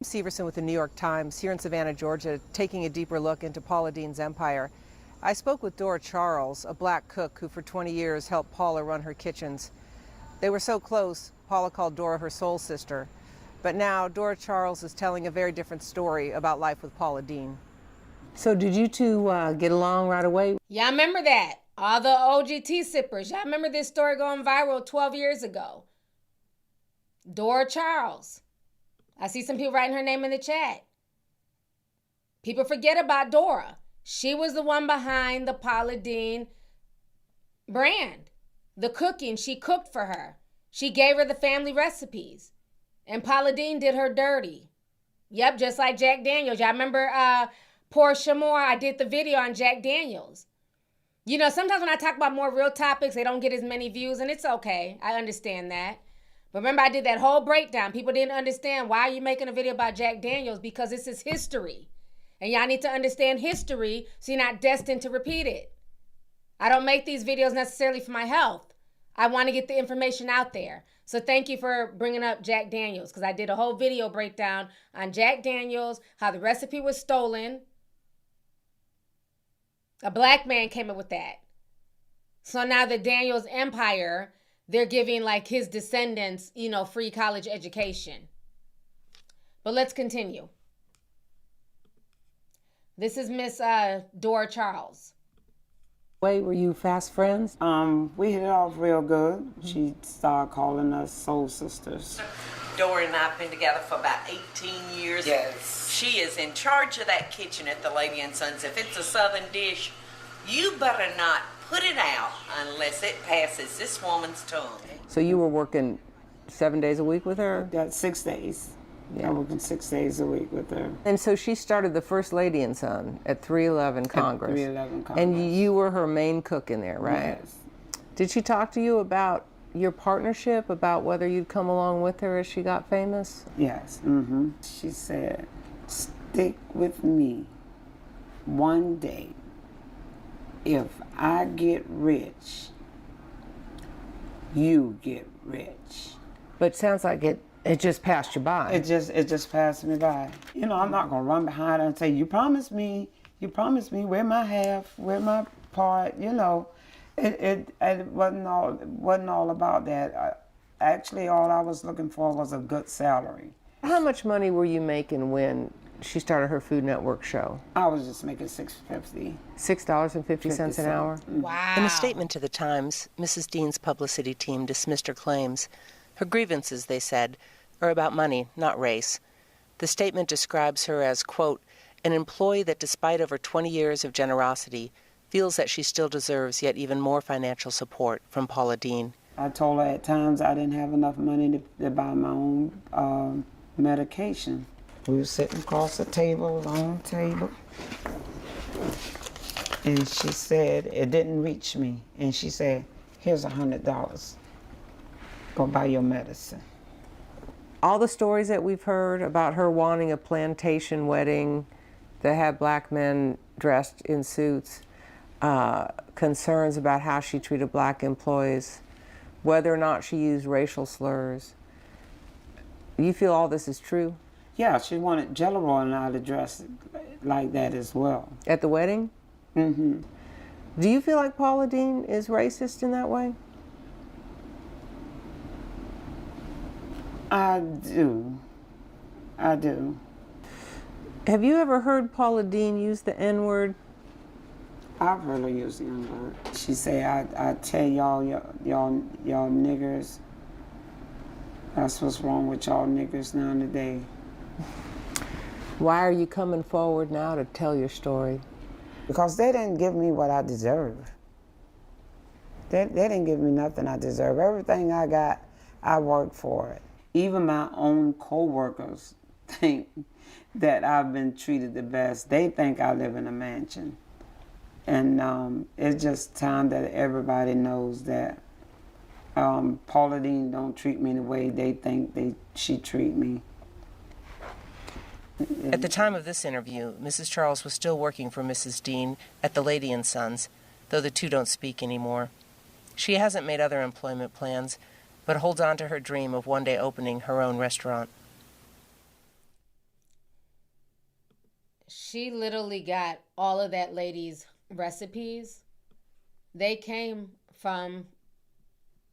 Severson with the New York Times here in Savannah, Georgia, taking a deeper look into Paula Deen's empire. I spoke with Dora Charles, a black cook who for 20 years helped Paula run her kitchens. They were so close, Paula called Dora her soul sister. But now Dora Charles is telling a very different story about life with Paula Deen. So did you two get along right away? Y'all remember that? All the OGT sippers. Y'all remember this story going viral 12 years ago? Dora Charles. I see some people writing her name in the chat. People forget about Dora. She was the one behind the Paula Deen brand. The cooking, she cooked for her. She gave her the family recipes. And Paula Deen did her dirty. Yep, just like Jack Daniels. Y'all remember Portia Moore? I did the video on Jack Daniels. Sometimes when I talk about more real topics, they don't get as many views, and it's okay. I understand that. But remember, I did that whole breakdown. People didn't understand, why are you making a video about Jack Daniels? Because this is history. And y'all need to understand history so you're not destined to repeat it. I don't make these videos necessarily for my health. I want to get the information out there. So thank you for bringing up Jack Daniels, because I did a whole video breakdown on Jack Daniels, how the recipe was stolen. A black man came up with that. So now the Daniels empire, they're giving like his descendants, free college education. But let's continue. This is Miss Dora Charles. Were you fast friends? We hit it off real good. She started calling us soul sisters. Dora and I have been together for about 18 years. Yes. She is in charge of that kitchen at the Lady and Sons. If it's a Southern dish, you better not put it out unless it passes this woman's tongue. So you were working 7 days a week with her? Yeah, 6 days. Yeah, I'm working 6 days a week with her. And so she started the first Lady and Son at 311 Congress. At 311 Congress. And you were her main cook in there, right? Yes. Did she talk to you about your partnership, about whether you'd come along with her as she got famous? Yes. Mm-hmm. She said, stick with me one day. If I get rich, you get rich. But it sounds like it just passed you by. It just passed me by. I'm not gonna run behind her and say, you promised me, where my half, where my part, It wasn't all about that. Actually, all I was looking for was a good salary. How much money were you making when she started her Food Network show? I was just making $6.50. $6.50 an hour? Wow. In a statement to the Times, Mrs. Dean's publicity team dismissed her claims. Her grievances, they said, are about money, not race. The statement describes her as, quote, an employee that despite over 20 years of generosity, feels that she still deserves yet even more financial support from Paula Dean. I told her at times I didn't have enough money to buy my own medication. We were sitting across the table, long table, and she said, it didn't reach me. And she said, here's $100. Go buy your medicine. All the stories that we've heard about her wanting a plantation wedding that had black men dressed in suits, concerns about how she treated black employees, whether or not she used racial slurs. You feel all this is true? Yeah, she wanted Jelly Roll and I to dress like that as well. At the wedding? Mm-hmm. Do you feel like Paula Dean is racist in that way? I do. I do. Have you ever heard Paula Dean use the N-word? I've heard her use the N-word. She say, I tell y'all niggers, that's what's wrong with y'all niggers now today. Why are you coming forward now to tell your story? Because they didn't give me what I deserve. They didn't give me nothing I deserve. Everything I got, I worked for it. Even my own co-workers think that I've been treated the best. They think I live in a mansion. And it's just time that everybody knows that Paula Dean don't treat me the way they think she treat me. At the time of this interview, Mrs. Charles was still working for Mrs. Dean at the Lady & Sons, though the two don't speak anymore. She hasn't made other employment plans, but holds on to her dream of one day opening her own restaurant. She literally got all of that lady's recipes. They came from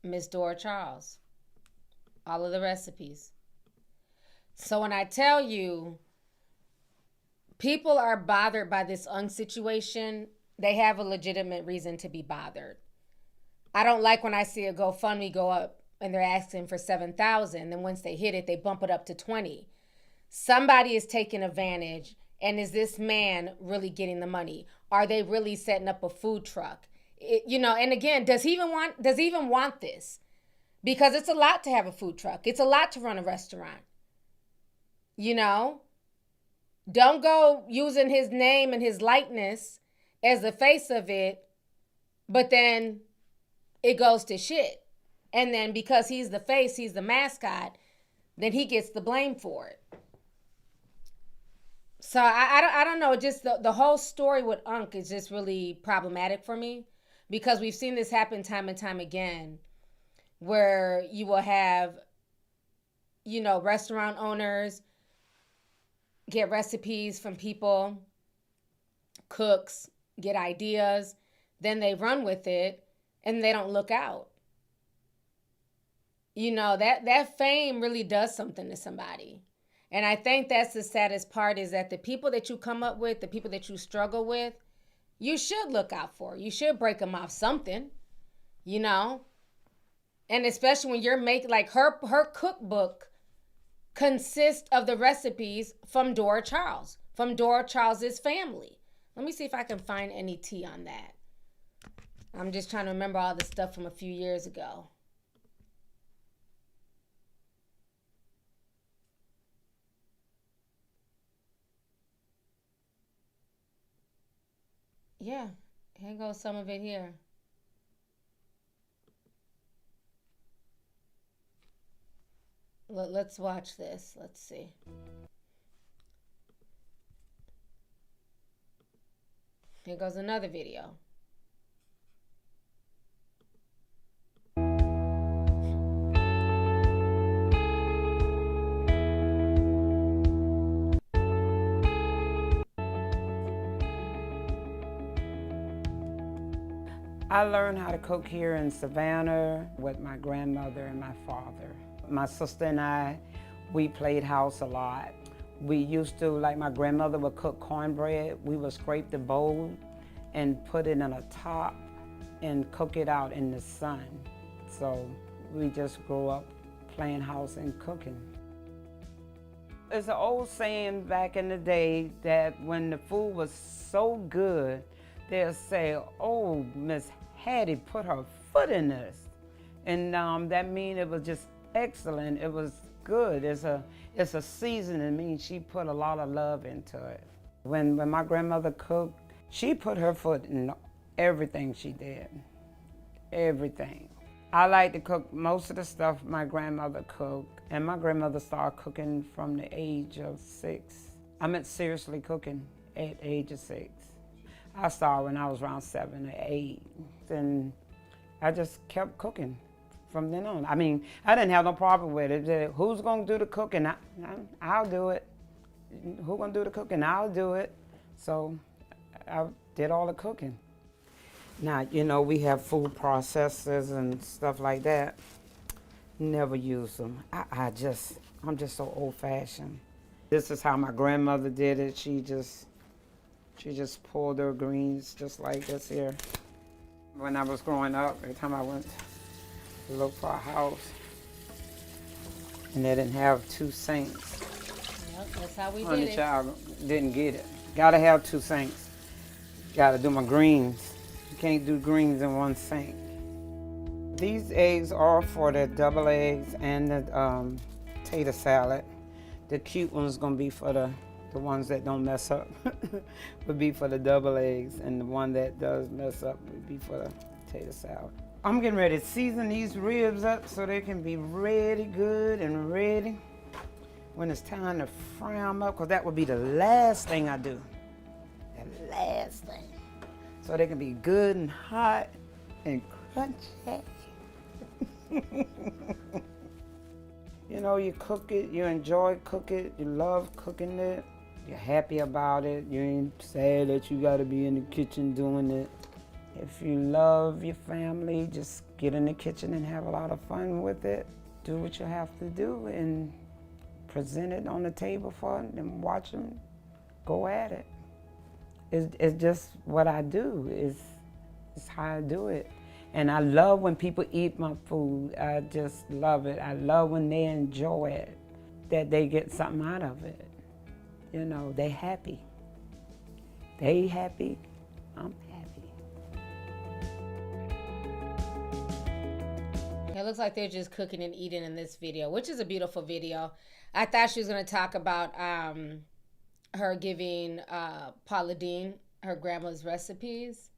Miss Dora Charles. All of the recipes. So when I tell you, people are bothered by this Unk situation, they have a legitimate reason to be bothered. I don't like when I see a GoFundMe go up and they're asking for $7,000. Then once they hit it, they bump it up to $20,000. Somebody is taking advantage. And is this man really getting the money? Are they really setting up a food truck? And again, does he even want this? Because it's a lot to have a food truck. It's a lot to run a restaurant. Don't go using his name and his likeness as the face of it, but then it goes to shit. And then because he's the face, he's the mascot, then he gets the blame for it. So I don't know, just the whole story with Unk is just really problematic for me, because we've seen this happen time and time again, where you will have, restaurant owners get recipes from people, cooks get ideas, then they run with it and they don't look out. That fame really does something to somebody. And I think that's the saddest part, is that the people that you come up with, the people that you struggle with, you should look out for. You should break them off something, And especially when you're making, like her cookbook consists of the recipes from Dora Charles, from Dora Charles's family. Let me see if I can find any tea on that. I'm just trying to remember all the stuff from a few years ago. Yeah, here goes some of it here. Let's watch this. Let's see. Here goes another video. I learned how to cook here in Savannah with my grandmother and my father. My sister and I, we played house a lot. We used to, like my grandmother would cook cornbread. We would scrape the bowl and put it in a top and cook it out in the sun. So we just grew up playing house and cooking. It's an old saying back in the day that when the food was so good, they'll say, oh, Miss Hattie put her foot in this. And that means it was just excellent. It was good. It's a seasoning. It means she put a lot of love into it. When my grandmother cooked, she put her foot in everything she did. Everything. I like to cook most of the stuff my grandmother cooked, and my grandmother started cooking from the age of 6. I meant seriously cooking at the age of 6. I started when I was around 7 or 8, and I just kept cooking from then on. I mean, I didn't have no problem with it. Who's gonna do the cooking? I'll do it. Who's gonna do the cooking? I'll do it. So I did all the cooking. Now, you know, we have food processors and stuff like that. Never use them. I'm just so old-fashioned. This is how my grandmother did it. She just pulled her greens just like this here. When I was growing up, every time I went to look for a house, and they didn't have 2 sinks. Yep, that's how we Honey did it. child didn't get it. Gotta have 2 sinks. Gotta do my greens. You can't do greens in 1 sink. These eggs are for the double eggs and the tater salad. The cute one's gonna be for the ones that don't mess up. Would be for the double eggs, and the one that does mess up would be for the tater salad. I'm getting ready to season these ribs up so they can be ready, good and ready when it's time to fry them up, because that would be the last thing I do. The last thing. So they can be good and hot and crunchy. You know, you cook it, you enjoy cooking it, you love cooking it, you're happy about it, you ain't sad that you gotta be in the kitchen doing it. If you love your family, just get in the kitchen and have a lot of fun with it. Do what you have to do and present it on the table for them and watch them go at it. It's just what I do. It's how I do it. And I love when people eat my food. I just love it. I love when they enjoy it, that they get something out of it. You know, they happy. They happy, I'm happy. It looks like they're just cooking and eating in this video, which is a beautiful video. I thought she was going to talk about her giving Paula Deen her grandma's recipes.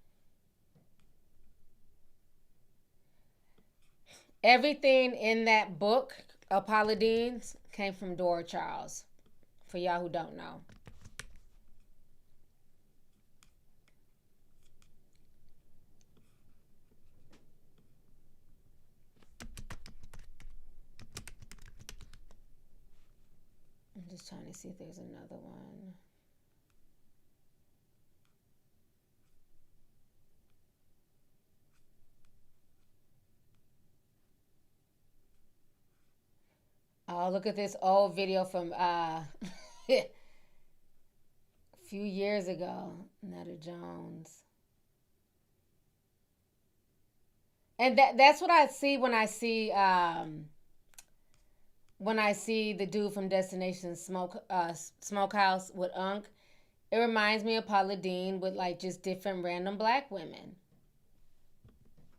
Everything in that book of Paula Deen's came from Dora Charles, for y'all who don't know. I'm just trying to see if there's another one. Oh, look at this old video from a few years ago. Netta Jones. And that's what I see when I see the dude from Destination Smokehouse with Unc. It reminds me of Paula Deen with like just different random black women.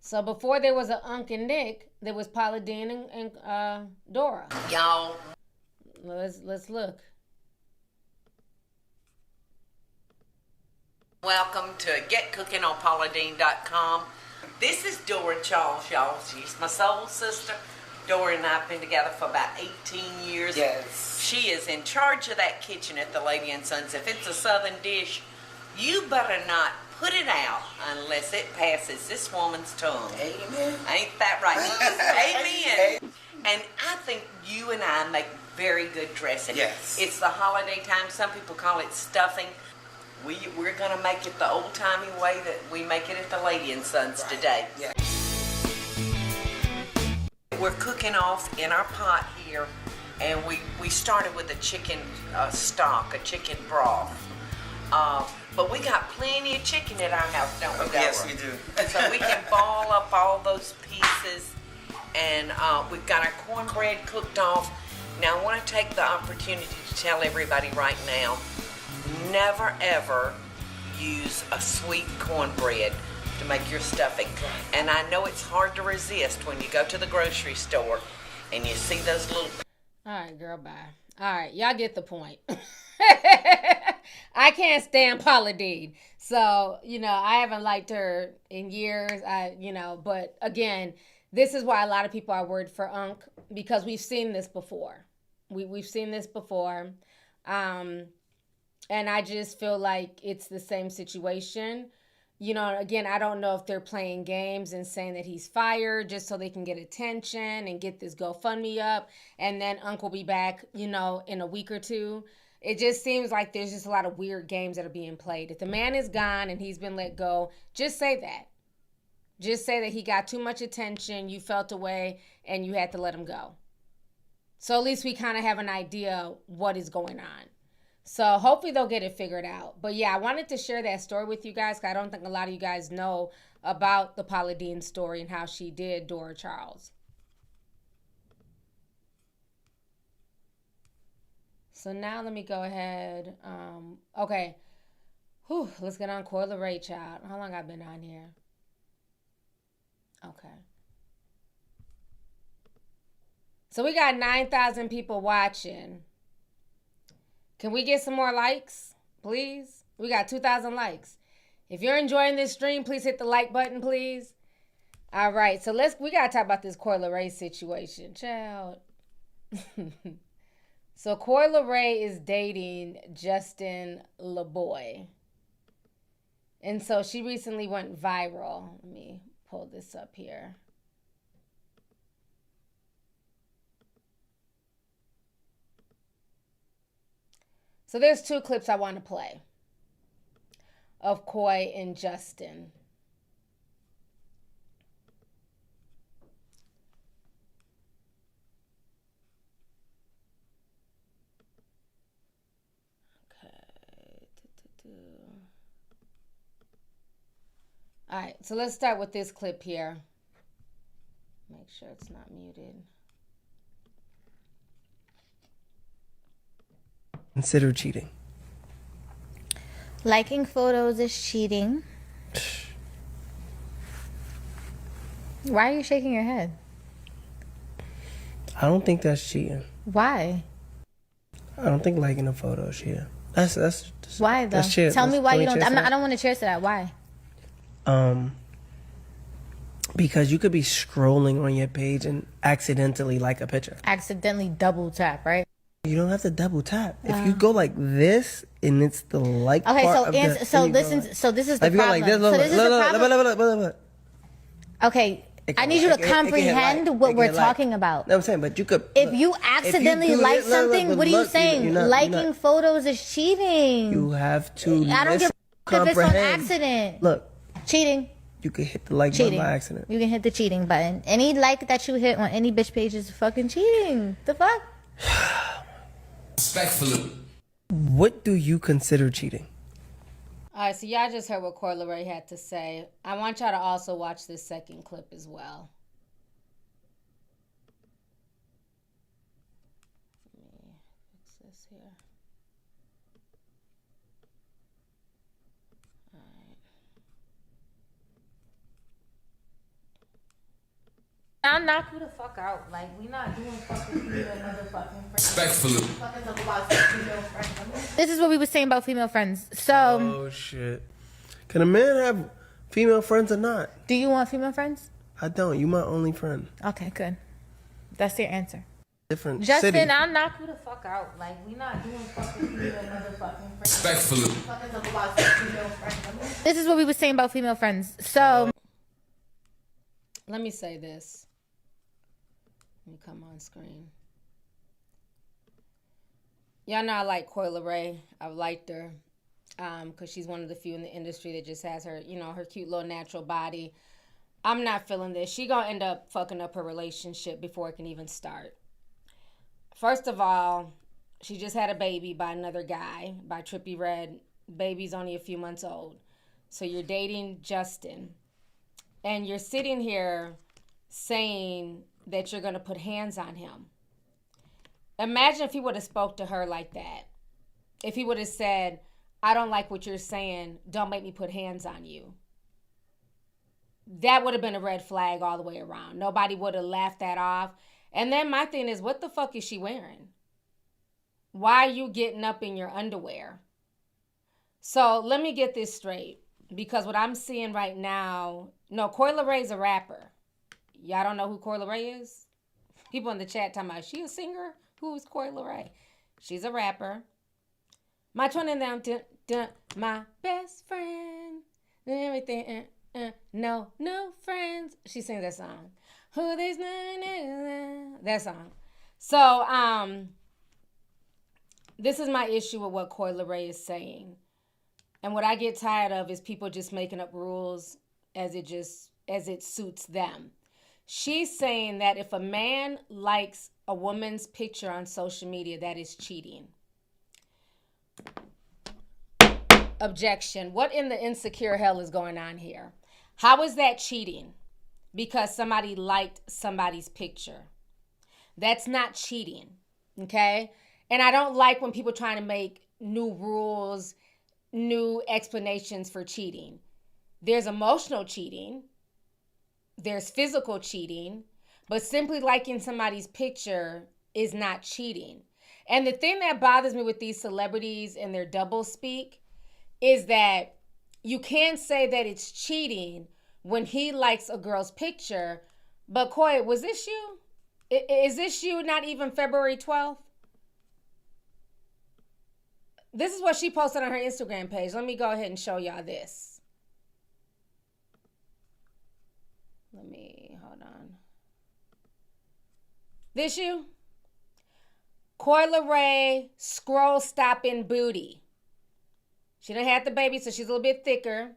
So before there was a Unc and Nick, there was Paula Deen and Dora. Y'all. Let's look. Welcome to GetCookingOnPaulaDeen.com. This is Dora Charles, y'all. She's my soul sister. Dora and I have been together for about 18 years. Yes. She is in charge of that kitchen at the Lady and Sons. If it's a southern dish, you better not put it out unless it passes this woman's tongue. Amen. Ain't that right? Amen. And I think you and I make very good dressing. Yes. It's the holiday time. Some people call it stuffing. We're going to make it the old-timey way that we make it at the Lady and Sons today. Yeah. We're cooking off in our pot here and we started with a chicken stock, a chicken broth. But we got plenty of chicken at our house, don't we, Deborah? Yes, we do. So we can ball up all those pieces, and we've got our cornbread cooked off. Now, I want to take the opportunity to tell everybody right now, never ever use a sweet cornbread to make your stuffing. And I know it's hard to resist when you go to the grocery store and you see those little... All right, girl, bye. All right, y'all get the point. I can't stand Paula Deen. So, I haven't liked her in years, but again, this is why a lot of people are worried for Unc, because we've seen this before. We've seen this before. And I just feel like it's the same situation. Again, I don't know if they're playing games and saying that he's fired just so they can get attention and get this GoFundMe up. And then Unc will be back, in a week or two. It just seems like there's just a lot of weird games that are being played. If the man is gone and he's been let go, just say that. Just say that he got too much attention, you felt away, and you had to let him go. So at least we kind of have an idea what is going on. So hopefully they'll get it figured out. But yeah, I wanted to share that story with you guys because I don't think a lot of you guys know about the Paula Deen story and how she did Dora Charles. So now let me go ahead. Okay. Let's get on Coi Leray, child. How long I've been on here? Okay. So we got 9,000 people watching. Can we get some more likes, please? We got 2,000 likes. If you're enjoying this stream, please hit the like button, please. All right, so we got to talk about this Coi Leray situation, child. So Coi Leray is dating Justin LeBoy. And so she recently went viral. Let me pull this up here. So there's two clips I want to play of Coi and Justin. All right, so let's start with this clip here. Make sure it's not muted. Consider cheating. Liking photos is cheating. Why are you shaking your head? I don't think that's cheating. Why? I don't think liking a photo is cheating. That's why though? That's cheating. Tell me why you don't. I don't want to cheers to that. Why? Because you could be scrolling on your page and accidentally like a picture. Accidentally double tap, right? You don't have to double tap. If you go like this and it's the like okay, part so of answer, the, so listen. like, so this is the if you go problem. like this, so this is the problem. look. Okay, I need you to comprehend what we're talking about. No, I'm saying, but you could. If you accidentally like something, what are you saying? Liking photos is cheating. You have to. I don't give a if it's on accident. Look, cheating. You can hit the like button by accident. You can hit the cheating button. Any like that you hit on any bitch page is fucking cheating. The fuck? Respectfully. What do you consider cheating? All right, so y'all just heard what Coi Leray had to say. I want y'all to also watch this second clip as well. Let me fix this here. All right. I'll knock you the fuck out. Like, we not doing fucking female motherfucking friends. Respectfully. This is what we were saying about female friends. So. Oh shit! Can a man have female friends or not? Do you want female friends? I don't. You my only friend. Okay, good. That's your answer. Different Justin, city. I'll knock you the fuck out. Like, we not doing fucking female motherfucking friends. Respectfully. This is what we were saying about female friends. So. Let me say this. Let me come on screen. Y'all know I like Coi Leray. I've liked her because she's one of the few in the industry that just has her, her cute little natural body. I'm not feeling this. She gonna end up fucking up her relationship before it can even start. First of all, she just had a baby by another guy, by Trippie Redd. Baby's only a few months old. So you're dating Justin. And you're sitting here saying that you're going to put hands on him. Imagine if he would have spoke to her like that. If he would have said, I don't like what you're saying. Don't make me put hands on you. That would have been a red flag all the way around. Nobody would have laughed that off. And then my thing is, what the fuck is she wearing? Why are you getting up in your underwear? So let me get this straight. Because what I'm seeing right now, no, Coi Leray's a rapper. Y'all don't know who Coi Leray is? People in the chat talking about, she a singer? Who's Coi Leray? She's a rapper. My twin and them, my best friend, everything, no new friends. She sings that song. Who these that song. So, this is my issue with what Coi Leray is saying. And what I get tired of is people just making up rules as it suits them. She's saying that if a man likes a woman's picture on social media, that is cheating. Objection. What in the insecure hell is going on here? How is that cheating? Because somebody liked somebody's picture. That's not cheating, okay? And I don't like when people trying to make new rules, new explanations for cheating. There's emotional cheating. There's physical cheating. But simply liking somebody's picture is not cheating. And the thing that bothers me with these celebrities and their double speak is that you can't say that it's cheating when he likes a girl's picture. But Coi, was this you? Is this you not even February 12th? This is what she posted on her Instagram page. Let me go ahead and show y'all this. Hold on. This you? Coi Leray scroll stopping booty. She done had the baby, so she's a little bit thicker.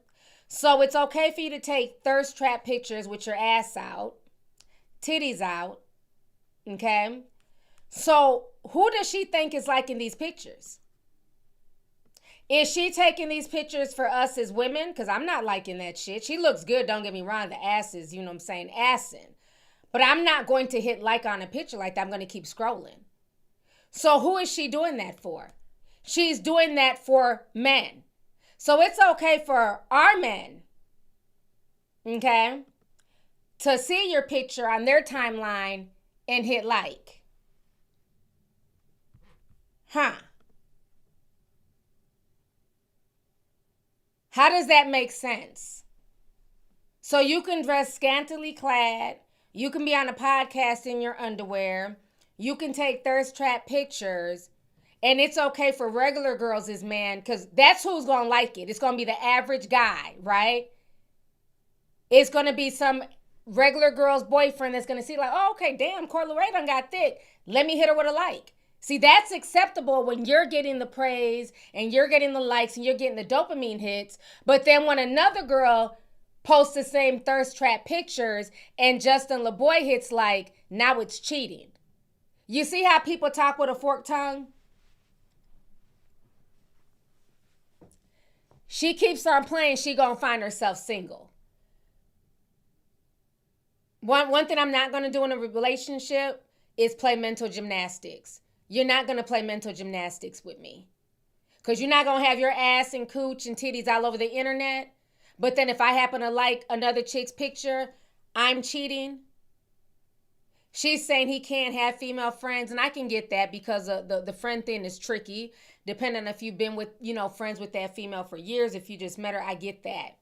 So it's okay for you to take thirst trap pictures with your ass out, titties out, okay? So who does she think is liking these pictures? Is she taking these pictures for us as women? Because I'm not liking that shit. She looks good, don't get me wrong. The ass is, you know what I'm saying, assing. But I'm not going to hit like on a picture like that. I'm going to keep scrolling. So who is she doing that for? She's doing that for men. So it's okay for our men, okay, to see your picture on their timeline and hit like. Huh. How does that make sense? So you can dress scantily clad. You can be on a podcast in your underwear. You can take thirst trap pictures. And it's okay for regular girls as men, because that's who's going to like it. It's going to be the average guy, right? It's going to be some regular girl's boyfriend that's going to see like, oh, okay, damn, Coi Leray done got thick. Let me hit her with a like. See, that's acceptable when you're getting the praise and you're getting the likes and you're getting the dopamine hits. But then when another girl posts the same thirst trap pictures and Justin LaBoy hits like, now it's cheating. You see how people talk with a forked tongue? She keeps on playing, she gonna find herself single. One thing I'm not gonna do in a relationship is play mental gymnastics. You're not gonna play mental gymnastics with me. Because you're not gonna have your ass and cooch and titties all over the internet. But then if I happen to like another chick's picture, I'm cheating. She's saying he can't have female friends, and I can get that because the friend thing is tricky. Depending on if you've been with, friends with that female for years, if you just met her, I get that.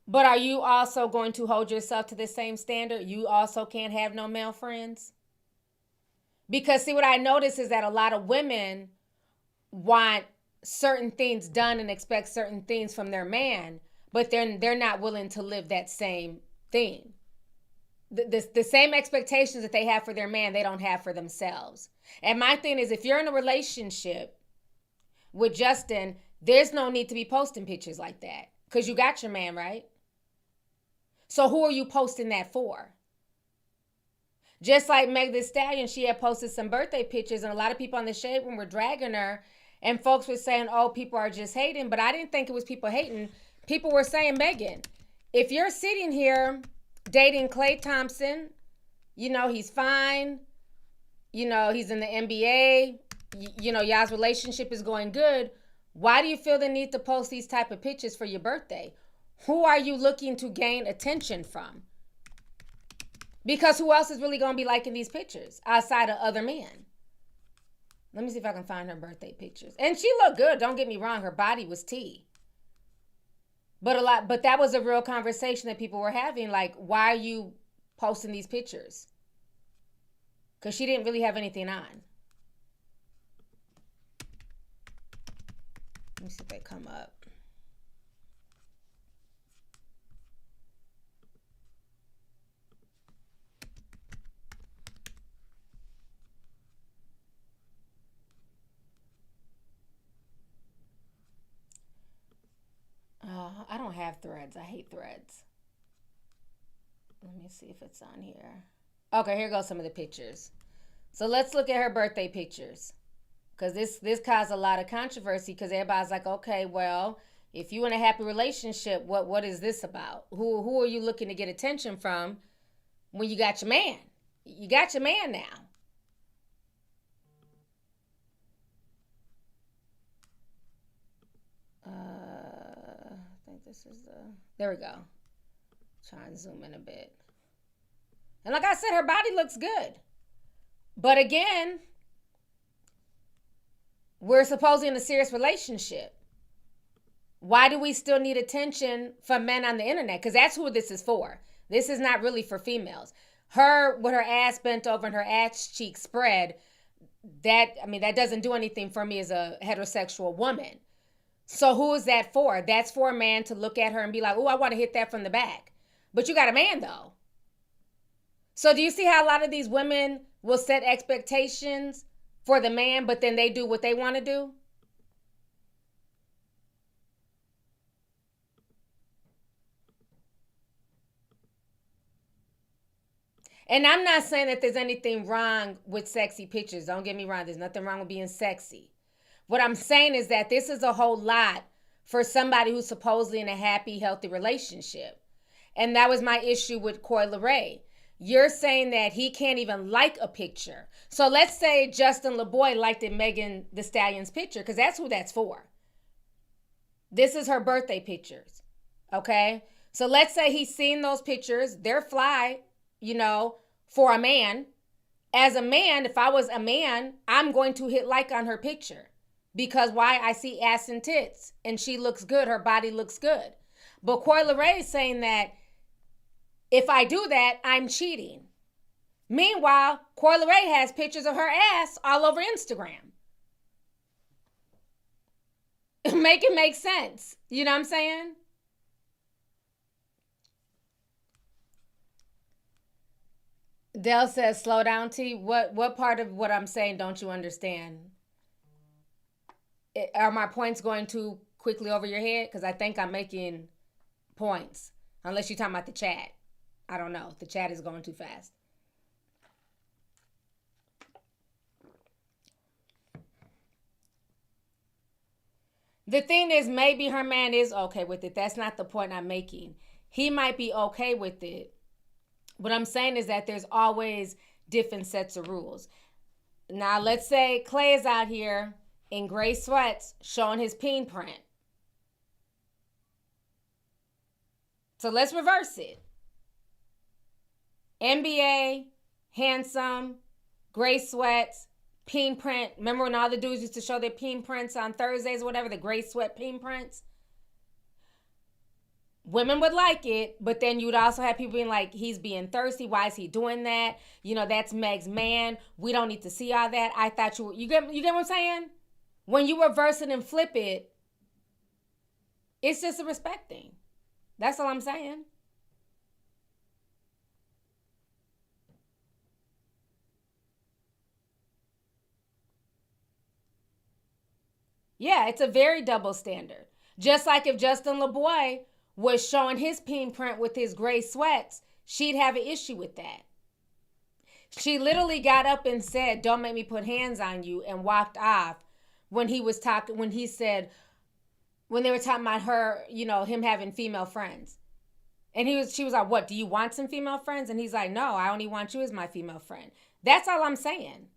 But are you also going to hold yourself to the same standard? You also can't have no male friends? Because see, what I notice is that a lot of women want certain things done and expect certain things from their man, but they're not willing to live that same thing. The same expectations that they have for their man, they don't have for themselves. And my thing is, if you're in a relationship with Justin, there's no need to be posting pictures like that because you got your man, right? So who are you posting that for? Just like Meg Thee Stallion, she had posted some birthday pictures, and a lot of people in the Shade Room were dragging her, and folks were saying, oh, people are just hating. But I didn't think it was people hating. People were saying, Megan, if you're sitting here dating Klay Thompson, you know, he's fine, you know, he's in the NBA, you know, y'all's relationship is going good, why do you feel the need to post these type of pictures for your birthday? Who are you looking to gain attention from? Because who else is really going to be liking these pictures outside of other men? Let me see if I can find her birthday pictures. And she looked good. Don't get me wrong. Her body was tea. But that was a real conversation that people were having. Like, why are you posting these pictures? Because she didn't really have anything on. Let me see if they come up. I don't have Threads. I hate Threads. Let me see if it's on here. Okay, here goes some of the pictures. So let's look at her birthday pictures. Because this caused a lot of controversy because everybody's like, okay, well, if you in a happy relationship, what is this about? Who are you looking to get attention from when you got your man? You got your man now. I think this is there we go. Try and zoom in a bit. And like I said, her body looks good. But again, we're supposedly in a serious relationship. Why do we still need attention from men on the internet? Because that's who this is for. This is not really for females. Her with her ass bent over and her ass cheek spread, that doesn't do anything for me as a heterosexual woman. So who is that for? That's for a man to look at her and be like, oh, I want to hit that from the back. But you got a man though. So do you see how a lot of these women will set expectations for the man, but then they do what they want to do? And I'm not saying that there's anything wrong with sexy pictures. Don't get me wrong. There's nothing wrong with being sexy. What I'm saying is that this is a whole lot for somebody who's supposedly in a happy, healthy relationship. And that was my issue with Coi Leray. You're saying that he can't even like a picture. So let's say Justin LeBoy liked Megan Thee Stallion's picture, because that's who that's for. This is her birthday pictures, okay? So let's say he's seen those pictures. They're fly, you know, for a man. As a man, if I was a man, I'm going to hit like on her picture. Because why? I see ass and tits, and she looks good. Her body looks good. But Coi Leray is saying that if I do that, I'm cheating. Meanwhile, Coi Leray has pictures of her ass all over Instagram. Make it make sense. You know what I'm saying? Dell says, slow down, T. What part of what I'm saying don't you understand? Are my points going too quickly over your head? Because I think I'm making points. Unless you're talking about the chat. I don't know. The chat is going too fast. The thing is, maybe her man is okay with it. That's not the point I'm making. He might be okay with it. What I'm saying is that there's always different sets of rules. Now, let's say Clay is out here in gray sweats showing his peen print. So let's reverse it. NBA, handsome, gray sweats, peen print. Remember when all the dudes used to show their peen prints on Thursdays or whatever, the gray sweat peen prints? Women would like it, but then you would also have people being like, he's being thirsty. Why is he doing that? You know, that's Meg's man. We don't need to see all that. I thought you get what I'm saying? When you reverse it and flip it, it's just a respect thing. That's all I'm saying. Yeah, it's a very double standard. Just like if Justin LeBoy was showing his peen print with his gray sweats, she'd have an issue with that. She literally got up and said, "Don't make me put hands on you," and walked off when he was talking, when he said, when they were talking about her, you know, him having female friends. And she was like, "What, do you want some female friends?" And he's like, "No, I only want you as my female friend." That's all I'm saying.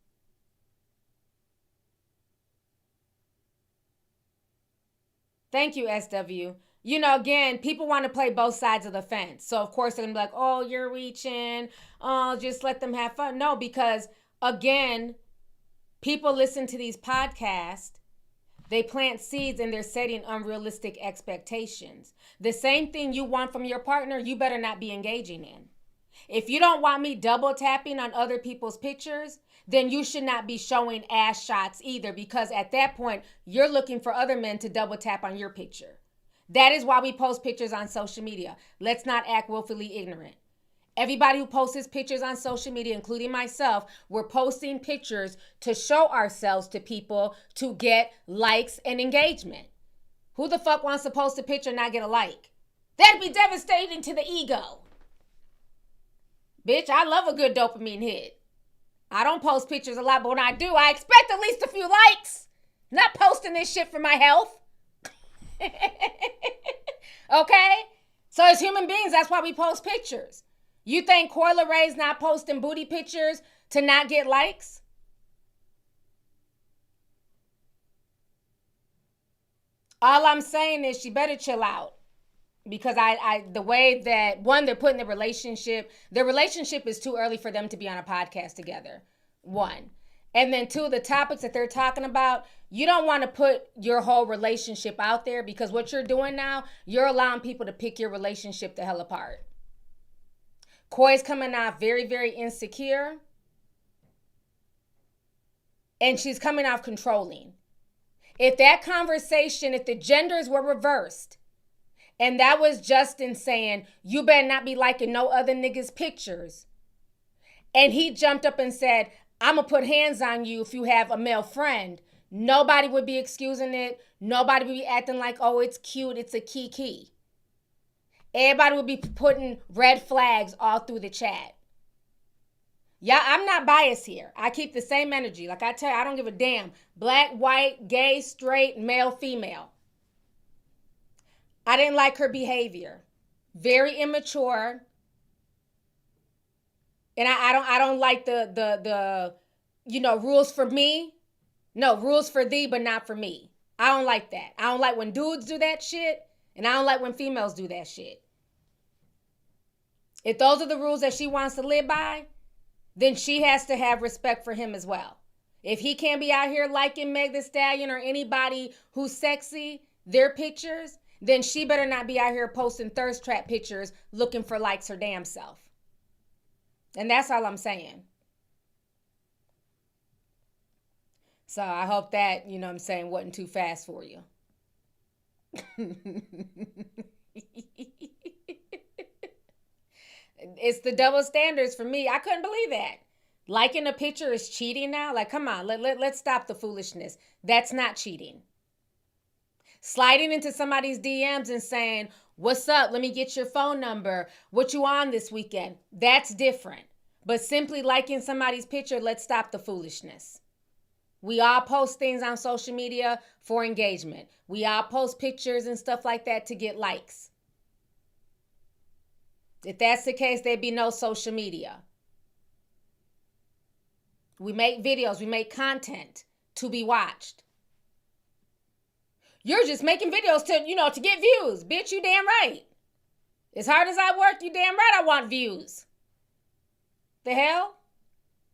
Thank you, SW. You know, again, people want to play both sides of the fence. So, of course, they're going to be like, "Oh, you're reaching. Oh, just let them have fun." No, because, again, people listen to these podcasts. They plant seeds and they're setting unrealistic expectations. The same thing you want from your partner, you better not be engaging in. If you don't want me double tapping on other people's pictures, then you should not be showing ass shots either, because at that point, you're looking for other men to double tap on your picture. That is why we post pictures on social media. Let's not act willfully ignorant. Everybody who posts his pictures on social media, including myself, we're posting pictures to show ourselves to people to get likes and engagement. Who the fuck wants to post a picture and not get a like? That'd be devastating to the ego. Bitch, I love a good dopamine hit. I don't post pictures a lot, but when I do, I expect at least a few likes. Not posting this shit for my health. Okay? So as human beings, that's why we post pictures. You think Coi Leray's not posting booty pictures to not get likes? All I'm saying is she better chill out. Because the way that, one, they're putting their relationship is too early for them to be on a podcast together. One. And then two, the topics that they're talking about, you don't want to put your whole relationship out there, because what you're doing now, you're allowing people to pick your relationship the hell apart. Coi's coming off very, very insecure. And she's coming off controlling. If that conversation, if the genders were reversed, and that was Justin saying, "You better not be liking no other niggas' pictures," and he jumped up and said, "I'm going to put hands on you if you have a male friend," nobody would be excusing it. Nobody would be acting like, "Oh, it's cute, it's a kiki." Everybody would be putting red flags all through the chat. Yeah, I'm not biased here. I keep the same energy. Like I tell you, I don't give a damn. Black, white, gay, straight, male, female. I didn't like her behavior. Very immature. And I don't like the rules for me. No, rules for thee, but not for me. I don't like that. I don't like when dudes do that shit, and I don't like when females do that shit. If those are the rules that she wants to live by, then she has to have respect for him as well. If he can't be out here liking Meg Thee Stallion or anybody who's sexy, their pictures, then she better not be out here posting thirst trap pictures looking for likes her damn self. And that's all I'm saying. So I hope that, you know what I'm saying, wasn't too fast for you. It's the double standards for me. I couldn't believe that. Liking a picture is cheating now? Like, come on, let's stop the foolishness. That's not cheating. Sliding into somebody's DMs and saying, "What's up? Let me get your phone number. What you on this weekend?" That's different. But simply liking somebody's picture, let's stop the foolishness. We all post things on social media for engagement. We all post pictures and stuff like that to get likes. If that's the case, there'd be no social media. We make videos, we make content to be watched. You're just making videos to get views. Bitch, you damn right. As hard as I work, you damn right I want views. The hell?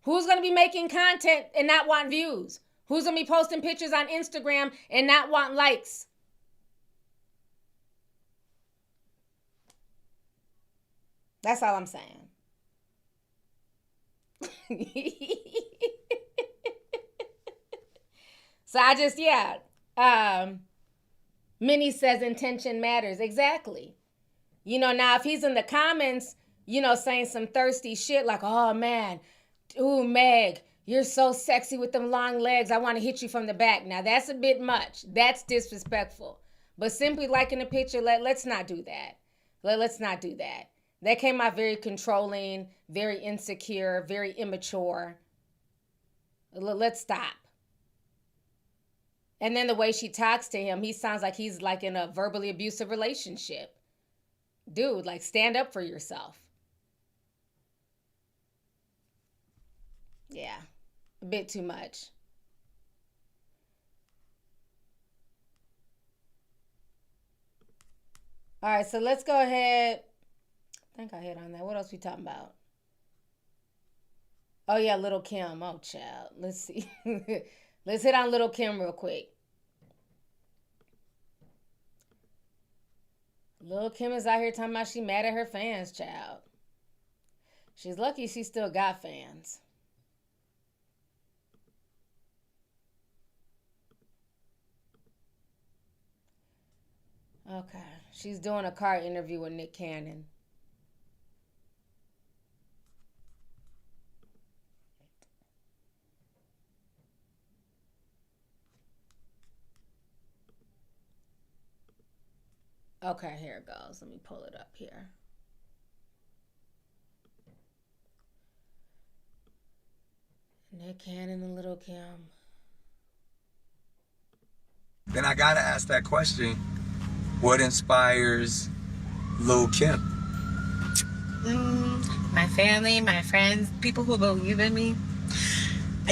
Who's going to be making content and not want views? Who's going to be posting pictures on Instagram and not want likes? That's all I'm saying. So I just, Minnie says intention matters. Exactly. Now if he's in the comments, saying some thirsty shit like, "Oh man, ooh, Meg, you're so sexy with them long legs. I want to hit you from the back." Now that's a bit much. That's disrespectful. But simply liking a picture, let's not do that. Let's not do that. That came out very controlling, very insecure, very immature. Let's stop. And then the way she talks to him, he sounds like he's like in a verbally abusive relationship. Dude, like, stand up for yourself. Yeah, a bit too much. All right, so let's go ahead. I think I hit on that. What else we talking about? Oh, yeah, Little Kim. Oh, child. Let's see. Let's hit on Little Kim real quick. Little Kim is out here talking about she mad at her fans, child. She's lucky she still got fans. Okay. She's doing a car interview with Nick Cannon. Okay, here it goes. Let me pull it up here. Nick Cannon and Little Kim. Then I gotta ask that question: what inspires Lil Kim? My family, my friends, people who believe in me.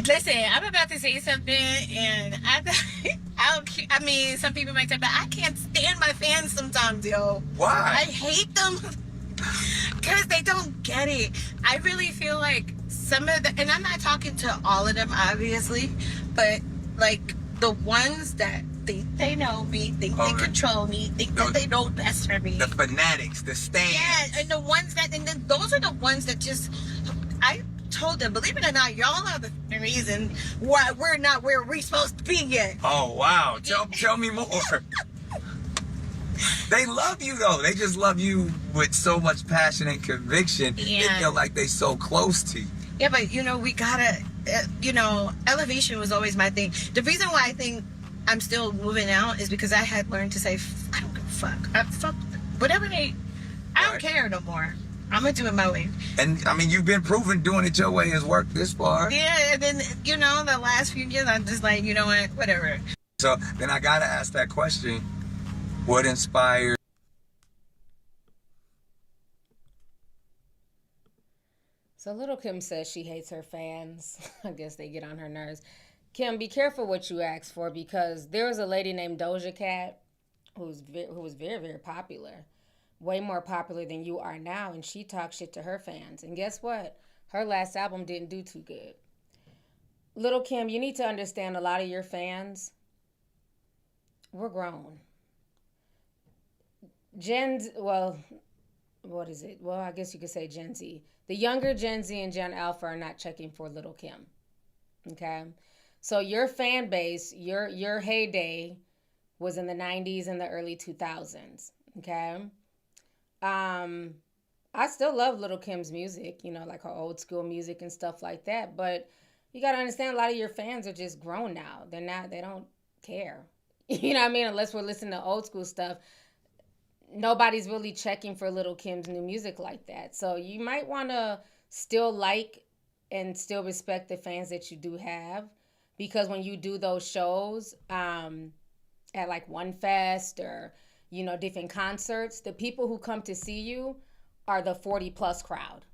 Listen, I'm about to say something, and I mean, some people might say, but I can't stand my fans sometimes, yo. Why? I hate them because they don't get it. I really feel like some of the, and I'm not talking to all of them, obviously, but like the ones that think they know me, think they control me, think that they know best for me. The fanatics, the stands. Yeah, and the ones that, and then those are the ones that just, I told them, believe it or not, y'all are the reason why we're not where we're supposed to be yet. Oh, wow. Tell me more. They love you, though. They just love you with so much passion and conviction. Yeah. They feel like they so close to you. Yeah, but, you know, we gotta, you know, elevation was always my thing. The reason why I think I'm still moving out is because I had learned to say, I don't give a fuck. Fuck whatever they, I don't care no more. I'm gonna do it my way. And I mean, you've been proven doing it your way has worked this far. Yeah, and then, you know, the last few years, I'm just like, you know what, whatever. So then I gotta ask that question: what inspired? So Little Kim says she hates her fans. I guess they get on her nerves. Kim, be careful what you ask for, because there was a lady named Doja Cat who was very, very popular. Way more popular than you are now, and she talks shit to her fans. And guess what? Her last album didn't do too good. Little Kim, you need to understand, a lot of your fans, we're grown. What is it? Well, I guess you could say Gen Z. The younger Gen Z and Gen Alpha are not checking for Little Kim. Okay? So your fan base, your heyday was in the 90s and the early 2000s. Okay? I still love Little Kim's music, you know, like her old school music and stuff like that. But you got to understand, a lot of your fans are just grown now. They don't care. You know what I mean? Unless we're listening to old school stuff, nobody's really checking for Little Kim's new music like that. So you might want to still like and still respect the fans that you do have, because when you do those shows at like One Fest or, you know, different concerts, the people who come to see you are the 40 plus crowd.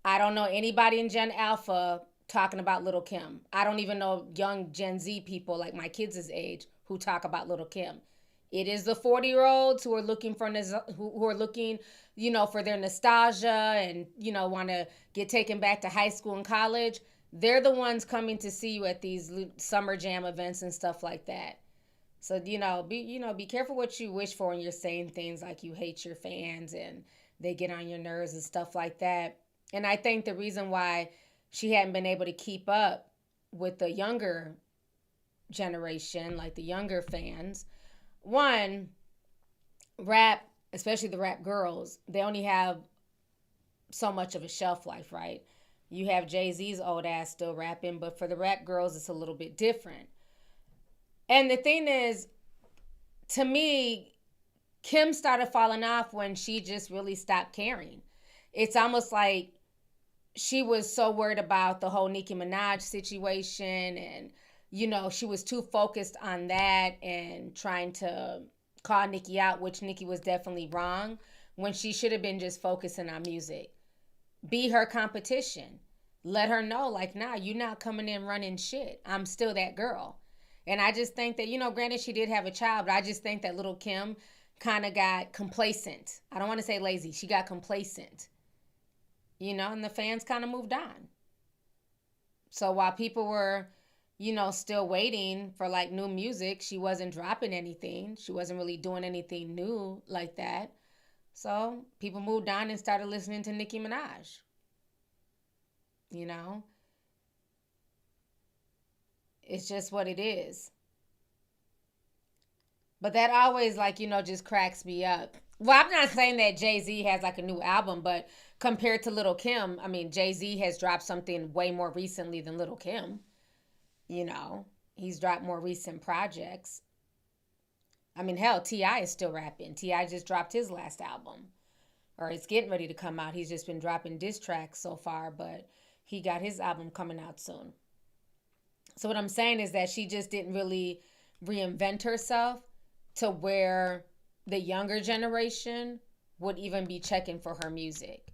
I don't know anybody in Gen Alpha talking about Little Kim. I don't even know young Gen Z people like my kids' age who talk about Little Kim. It is the 40-year-olds who are looking for you know, for their nostalgia and, you know, want to get taken back to high school and college. They're the ones coming to see you at these summer jam events and stuff like that. So, be careful what you wish for when you're saying things like you hate your fans and they get on your nerves and stuff like that. And I think the reason why she hadn't been able to keep up with the younger generation, like the younger fans, one, rap, especially the rap girls, they only have so much of a shelf life, right? You have Jay-Z's old ass still rapping, but for the rap girls, it's a little bit different. And the thing is, to me, Kim started falling off when she just really stopped caring. It's almost like she was so worried about the whole Nicki Minaj situation, and, you know, she was too focused on that and trying to call Nicki out, which Nicki was definitely wrong, when she should have been just focusing on music. Be her competition. Let her know, like, nah, you're not coming in running shit. I'm still that girl. And I just think that, you know, granted she did have a child, but I just think that little Kim kind of got complacent. I don't want to say lazy. She got complacent. You know, and the fans kind of moved on. So while people were, you know, still waiting for like new music, she wasn't dropping anything. She wasn't really doing anything new like that. So people moved on and started listening to Nicki Minaj. You know? It's just what it is. But that always, like, you know, just cracks me up. Well, I'm not saying that Jay-Z has like a new album, but compared to Lil' Kim, I mean, Jay-Z has dropped something way more recently than Lil' Kim. You know, he's dropped more recent projects. I mean, hell, T.I. is still rapping. T.I. just dropped his last album. Or it's getting ready to come out. He's just been dropping diss tracks so far, but he got his album coming out soon. So what I'm saying is that she just didn't really reinvent herself to where the younger generation would even be checking for her music.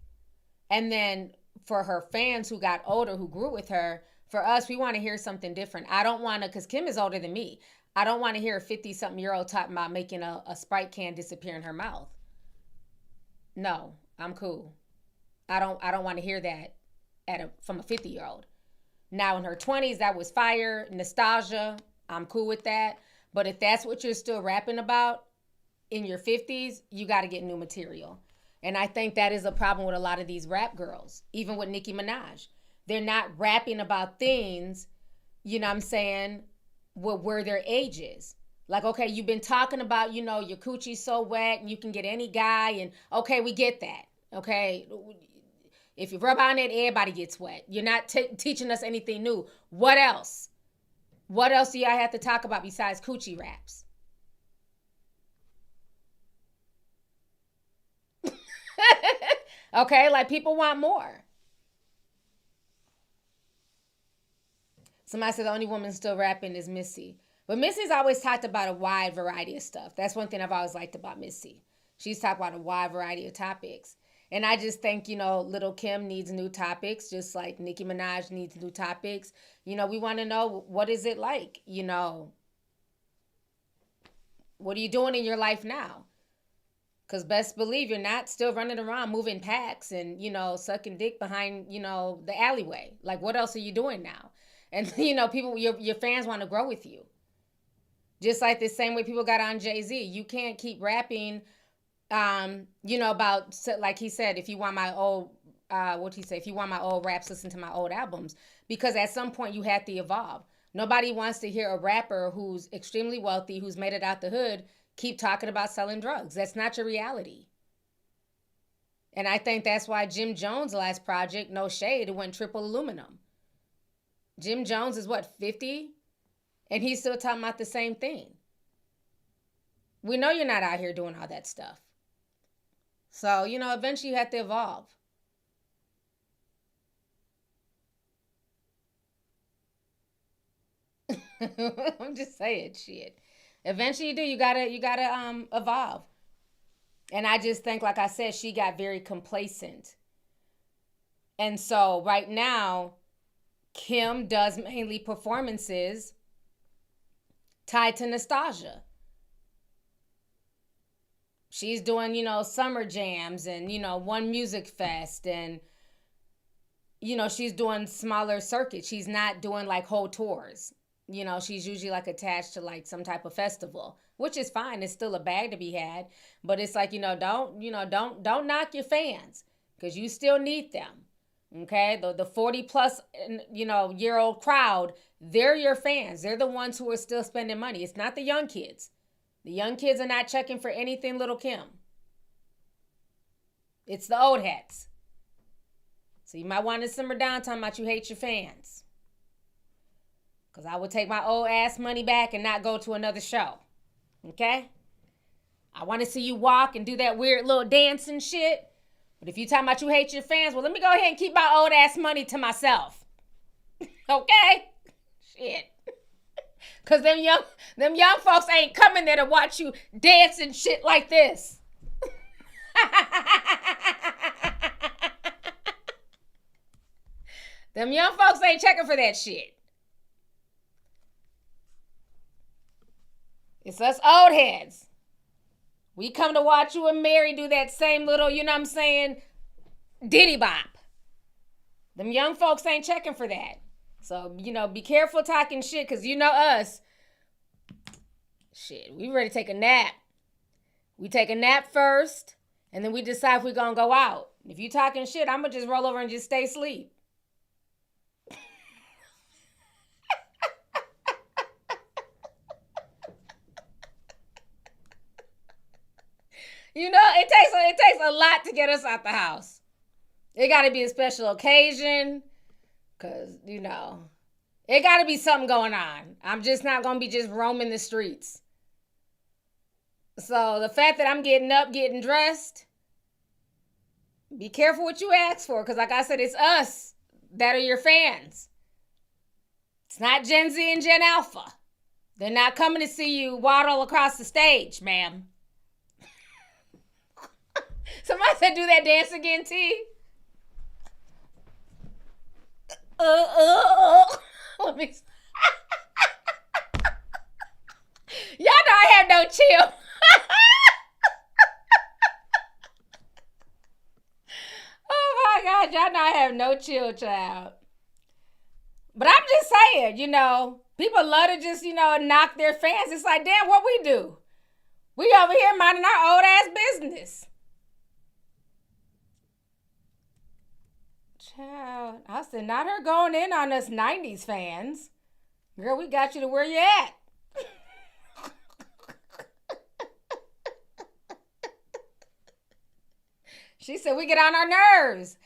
And then for her fans who got older, who grew with her, for us, we want to hear something different. I don't want to, because Kim is older than me. I don't want to hear a 50-something-year-old talking about making a Sprite can disappear in her mouth. No, I'm cool. I don't want to hear that from a 50-year-old. Now in her 20s, that was fire, nostalgia. I'm cool with that. But if that's what you're still rapping about in your 50s, you got to get new material. And I think that is a problem with a lot of these rap girls, even with Nicki Minaj. They're not rapping about things, you know what I'm saying, where their age is. Like, okay, you've been talking about, you know, your coochie's so wet and you can get any guy. And okay, we get that. Okay. If you rub on it, everybody gets wet. You're not teaching us anything new. What else? What else do y'all have to talk about besides coochie raps? Okay, like people want more. Somebody said the only woman still rapping is Missy. But Missy's always talked about a wide variety of stuff. That's one thing I've always liked about Missy. She's talked about a wide variety of topics. And I just think, you know, Lil' Kim needs new topics, just like Nicki Minaj needs new topics. You know, we want to know, what is it like? You know, what are you doing in your life now? Because best believe you're not still running around moving packs and, you know, sucking dick behind, you know, the alleyway. Like, what else are you doing now? And, you know, people, your fans want to grow with you. Just like the same way people got on Jay-Z. You can't keep rapping, you know, about, like he said, if you want my old, if you want my old raps, listen to my old albums. Because at some point you have to evolve. Nobody wants to hear a rapper who's extremely wealthy, who's made it out the hood, keep talking about selling drugs. That's not your reality. And I think that's why Jim Jones' last project, no shade, it went triple aluminum. Jim Jones is what, 50? And he's still talking about the same thing. We know you're not out here doing all that stuff. So, you know, eventually you have to evolve. I'm just saying shit. Eventually you do. You gotta evolve. And I just think, like I said, she got very complacent. And so right now, Kim does mainly performances tied to nostalgia. She's doing, you know, summer jams and, you know, One Music Fest, and, you know, she's doing smaller circuits. She's not doing like whole tours. You know, she's usually like attached to like some type of festival, which is fine. It's still a bag to be had, but it's like, don't knock your fans, because you still need them. Okay. The 40 plus, year old crowd, they're your fans. They're the ones who are still spending money. It's not the young kids. The young kids are not checking for anything Lil' Kim. It's the old heads. So you might want to simmer down talking about you hate your fans. Because I would take my old ass money back and not go to another show. Okay? I want to see you walk and do that weird little dance and shit. But if you talking about you hate your fans, well, let me go ahead and keep my old ass money to myself. Okay? Shit. Cause them young folks ain't coming there to watch you dance and shit like this. Them young folks ain't checking for that shit. It's us old heads. We come to watch you and Mary do that same little, you know what I'm saying, diddy bop. Them young folks ain't checking for that. So, you know, be careful talking shit, because you know us. Shit, we ready to take a nap. We take a nap first, and then we decide if we're going to go out. If you talking shit, I'm going to just roll over and just stay asleep. You know, it takes a lot to get us out the house. It got to be a special occasion, because, you know, it got to be something going on. I'm just not going to be just roaming the streets. So the fact that I'm getting up, getting dressed, be careful what you ask for, because like I said, it's us that are your fans. It's not Gen Z and Gen Alpha. They're not coming to see you waddle across the stage, ma'am. Somebody said, do that dance again, T. Let me. Y'all know I have no chill. Oh my God, y'all know I have no chill, child. But I'm just saying, you know, people love to just, you know, knock their fans. It's like, damn, what we do? We over here minding our old ass business. Child, I said, not her going in on us 90s fans. Girl, we got you to where you at. She said, we get on our nerves.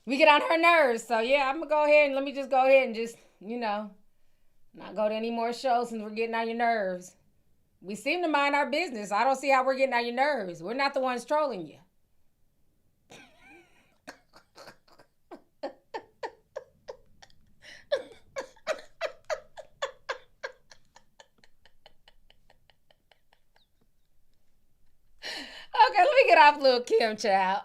We get on her nerves. So, yeah, I'm going to go ahead and let me just go ahead and just, you know, not go to any more shows since we're getting on your nerves. We seem to mind our business. I don't see how we're getting on your nerves. We're not the ones trolling you. Okay, let me get off Lil' Kim, child.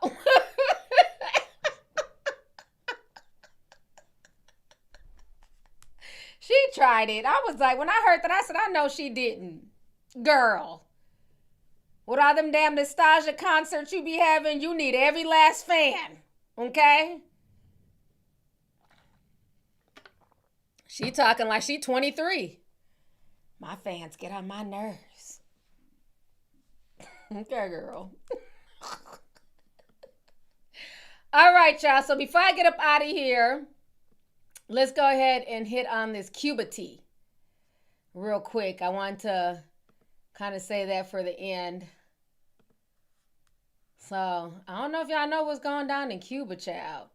She tried it. I was like, when I heard that, I said, I know she didn't. Girl. With all them damn nostalgia concerts you be having, you need every last fan. Okay? She talking like she 23. My fans get on my nerves. Okay, girl. All right, y'all. So before I get up out of here, let's go ahead and hit on this Cuba tea real quick. I want to kind of say that for the end. So I don't know if y'all know what's going down in Cuba, child,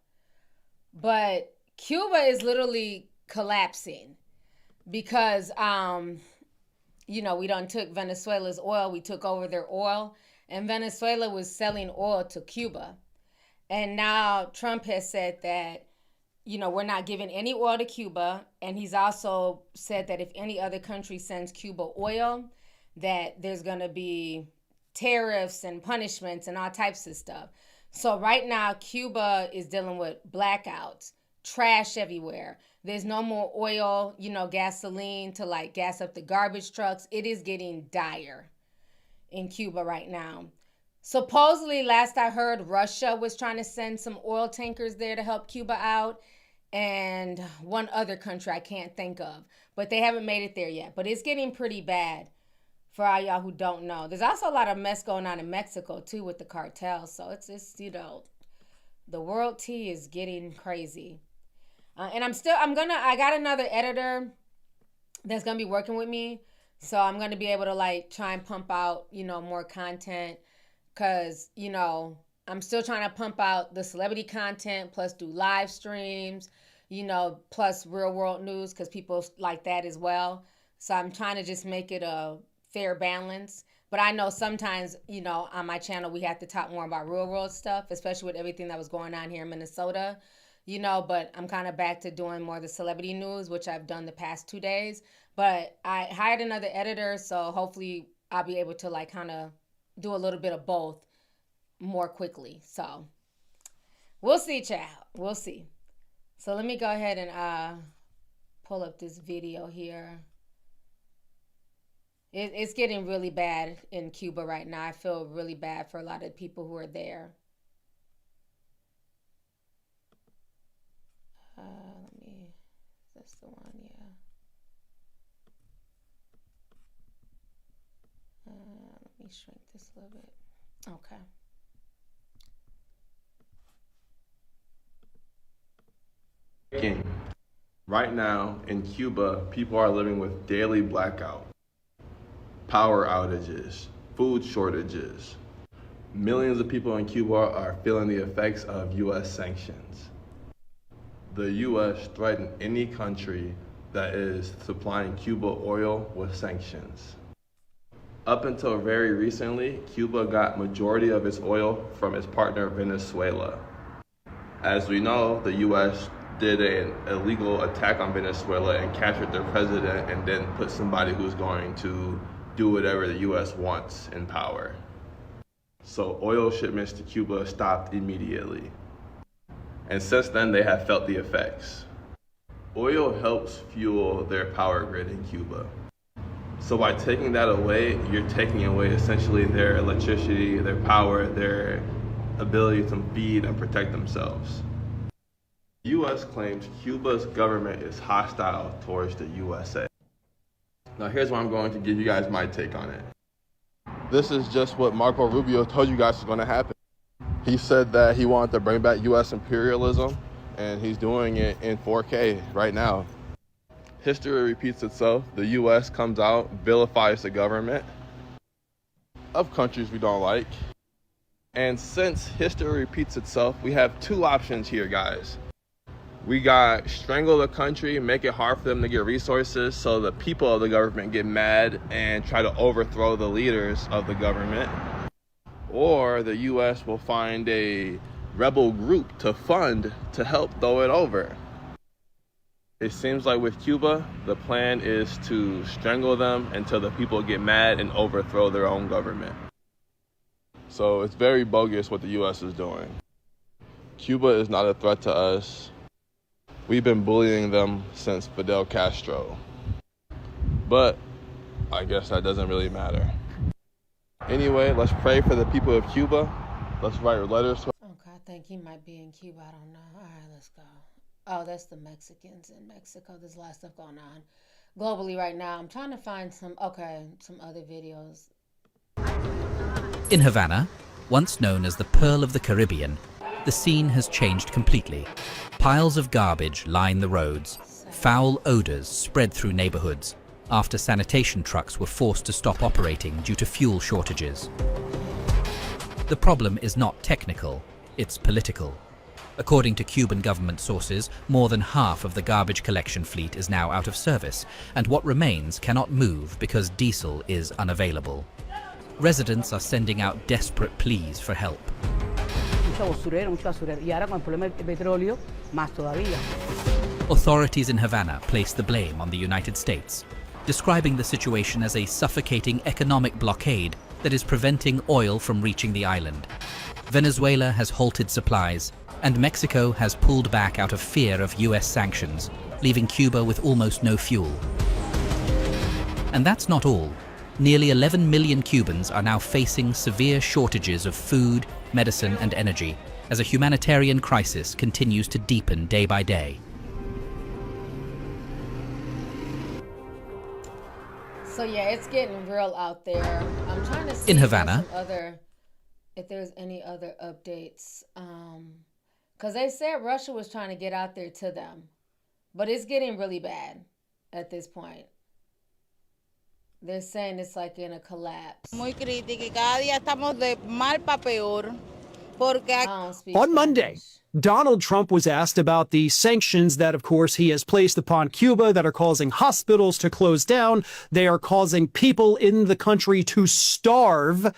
but Cuba is literally collapsing because, you know, we done took Venezuela's oil. We took over their oil, and Venezuela was selling oil to Cuba. And now Trump has said that, you know, we're not giving any oil to Cuba. And he's also said that if any other country sends Cuba oil, that there's going to be tariffs and punishments and all types of stuff. So right now, Cuba is dealing with blackouts, trash everywhere. There's no more oil, you know, gasoline to like gas up the garbage trucks. It is getting dire in Cuba right now. Supposedly, last I heard, Russia was trying to send some oil tankers there to help Cuba out. And one other country I can't think of. But they haven't made it there yet. But it's getting pretty bad for all y'all who don't know. There's also a lot of mess going on in Mexico, too, with the cartels. So it's you know, the world tea is getting crazy. And I got another editor that's going to be working with me. So I'm going to be able to like try and pump out, you know, more content. Because, you know, I'm still trying to pump out the celebrity content, plus do live streams, you know, plus real world news, because people like that as well. So I'm trying to just make it a fair balance. But I know sometimes, you know, on my channel, we have to talk more about real world stuff, especially with everything that was going on here in Minnesota, you know, but I'm kind of back to doing more of the celebrity news, which I've done the past 2 days. But I hired another editor, so hopefully I'll be able to like kind of do a little bit of both more quickly. So we'll see, child. We'll see. So let me go ahead and pull up this video here. It's getting really bad in Cuba right now. I feel really bad for a lot of people who are there. That's the one, yeah. Let me shrink this a little bit. Okay. Right now in Cuba, people are living with daily blackout, power outages, food shortages. Millions of people in Cuba are feeling the effects of U.S. sanctions. The U.S. threatened any country that is supplying Cuba oil with sanctions. Up until very recently, Cuba got majority of its oil from its partner Venezuela. As we know, the U.S. did an illegal attack on Venezuela and captured their president and then put somebody who's going to do whatever the U.S. wants in power. So oil shipments to Cuba stopped immediately. And since then, they have felt the effects. Oil helps fuel their power grid in Cuba. So by taking that away, you're taking away essentially their electricity, their power, their ability to feed and protect themselves. The U.S. claims Cuba's government is hostile towards the USA. Now here's where I'm going to give you guys my take on it. This is just what Marco Rubio told you guys is going to happen. He said that he wanted to bring back U.S. imperialism, and he's doing it in 4K right now. History repeats itself. The U.S. comes out, vilifies the government of countries we don't like. And since history repeats itself, we have two options here, guys. We got strangle the country, make it hard for them to get resources so the people of the government get mad and try to overthrow the leaders of the government. Or the U.S. will find a rebel group to fund to help throw it over. It seems like with Cuba, the plan is to strangle them until the people get mad and overthrow their own government. So it's very bogus what the U.S. is doing. Cuba is not a threat to us. We've been bullying them since Fidel Castro. But I guess that doesn't really matter. Anyway, let's pray for the people of Cuba. Let's write letters to... Okay, I think he might be in Cuba. I don't know. All right, let's go. Oh, that's the Mexicans in Mexico. There's a lot of stuff going on globally right now. I'm trying to find some other videos. In Havana, once known as the Pearl of the Caribbean, the scene has changed completely. Piles of garbage line the roads. Foul odors spread through neighborhoods after sanitation trucks were forced to stop operating due to fuel shortages. The problem is not technical, it's political. According to Cuban government sources, more than half of the garbage collection fleet is now out of service, and what remains cannot move because diesel is unavailable. Residents are sending out desperate pleas for help. Authorities in Havana place the blame on the United States, describing the situation as a suffocating economic blockade that is preventing oil from reaching the island. Venezuela has halted supplies, and Mexico has pulled back out of fear of US sanctions, leaving Cuba with almost no fuel. And that's not all. Nearly 11 million Cubans are now facing severe shortages of food, medicine, and energy as a humanitarian crisis continues to deepen day by day. So yeah, it's getting real out there. I'm trying to see in Havana, if there's any other updates. Because they said Russia was trying to get out there to them. But it's getting really bad at this point. They're saying it's like in a collapse. Muy crítica y cada día estamos de mal para peor. On Monday, Donald Trump was asked about the sanctions that, of course, he has placed upon Cuba that are causing hospitals to close down. They are causing people in the country to starve.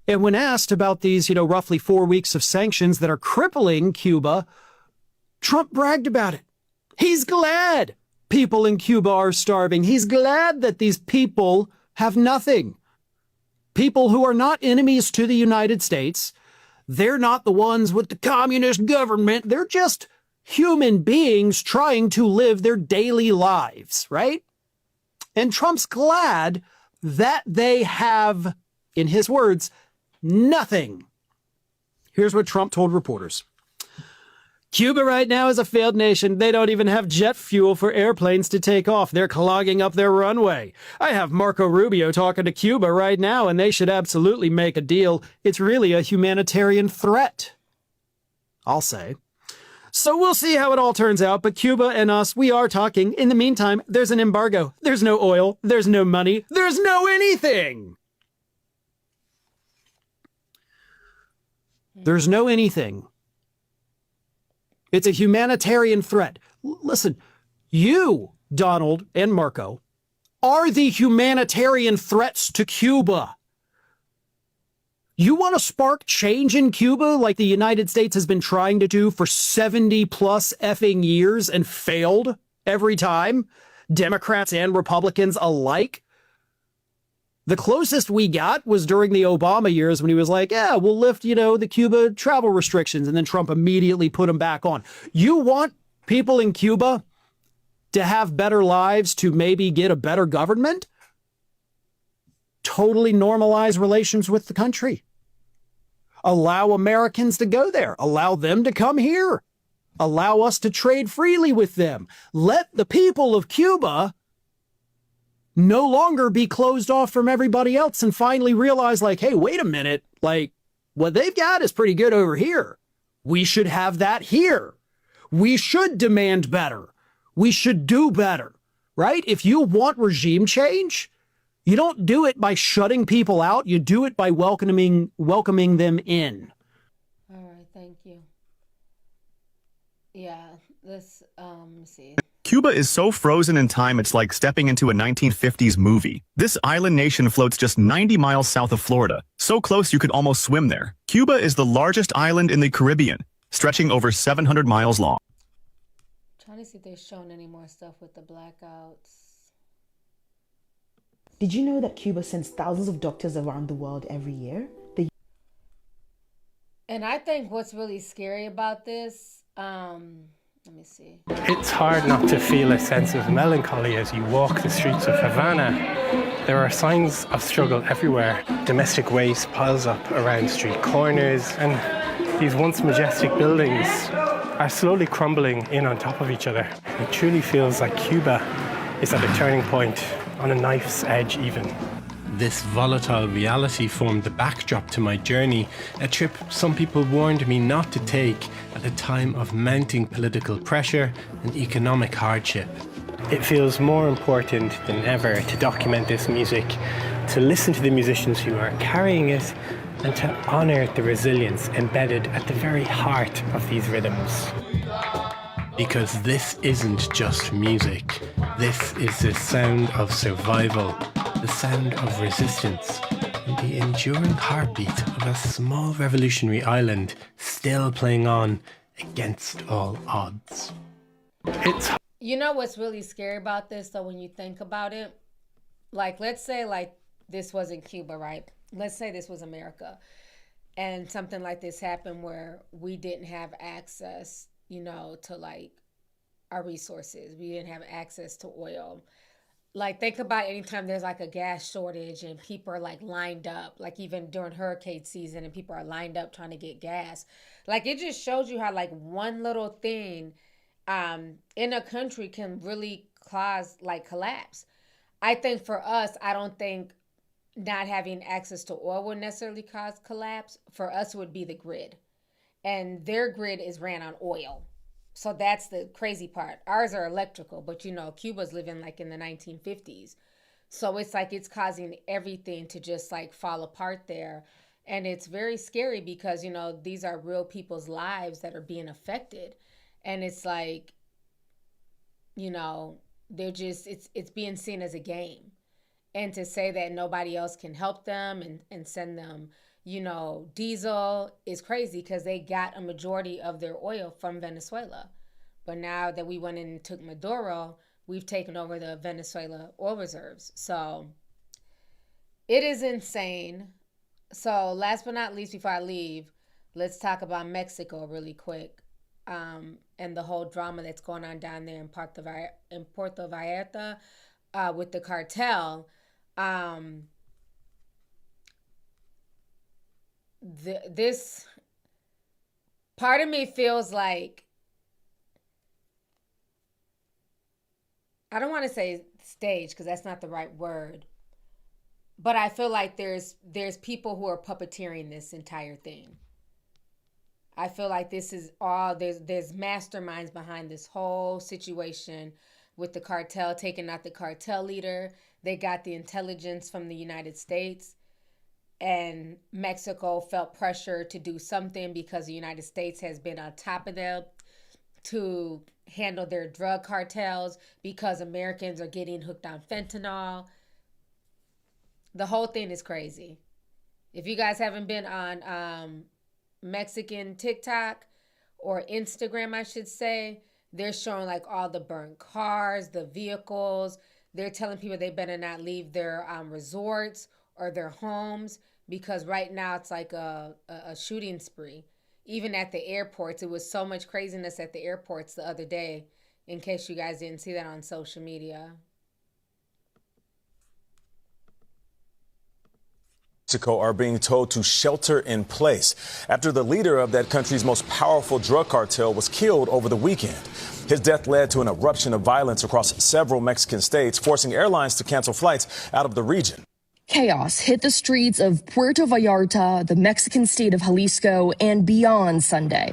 And when asked about these, roughly 4 weeks of sanctions that are crippling Cuba, Trump bragged about it. He's glad people in Cuba are starving. He's glad that these people have nothing. People who are not enemies to the United States. They're not the ones with the communist government. They're just human beings trying to live their daily lives, right? And Trump's glad that they have, in his words, nothing. Here's what Trump told reporters. Cuba right now is a failed nation. They don't even have jet fuel for airplanes to take off. They're clogging up their runway. I have Marco Rubio talking to Cuba right now, and they should absolutely make a deal. It's really a humanitarian threat, I'll say. So we'll see how it all turns out, but Cuba and us, we are talking. In the meantime, there's an embargo. There's no oil. There's no money. There's no anything. There's no anything. It's a humanitarian threat. Listen, you, Donald and Marco, are the humanitarian threats to Cuba. You want to spark change in Cuba like the United States has been trying to do for 70 plus effing years and failed every time? Democrats and Republicans alike? The closest we got was during the Obama years when he was like, yeah, we'll lift, the Cuba travel restrictions. And then Trump immediately put them back on. You want people in Cuba to have better lives, to maybe get a better government? Totally normalize relations with the country. Allow Americans to go there. Allow them to come here. Allow us to trade freely with them. Let the people of Cuba no longer be closed off from everybody else and finally realize, hey, wait a minute, what they've got is pretty good over here. We should have that here. We should demand better. We should do better, right? If you want regime change, you don't do it by shutting people out. You do it by welcoming them in. All right, thank you. Yeah, let's see. Cuba is so frozen in time it's like stepping into a 1950s movie. This island nation floats just 90 miles south of Florida, so close you could almost swim there. Cuba is the largest island in the Caribbean, stretching over 700 miles long. Trying to see if they're showing any more stuff with the blackouts. Did you know that Cuba sends thousands of doctors around the world every year? And I think what's really scary about this, let me see. It's hard not to feel a sense of melancholy as you walk the streets of Havana. There are signs of struggle everywhere. Domestic waste piles up around street corners, and these once majestic buildings are slowly crumbling in on top of each other. It truly feels like Cuba is at a turning point, on a knife's edge even. This volatile reality formed the backdrop to my journey, a trip some people warned me not to take at a time of mounting political pressure and economic hardship. It feels more important than ever to document this music, to listen to the musicians who are carrying it, and to honor the resilience embedded at the very heart of these rhythms. Because this isn't just music. This is the sound of survival, the sound of resistance, and the enduring heartbeat of a small revolutionary island still playing on against all odds. You know what's really scary about this, though, when you think about it? Let's say, this wasn't Cuba, right? Let's say this was America, and something like this happened where we didn't have access, to, our resources. We didn't have access to oil. Think about anytime there's a gas shortage and people are lined up, even during hurricane season and people are lined up trying to get gas. It just shows you how one little thing in a country can really cause collapse. I think for us, I don't think not having access to oil would necessarily cause collapse. For us, it would be the grid. And their grid is ran on oil. So that's the crazy part. Ours are electrical, but Cuba's living in the 1950s. So it's it's causing everything to just fall apart there. And it's very scary because, you know, these are real people's lives that are being affected. And it's like, you know, they're just, it's being seen as a game. And to say that nobody else can help them and send them, you know, diesel is crazy because they got a majority of their oil from Venezuela. But now that we went in and took Maduro, we've taken over the Venezuela oil reserves. So it is insane. So last but not least, before I leave, let's talk about Mexico really quick, and the whole drama that's going on down there in Puerto Vallarta with the cartel. This part of me feels like, I don't want to say stage because that's not the right word, but I feel like there's people who are puppeteering this entire thing. I feel like this is all, there's masterminds behind this whole situation with the cartel, taking out the cartel leader. They got the intelligence from the United States, and Mexico felt pressure to do something because the United States has been on top of them to handle their drug cartels because Americans are getting hooked on fentanyl. The whole thing is crazy. If you guys haven't been on Mexican TikTok or Instagram, I should say, they're showing like all the burnt cars, the vehicles. They're telling people they better not leave their resorts or their homes because right now it's like a shooting spree. Even at the airports, it was so much craziness at the airports the other day, in case you guys didn't see that on social media. Mexico are being told to shelter in place after the leader of that country's most powerful drug cartel was killed over the weekend. His death led to an eruption of violence across several Mexican states, forcing airlines to cancel flights out of the region. Chaos hit the streets of Puerto Vallarta, the Mexican state of Jalisco, and beyond Sunday,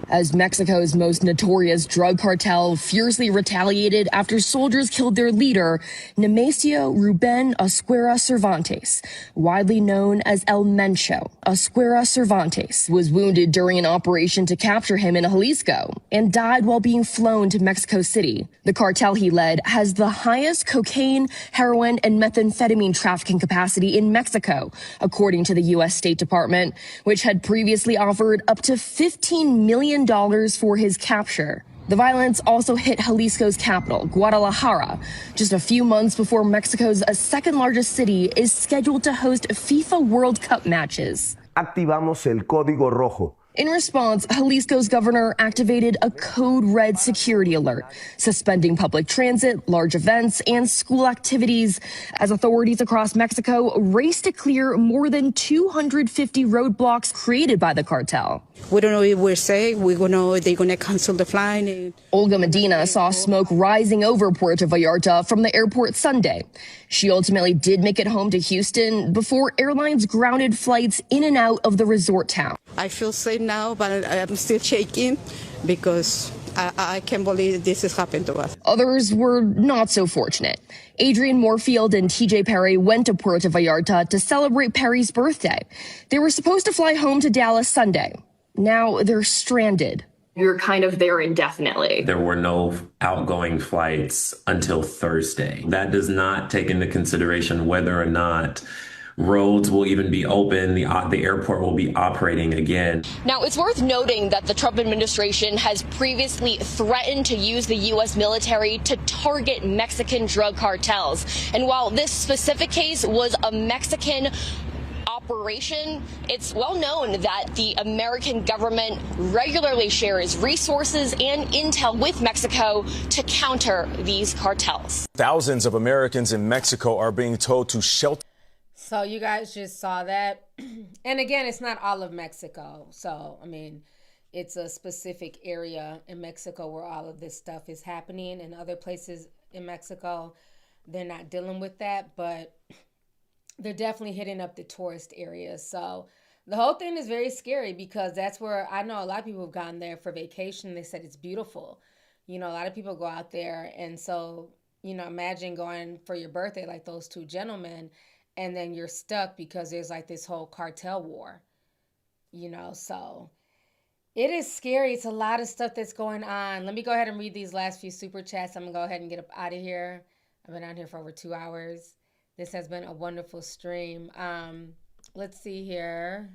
as Mexico's most notorious drug cartel fiercely retaliated after soldiers killed their leader, Nemesio Ruben Ascuera Cervantes, widely known as El Mencho. Ascuera Cervantes was wounded during an operation to capture him in Jalisco and died while being flown to Mexico City. The cartel he led has the highest cocaine, heroin, and methamphetamine trafficking capacity in Mexico, according to the U.S. State Department, which had previously offered up to $15 million for his capture. The violence also hit Jalisco's capital, Guadalajara, just a few months before Mexico's second largest city is scheduled to host FIFA World Cup matches. Activamos el código rojo. In response, Jalisco's governor activated a code red security alert, suspending public transit, large events, and school activities as authorities across Mexico race to clear more than 250 roadblocks created by the cartel. We don't know if we're safe. We don't know if they're going to cancel the flight. Olga Medina saw smoke rising over Puerto Vallarta from the airport Sunday. She ultimately did make it home to Houston before airlines grounded flights in and out of the resort town. I feel safe now, but I'm still shaking because I can't believe this has happened to us. Others were not so fortunate. Adrian Moorfield and TJ Perry went to Puerto Vallarta to celebrate Perry's birthday. They were supposed to fly home to Dallas Sunday. Now they're stranded. You're kind of there indefinitely. There were no outgoing flights until Thursday. That does not take into consideration whether or not roads will even be open, the airport will be operating again. Now, it's worth noting that the Trump administration has previously threatened to use the U.S. military to target Mexican drug cartels. And while this specific case was a Mexican operation, it's well known that the American government regularly shares resources and intel with Mexico to counter these cartels. Thousands of Americans in Mexico are being told to shelter. So you guys just saw that. And again, it's not all of Mexico. So, I mean, it's a specific area in Mexico where all of this stuff is happening. In other places in Mexico, they're not dealing with that, but they're definitely hitting up the tourist areas. So the whole thing is very scary because that's where I know a lot of people have gone there for vacation. They said it's beautiful. You know, a lot of people go out there. And so, you know, imagine going for your birthday like those two gentlemen and then you're stuck because there's like this whole cartel war, so it is scary. It's a lot of stuff that's going on. Let me go ahead and read these last few super chats. I'm going to go ahead and get up out of here. I've been on here for over 2 hours. This has been a wonderful stream. Let's see here.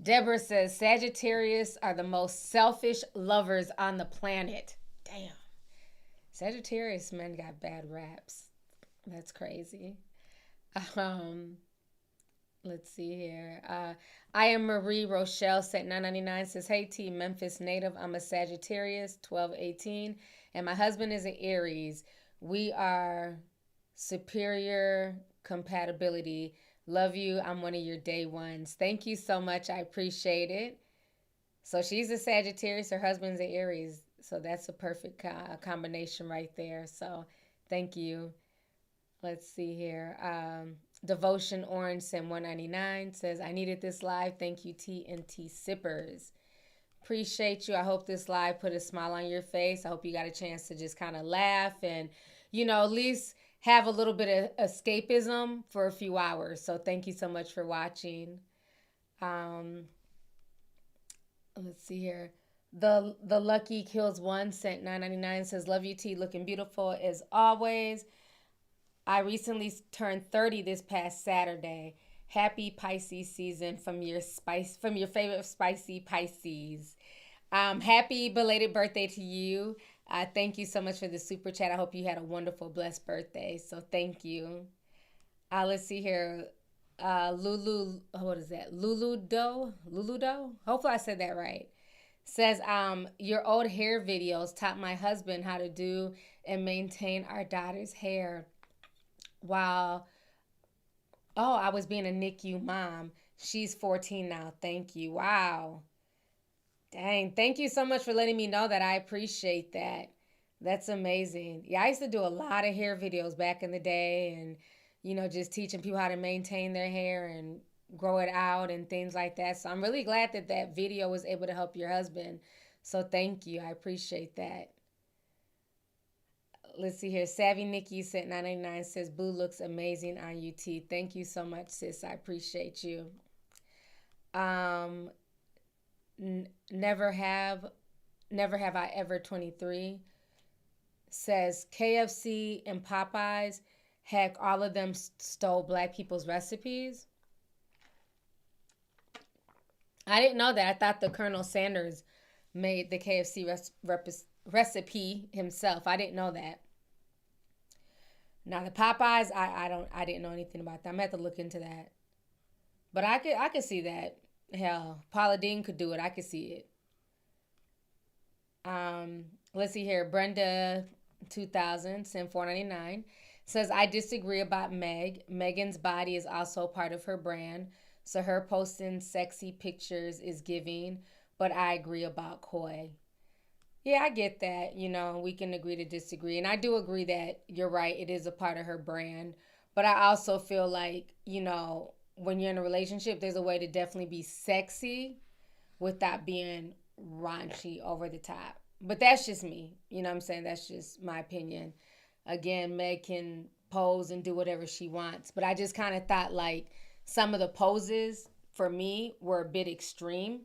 Deborah says, Sagittarius are the most selfish lovers on the planet. Damn. Sagittarius men got bad raps. That's crazy. Let's see here. I am Marie Rochelle, set 999, says, hey, T, Memphis native. I'm a Sagittarius, 1218, and my husband is an Aries. We are superior compatibility. Love you. I'm one of your day ones. Thank you so much. I appreciate it. So she's a Sagittarius. Her husband's an Aries. So that's a perfect combination right there. So thank you. Let's see here. Devotion Orange Sim 199 says, I needed this live. Thank you, TNT Sippers. Appreciate you. I hope this live put a smile on your face. I hope you got a chance to just kind of laugh and, at least have a little bit of escapism for a few hours. So thank you so much for watching. Let's see here. The Lucky Kills One sent 999 says, love you, T, looking beautiful as always. I recently turned 30 this past Saturday. Happy Pisces season from your favorite spicy Pisces. Happy belated birthday to you. Thank you so much for the super chat. I hope you had a wonderful, blessed birthday. So thank you. Let's see here. Lulu, what is that? Luludo? Hopefully I said that right. Says, your old hair videos taught my husband how to do and maintain our daughter's hair. Wow. Oh, I was being a NICU mom. She's 14 now. Thank you. Wow. Dang. Thank you so much for letting me know that. I appreciate that. That's amazing. Yeah, I used to do a lot of hair videos back in the day and, just teaching people how to maintain their hair and grow it out and things like that. So I'm really glad that that video was able to help your husband. So thank you. I appreciate that. Let's see here. Savvy Nikki said 999 says, Boo looks amazing on UT. Thank you so much, sis. I appreciate you. Never have I ever 23 says KFC and Popeyes, heck, all of them stole black people's recipes. I didn't know that. I thought the Colonel Sanders made the KFC recipe himself. I didn't know that. Now the Popeyes, I didn't know anything about that. I'm gonna have to look into that. But I could see that. Hell, Paula Deen could do it. I could see it. Let's see here. Brenda 2000, Sim 499 says, I disagree about Meg. Megan's body is also part of her brand. So her posting sexy pictures is giving, but I agree about Coi. Yeah, I get that. We can agree to disagree. And I do agree that you're right. It is a part of her brand. But I also feel like, when you're in a relationship, there's a way to definitely be sexy without being raunchy over the top. But that's just me. You know what I'm saying? That's just my opinion. Again, Meg can pose and do whatever she wants. But I just kind of thought like some of the poses for me were a bit extreme.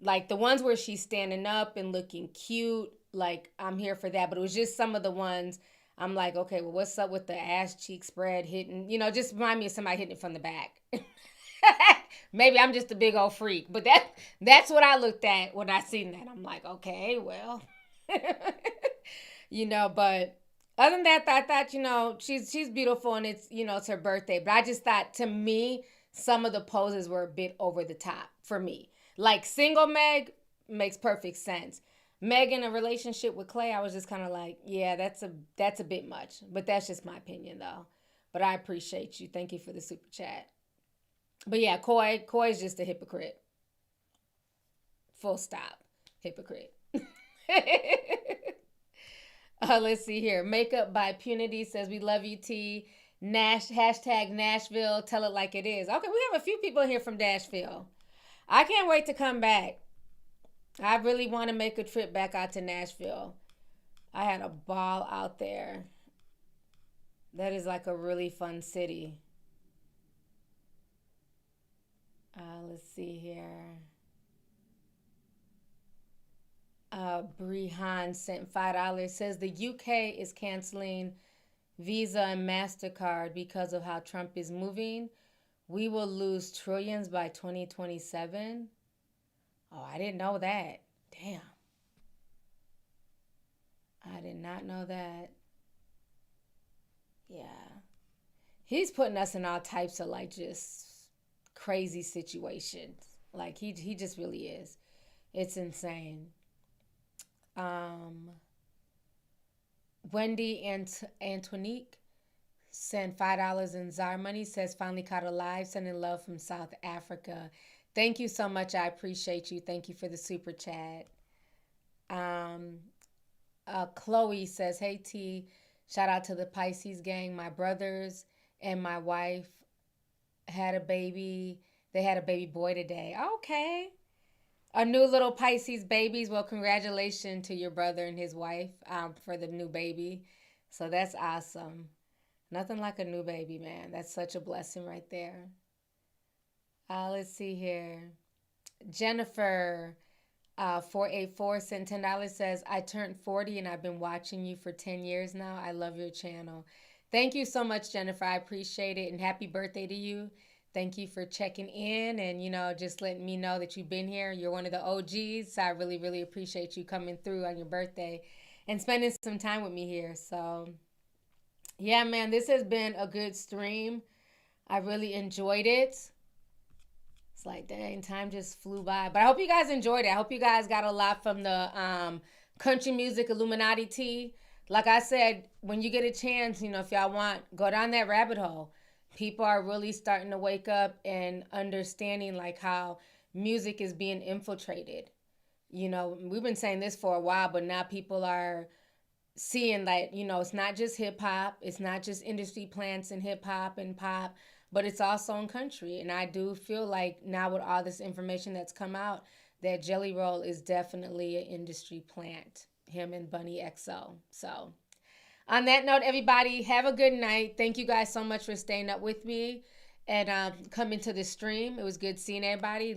Like the ones where she's standing up and looking cute, like I'm here for that. But it was just some of the ones I'm like, okay, well, what's up with the ass cheek spread hitting? Just remind me of somebody hitting it from the back. Maybe I'm just a big old freak. But that's what I looked at when I seen that. I'm like, okay, well. But other than that, I thought, she's beautiful and it's, it's her birthday. But I just thought, to me, some of the poses were a bit over the top for me. Like single Meg makes perfect sense. Meg in a relationship with Clay, I was just kind of like, yeah, that's a bit much. But that's just my opinion, though. But I appreciate you. Thank you for the super chat. But yeah, Coy's just a hypocrite. Full stop. Hypocrite. Let's see here. Makeup by Punity says, we love you, T. Hashtag Nashville. Tell it like it is. Okay, we have a few people here from Nashville. I can't wait to come back. I really want to make a trip back out to Nashville. I had a ball out there. That is like a really fun city. Let's see here. Brihan sent $5. Says the UK is canceling Visa and MasterCard because of how Trump is moving. We will lose trillions by 2027. Oh, I didn't know that. Damn. I did not know that. Yeah. He's putting us in all types of like just crazy situations. Like he just really is. It's insane. Wendy and Antonique sent $5 in Czar money. Says finally caught alive. Sending love from South Africa. Thank you so much. I appreciate you. Thank you for the super chat. Chloe says, hey T, shout out to the Pisces gang. My brothers and my wife had a baby. They had a baby boy today. Okay. A new little Pisces babies. Well, congratulations to your brother and his wife for the new baby. So that's awesome. Nothing like a new baby, man. That's such a blessing right there. Let's see here. Jennifer 484 sent $10. Says, I turned 40 and I've been watching you for 10 years now. I love your channel. Thank you so much, Jennifer. I appreciate it. And happy birthday to you. Thank you for checking in and, you know, just letting me know that you've been here. You're one of the OGs. So I really, really appreciate you coming through on your birthday and spending some time with me here. So, yeah, man, this has been a good stream. I really enjoyed it. It's like, dang, time just flew by. But I hope you guys enjoyed it. I hope you guys got a lot from the country music Illuminati tea. Like I said, when you get a chance, you know, if y'all want, go down that rabbit hole. People are really starting to wake up and understanding like how music is being infiltrated. You know, we've been saying this for a while, but now people are seeing that, you know, it's not just hip hop. It's not just industry plants in hip hop and pop, but it's also in country. And I do feel like now with all this information that's come out, that Jelly Roll is definitely an industry plant, him and Bunny XO. So on that note, everybody, have a good night. Thank you guys so much for staying up with me and coming to the stream. It was good seeing everybody.